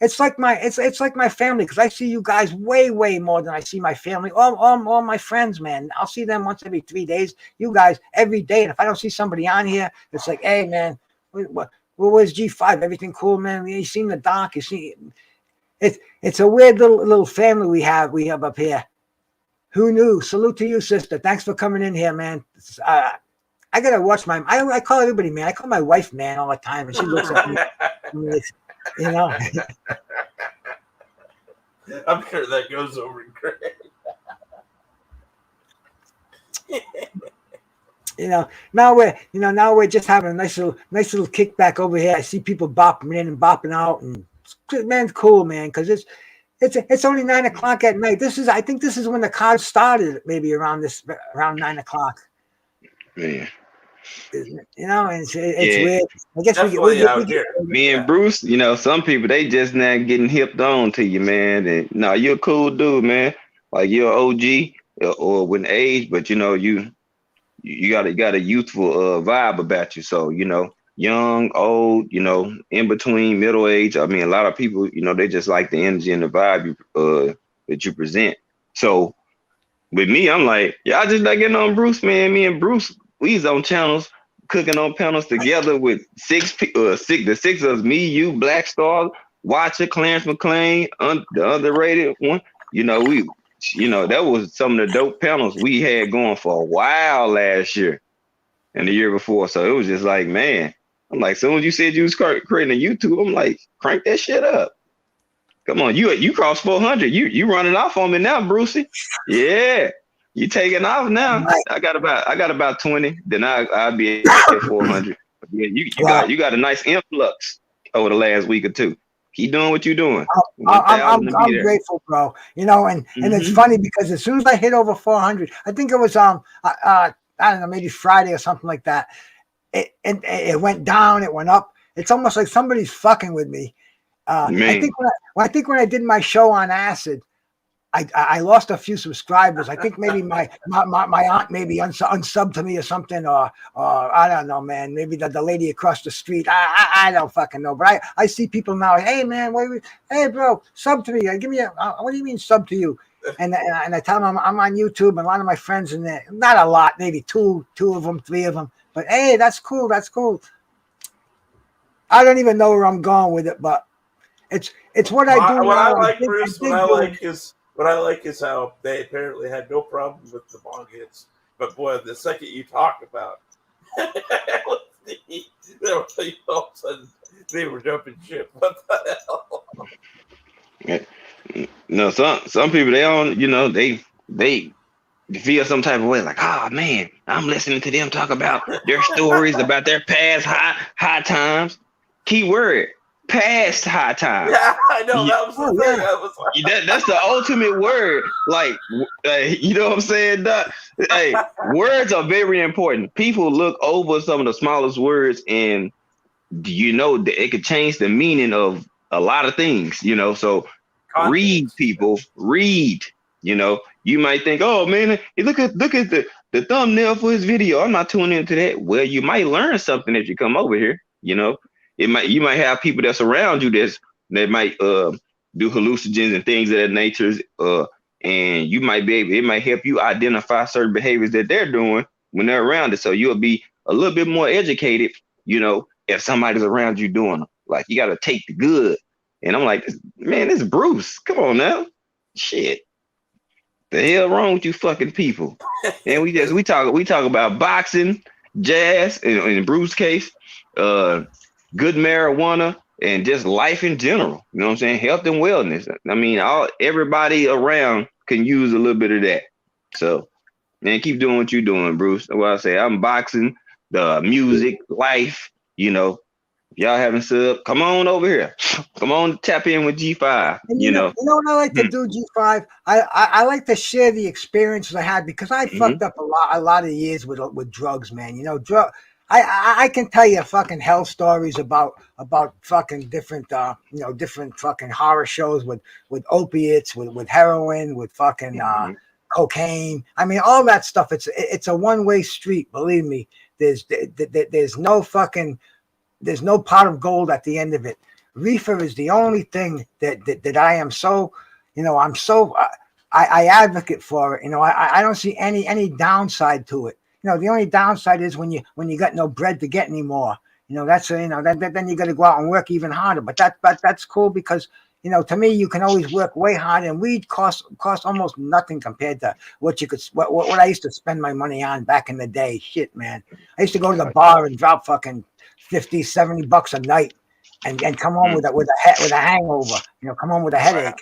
it's like my family, because I see you guys way more than I see my family. All my friends, man. I'll see them once every 3 days. You guys every day, and if I don't see somebody on here, it's like, hey, man, where's G5? Everything cool, man? You seen the doc? You see, it's a weird little family we have up here. Who knew? Salute to you, sister. Thanks for coming in here, man. I gotta watch I call everybody man. I call my wife man all the time, and she looks at me. I'm sure that goes over great. Now we're just having a nice little kickback over here. I see people bopping in and bopping out, and man, cool, man, because it's only 9 o'clock at night. I think this is when the card started, maybe around 9 o'clock. Yeah. And it's weird. I guess we out here. Me and Bruce, some people, they just not getting hipped on to you, man. And no, you're a cool dude, man. Like, you're an OG or with age, but you got a youthful vibe about you. So young, old, in between, middle age. I mean, a lot of people, they just like the energy and the vibe that you present. So with me, I'm like, yeah, I just not getting on Bruce, man. Me and Bruce, we was on channels, cooking on panels together with the six of us, me, you, Black Star, Watcher, Clarence McLean, the underrated one. That was some of the dope panels we had going for a while last year and the year before. So it was just like, man, I'm like, soon as you said you was creating a YouTube, I'm like, crank that shit up. Come on, you crossed 400. You running off on me now, Brucey. Yeah, you taking off now. I got about 20. Then I'll be at 400. Yeah, you got a nice influx over the last week or two. Keep doing what you're doing. I'm grateful, bro. And it's funny because as soon as I hit over 400, I think it was I don't know, maybe Friday or something like that. It went down, it went up. It's almost like somebody's fucking with me. I think when I did my show on acid, I lost a few subscribers. I think maybe my aunt maybe unsubbed to me or something, or I don't know, man. Maybe the lady across the street. I don't fucking know. But I see people now. Hey, man, hey, bro, sub to me. Give me what do you mean sub to you? And I tell them I'm on YouTube, and a lot of my friends in there. Not a lot, maybe two of them, three of them. But hey, that's cool. That's cool. I don't even know where I'm going with it, but it's what I do. What I like is how they apparently had no problem with the bong hits, but boy, the second you talk about, all of a sudden they were jumping ship. What the hell? No, some people they don't, they feel some type of way, like, oh man, I'm listening to them talk about their stories about their past high times. Key word. Past high time. Yeah, I know. That was the thing. I was like, that's the ultimate word. Like, you know what I'm saying? Hey, words are very important. People look over some of the smallest words, and that it could change the meaning of a lot of things. So read, people. Read. You might think, oh man, look at the thumbnail for his video. I'm not tuning into that. Well, you might learn something if you come over here. You might have people that's around you that might do hallucinogens and things of that nature, and you might it might help you identify certain behaviors that they're doing when they're around it. So you'll be a little bit more educated, if somebody's around you doing them. Like, you got to take the good. And I'm like, man, this is Bruce. Come on now, shit. The hell wrong with you fucking people? And we talk about boxing, jazz, in Bruce's case, good marijuana, and just life in general. You know what I'm saying? Health and wellness. I mean, everybody around can use a little bit of that. So, man, keep doing what you're doing, Bruce. That's what I say. I'm boxing, the music, life. If y'all haven't sub, come on over here. Come on, tap in with G5. You know what I like to do, G5? I like to share the experiences I had, because I fucked up a lot of years with drugs, man. I can tell you fucking hell stories about fucking different different fucking horror shows with opiates, with heroin, with fucking cocaine. I mean, all that stuff. It's a one-way street. Believe me. There's no pot of gold at the end of it. Reefer is the only thing that I am so, I advocate for it. I don't see any downside to it. The only downside is when you got no bread to get anymore. That's then you got to go out and work even harder. But that's cool, because to me, you can always work way harder, and weed costs almost nothing compared to what I used to spend my money on back in the day. Shit, man, I used to go to the bar and drop fucking $50-$70 a night, and come home with a hangover. Come home with a headache.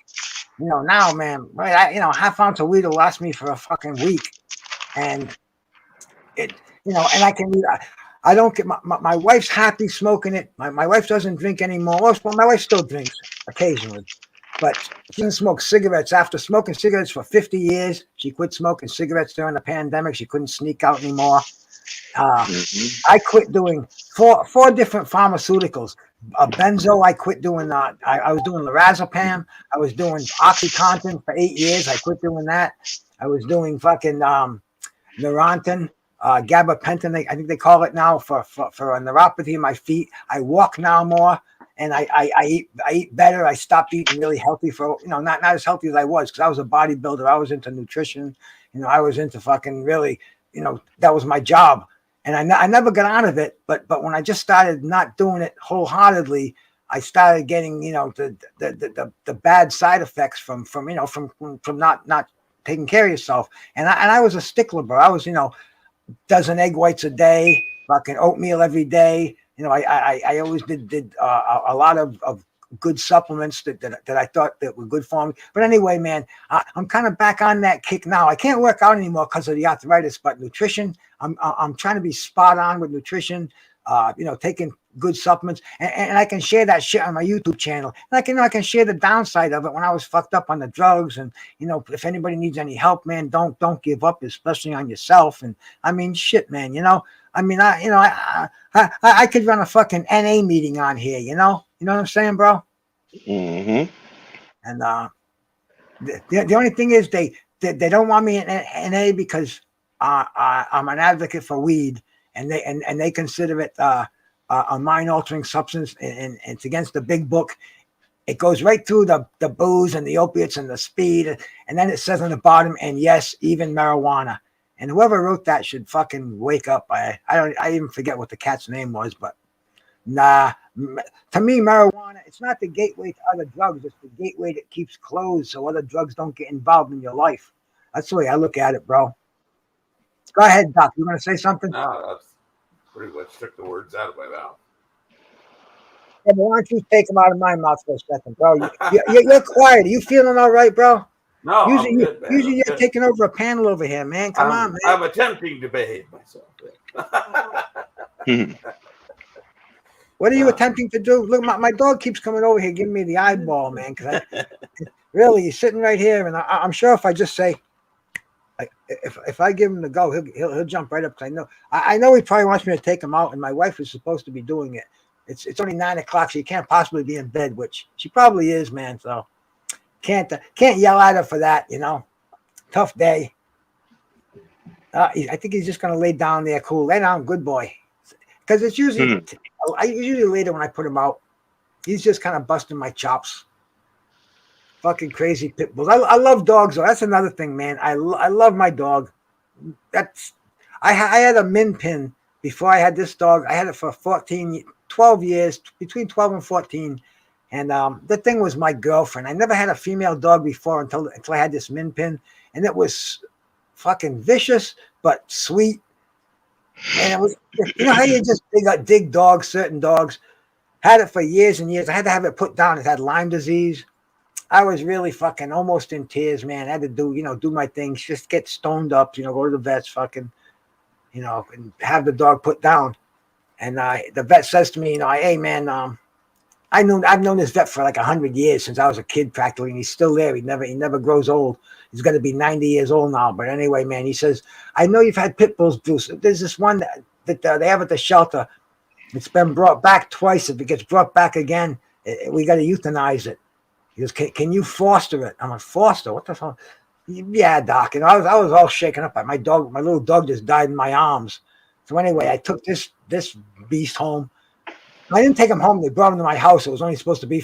Now, man, right? Half ounce of weed will last me for a fucking week, and and I can. I don't get my wife's happy smoking it. My wife doesn't drink anymore. Well, my wife still drinks occasionally, but she doesn't smoke cigarettes. After smoking cigarettes for 50 years, she quit smoking cigarettes during the pandemic. She couldn't sneak out anymore. I quit doing four different pharmaceuticals. Benzo, I quit doing. I was doing lorazepam. I was doing OxyContin for 8 years. I quit doing that. I was doing fucking Neurontin. Gabapentin, I think they call it now, for a neuropathy in my feet. I walk now more, and I eat better. I stopped eating really healthy for not as healthy as I was because I was a bodybuilder. I was into nutrition. I was into fucking really that was my job, and I never got out of it. But when I just started not doing it wholeheartedly, I started getting the bad side effects from not taking care of yourself. And I was a stickler, bro. I was dozen egg whites a day, fucking oatmeal every day. I always did a lot of good supplements that I thought that were good for me. But anyway, man, I'm kind of back on that kick now. I can't work out anymore because of the arthritis, but nutrition, I'm trying to be spot on with nutrition. Taking good supplements, and I can share that shit on my YouTube channel. And I can share the downside of it when I was fucked up on the drugs. And if anybody needs any help, man, don't give up, especially on yourself. And I mean, shit, man. I could run a fucking NA meeting on here. You know what I'm saying, bro? Mm-hmm. And the only thing is they don't want me in NA because I'm an advocate for weed. And they consider it a mind-altering substance, and it's against the big book. It goes right through the booze and the opiates and the speed, and then it says on the bottom, and yes, even marijuana. And whoever wrote that should fucking wake up. I even forget what the cat's name was, but nah. To me, marijuana, it's not the gateway to other drugs. It's the gateway that keeps closed so other drugs don't get involved in your life. That's the way I look at it, bro. Go ahead, Doc. You want to say something? No, that's pretty much took the words out of my mouth. Yeah, but why don't you take them out of my mouth for a second, bro? You're quiet. Are you feeling all right, bro? No, usually, I'm good, man. Usually you're taking over a panel over here, man. Come on, man. I'm attempting to behave myself. What are you attempting to do? Look, my dog keeps coming over here giving me the eyeball, man. Because really, he's sitting right here, and I'm sure if I just say, if I give him the go, he'll jump right up. Because I know he probably wants me to take him out, and my wife is supposed to be doing it. It's only 9 o'clock, so you can't possibly be in bed, which she probably is, man. So can't yell at her for that, Tough day. I think he's just gonna lay down there, cool. Lay down, good boy. Because it's usually later when I put him out. He's just kind of busting my chops. Fucking crazy pit bulls. I love dogs, though. That's another thing, man. I love my dog. I had a min pin before I had this dog. I had it for 12 years, between 12 and 14. And the thing was my girlfriend. I never had a female dog before until I had this min pin. And it was fucking vicious, but sweet. And it was, how you just dig dogs, certain dogs. Had it for years and years. I had to have it put down. It had Lyme disease. I was really fucking almost in tears, man. I had to do my things, just get stoned up, go to the vets, fucking, and have the dog put down. And the vet says to me, hey, man, I've known this vet for like 100 years since I was a kid practically, and he's still there. He never grows old. He's going to be 90 years old now. But anyway, man, he says, I know you've had pit bulls, Bruce. There's this one that they have at the shelter. It's been brought back twice. If it gets brought back again, we got to euthanize it. He goes, can you foster it? I'm like, foster? What the fuck? Yeah, Doc. And I was all shaken up. My little dog just died in my arms. So anyway, I took this beast home. I didn't take him home. They brought him to my house. It was only supposed to be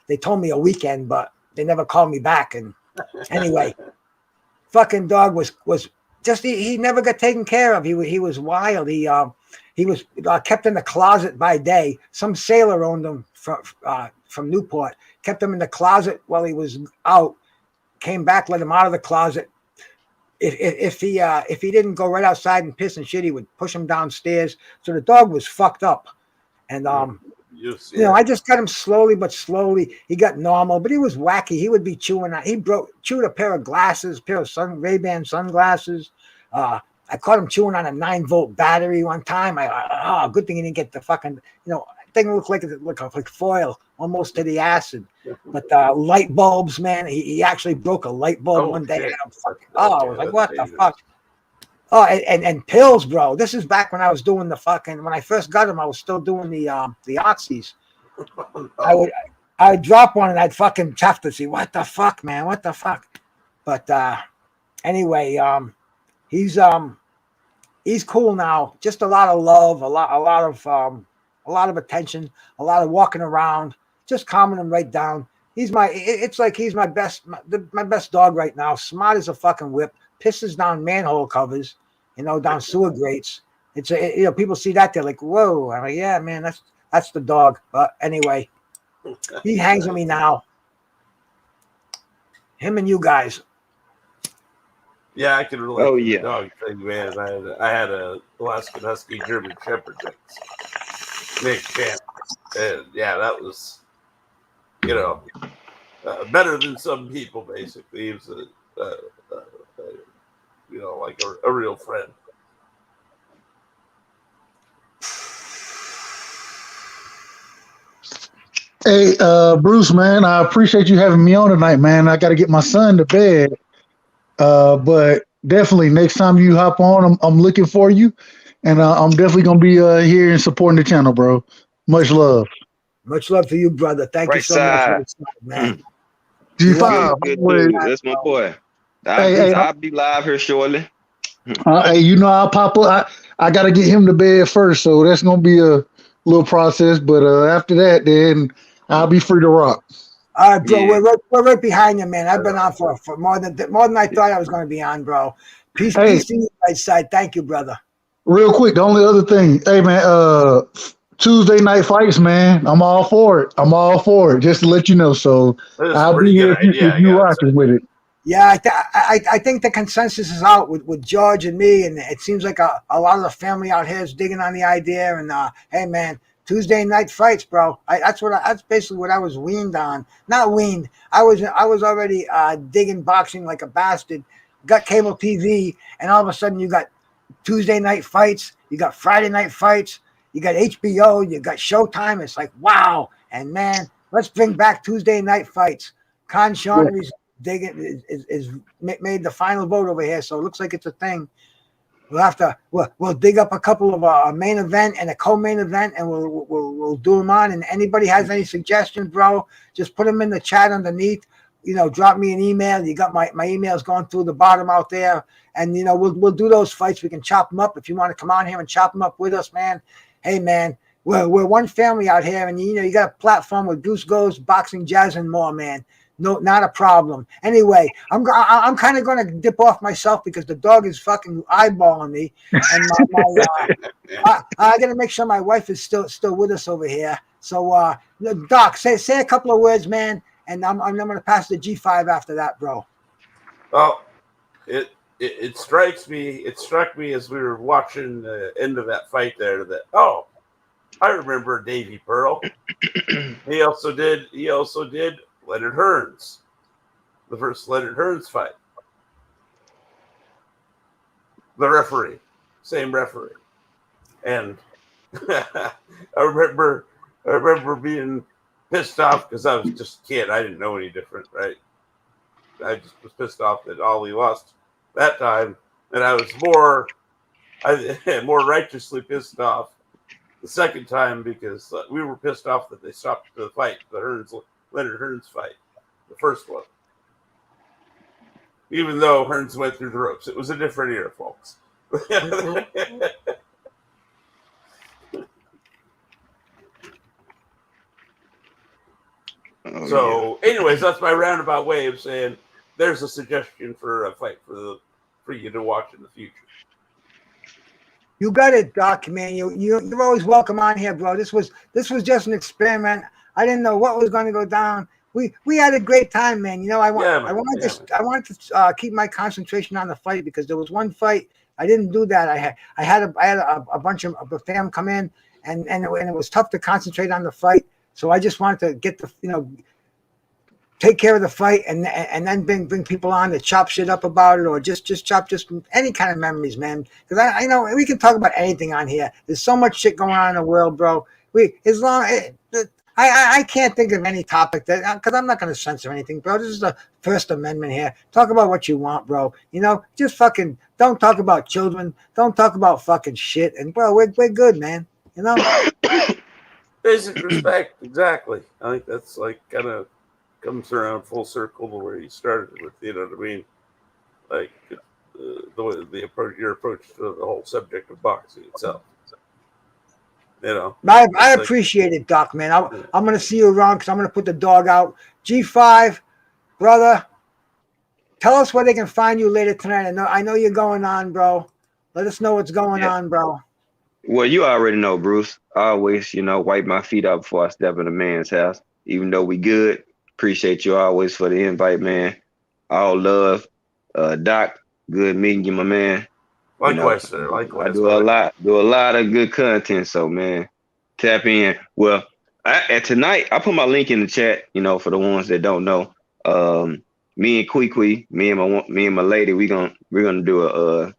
they told me a weekend, but they never called me back. And anyway, fucking dog was just, he never got taken care of. He was wild. He was kept in the closet by day. Some sailor owned him from Newport, kept him in the closet while he was out, came back, let him out of the closet. If he didn't go right outside and piss and shit, he would push him downstairs. So the dog was fucked up. And I just got him slowly but slowly. He got normal, but he was wacky. He would be chewing. Chewed a pair of glasses, Ray-Ban sunglasses. I caught him chewing on a 9-volt battery one time. Good thing he didn't get the fucking, thing looked like foil, almost to the acid. But light bulbs, man, he actually broke a light bulb one day. I was like, what the fuck? Oh, and pills, bro. This is back when I was doing when I first got him, I was still doing the oxys. I would drop one and I'd fucking have to see, what the fuck, man? What the fuck? But anyway, he's cool now. Just a lot of love, a lot of attention, a lot of walking around. just calming him right down. It's like he's my best dog right now. Smart as a fucking whip. Pisses down manhole covers, down sewer grates. People see that, they're like, whoa. I'm like, yeah, man, that's the dog. But anyway, he hangs with me now. Him and you guys. Yeah, I can relate Oh, to yeah. the dog thing, man. I had a Alaskan Husky German Shepherd named Champ. And yeah, that was, better than some people, basically. He was like a real friend. Hey, Bruce, man, I appreciate you having me on tonight, man. I got to get my son to bed. But definitely next time you hop on, I'm looking for you, and I'm definitely gonna be here and supporting the channel, bro. Much love. Much love for you, brother. Thank you Right so much for side. this time, man. G5, Good always. dude. That's my boy. Hey, I'll be live here shortly. hey, I'll pop up. I got to get him to bed first, so that's gonna be a little process. But after that, then I'll be free to rock. All right, bro. Yeah. We're right behind you, man. I've been on for more than I thought I was going to be on, bro. Peace to you, right side. Thank you, brother. Real quick, the only other thing, hey man, Tuesday night fights, man. I'm all for it. Just to let you know. So I'll be here if you rocking with it. Yeah, I think the consensus is out with George and me, and it seems like a lot of the family out here is digging on the idea. And hey, man, Tuesday night fights, bro. That's basically what I was weaned on. Not weaned. I was already digging boxing like a bastard. Got cable TV, and all of a sudden you got Tuesday night fights. You got Friday night fights. You got HBO. You got Showtime. It's like wow. And man, let's bring back Tuesday night fights. Con Seanery's digging is made the final vote over here, so it looks like it's a thing. We'll dig up a couple of a main event and a co-main event, and we'll do them on. And anybody has any suggestions, bro, just put them in the chat underneath. Drop me an email. You got my emails going through the bottom out there, and we'll do those fights. We can chop them up if you want to come on here and chop them up with us, man. Hey, man, we're one family out here, and you got a platform with Goose Goes, Boxing, Jazz, and more, man. No, not a problem. Anyway, I'm kind of going to dip off myself because the dog is fucking eyeballing me, and I got to make sure my wife is still with us over here. So, Doc, say a couple of words, man, and I'm going to pass the G5 after that, bro. Well, it strikes me. It struck me as we were watching the end of that fight there that I remember Davey Pearl. He also did Leonard Hearns, the first Leonard Hearns fight. The referee, same referee, and I remember being pissed off because I was just a kid. I didn't know any different, right? I just was pissed off that Ollie lost that time, and I was more righteously pissed off the second time because we were pissed off that they stopped the fight, Leonard Hearns fight, the first one. Even though Hearns went through the ropes, it was a different era, folks. Anyways, that's my roundabout way of saying there's a suggestion for a fight for you to watch in the future. You got it, Doc, man. You're always welcome on here, bro. This was just an experiment. I didn't know what was going to go down. We had a great time, man. I wanted to keep my concentration on the fight because there was one fight I didn't do that. I had a bunch of the fam come in, and it was tough to concentrate on the fight. So I just wanted to get take care of the fight and then bring people on to chop shit up about it, or just chop any kind of memories, man. Because I know we can talk about anything on here. There's so much shit going on in the world, bro. I can't think of any topic because I'm not going to censor anything, bro. This is the First Amendment here. Talk about what you want, bro. Just fucking don't talk about children. Don't talk about fucking shit. And bro, we're good, man. Basic respect, exactly. I think that's like kind of comes around full circle to where you started with. You know what I mean? Like your approach to the whole subject of boxing itself. You know, I appreciate it, Doc, man. I'm going to see you around because I'm going to put the dog out. G5, brother, tell us where they can find you later tonight. I know you're going on, bro. Let us know what's going on, bro. Well, you already know, Bruce. I always, wipe my feet up before I step in a man's house. Even though we good, appreciate you always for the invite, man. All love. Doc, good meeting you, my man. Likewise, sir. Likewise. I do a lot of good content. So, man, tap in. Well, tonight I put my link in the chat. For the ones that don't know, me and Kwee, me and my lady, we're gonna do a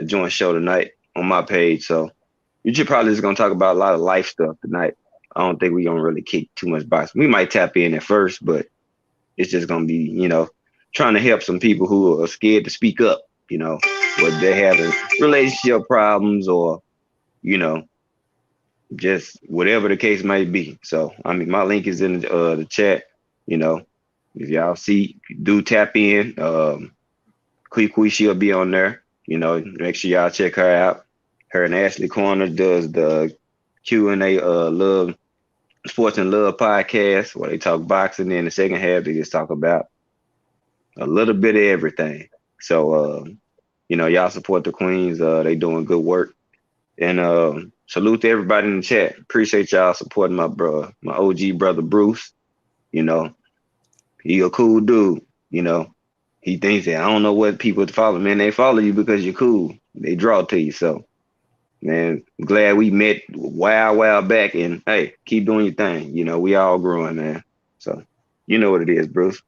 joint show tonight on my page. So you should probably just gonna talk about a lot of life stuff tonight. I don't think we're gonna really kick too much boxing. We might tap in at first, but it's just gonna be, trying to help some people who are scared to speak up, whether they're having relationship problems or, just whatever the case might be. So, my link is in the chat, if y'all see, do tap in. Kwee, she'll be on there, make sure y'all check her out. Her and Ashley Corner does the Q&A Love Sports and Love podcast where they talk boxing. In the second half, they just talk about a little bit of everything. So, y'all support the Queens. They doing good work. And salute to everybody in the chat. Appreciate y'all supporting my OG brother Bruce. He a cool dude. He thinks that I don't know what people follow. Man, they follow you because you're cool. They draw to you. So, man, glad we met a while back. And hey, keep doing your thing. We all growing, man. So, you know what it is, Bruce.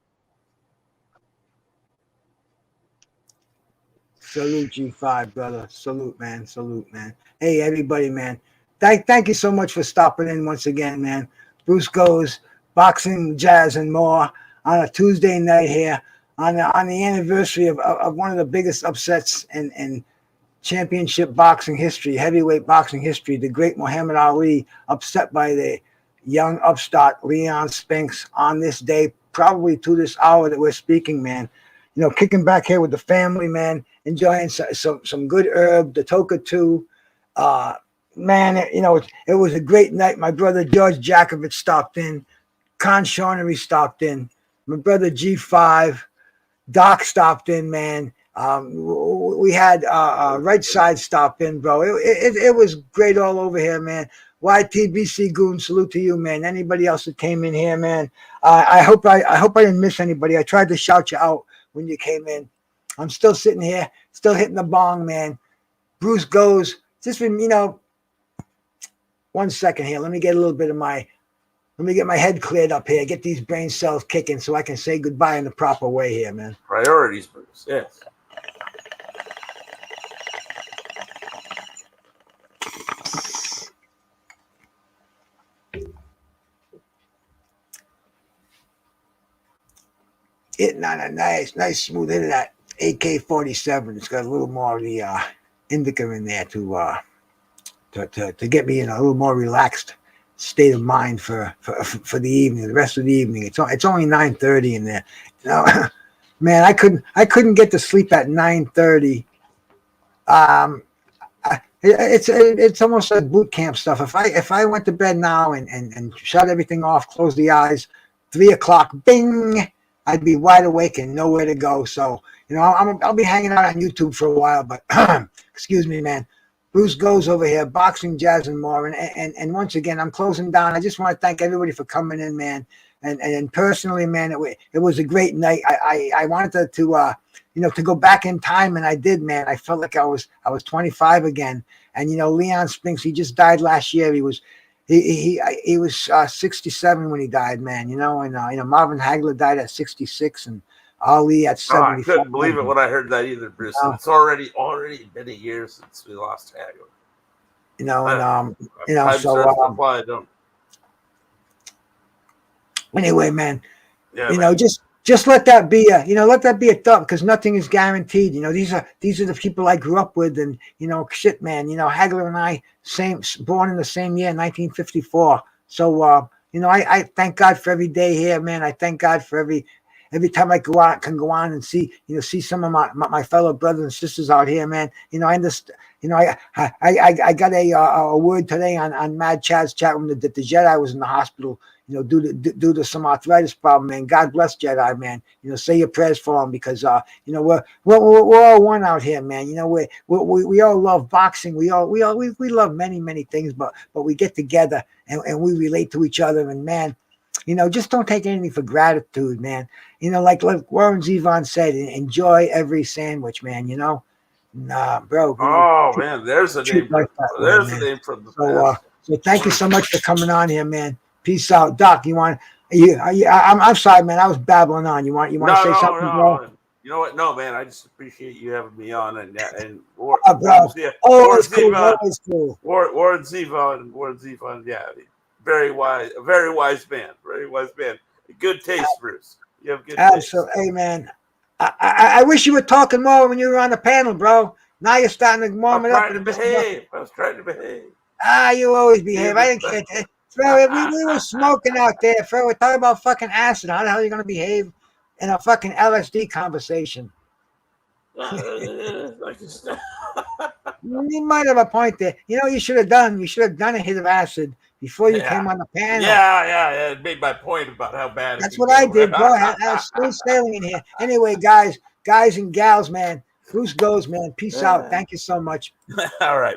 Salute G5, brother. Salute, man. Salute, man. Hey, everybody, man. Thank you so much for stopping in once again, man. Bruce Goes, boxing, jazz, and more on a Tuesday night here on the anniversary of one of the biggest upsets in championship boxing history, heavyweight boxing history, the great Muhammad Ali upset by the young upstart Leon Spinks on this day, probably to this hour that we're speaking, man. Kicking back here with the family, man, enjoying some good herb, the Toka 2. Man, it was a great night. My brother George Jakovich stopped in. Con Shornery stopped in. My brother G5. Doc stopped in, man. We had Right Side stop in, bro. It was great all over here, man. YTBC Goon, salute to you, man. Anybody else that came in here, man. I hope I didn't miss anybody. I tried to shout you out when you came in. I'm still sitting here, still hitting the bong, man. Bruce Goes. Just, 1 second here. Let me get my head cleared up here. Get these brain cells kicking so I can say goodbye in the proper way here, man. Priorities, Bruce. Yes. Hitting on a nice smooth hit of that AK-47. It's got a little more of the indica in there to get me in a little more relaxed state of mind for the evening, the rest of the evening. It's only 9:30 in there. Man, I couldn't get to sleep at 9:30. It's almost like boot camp stuff. If I went to bed now and shut everything off, close the eyes, 3 o'clock, bing, I'd be wide awake and nowhere to go. So, I'll be hanging out on YouTube for a while, but excuse me, man. Bruce Goes over here, boxing, jazz, and more. And once again, I'm closing down. I just want to thank everybody for coming in, man. And personally, man, it was a great night. I wanted to go back in time, and I did, man. I felt like I was 25 again. And Leon Spinks, he just died last year. He was 67 when he died, man. And Marvin Hagler died at 66, and Ali at 75. I couldn't believe it when I heard that either, Bruce. It's already many years since we lost Hagler. Anyway, man, yeah, just let that be a thought, because nothing is guaranteed. These are the people I grew up with, and shit, man. Hagler and I born in the same year, 1954. So I thank God for every day here, man. I thank God for every time I can go on and see, see some of my fellow brothers and sisters out here, man. I understand. I got a word today on Mad Chad's chat room that the Jedi was in the hospital, due to some arthritis problem, man. God bless Jedi, man. Say your prayers for him because we're all one out here, man. We all love boxing. We love many things, but we get together and we relate to each other. And man, just don't take anything for gratitude, man. Like Warren Zevon said, enjoy every sandwich, man. Nah, bro. Oh man, there's a name. There's a name from the past. So thank you so much for coming on here, man. Peace out, Doc. I'm sorry, man. I was babbling on. You want to say something, bro? You know what? No, man. I just appreciate you having me on and Warren Zevon. Yeah, very wise man. Very wise man. Good taste, Bruce. You have good taste. Absolutely, hey, man. I wish you were talking more when you were on the panel, bro. Now you're starting to warm it up. I was trying to behave. You always behave. I didn't care. We were smoking out there. We're talking about fucking acid. How the hell are you going to behave in a fucking LSD conversation? You might have a point there. You should have done. You should have done a hit of acid before you came on the panel. Yeah. It made my point about how bad. That's what I did, bro. I was still sailing in here. Anyway, guys and gals, man. Bruce goes, man. Peace out. Thank you so much. All right.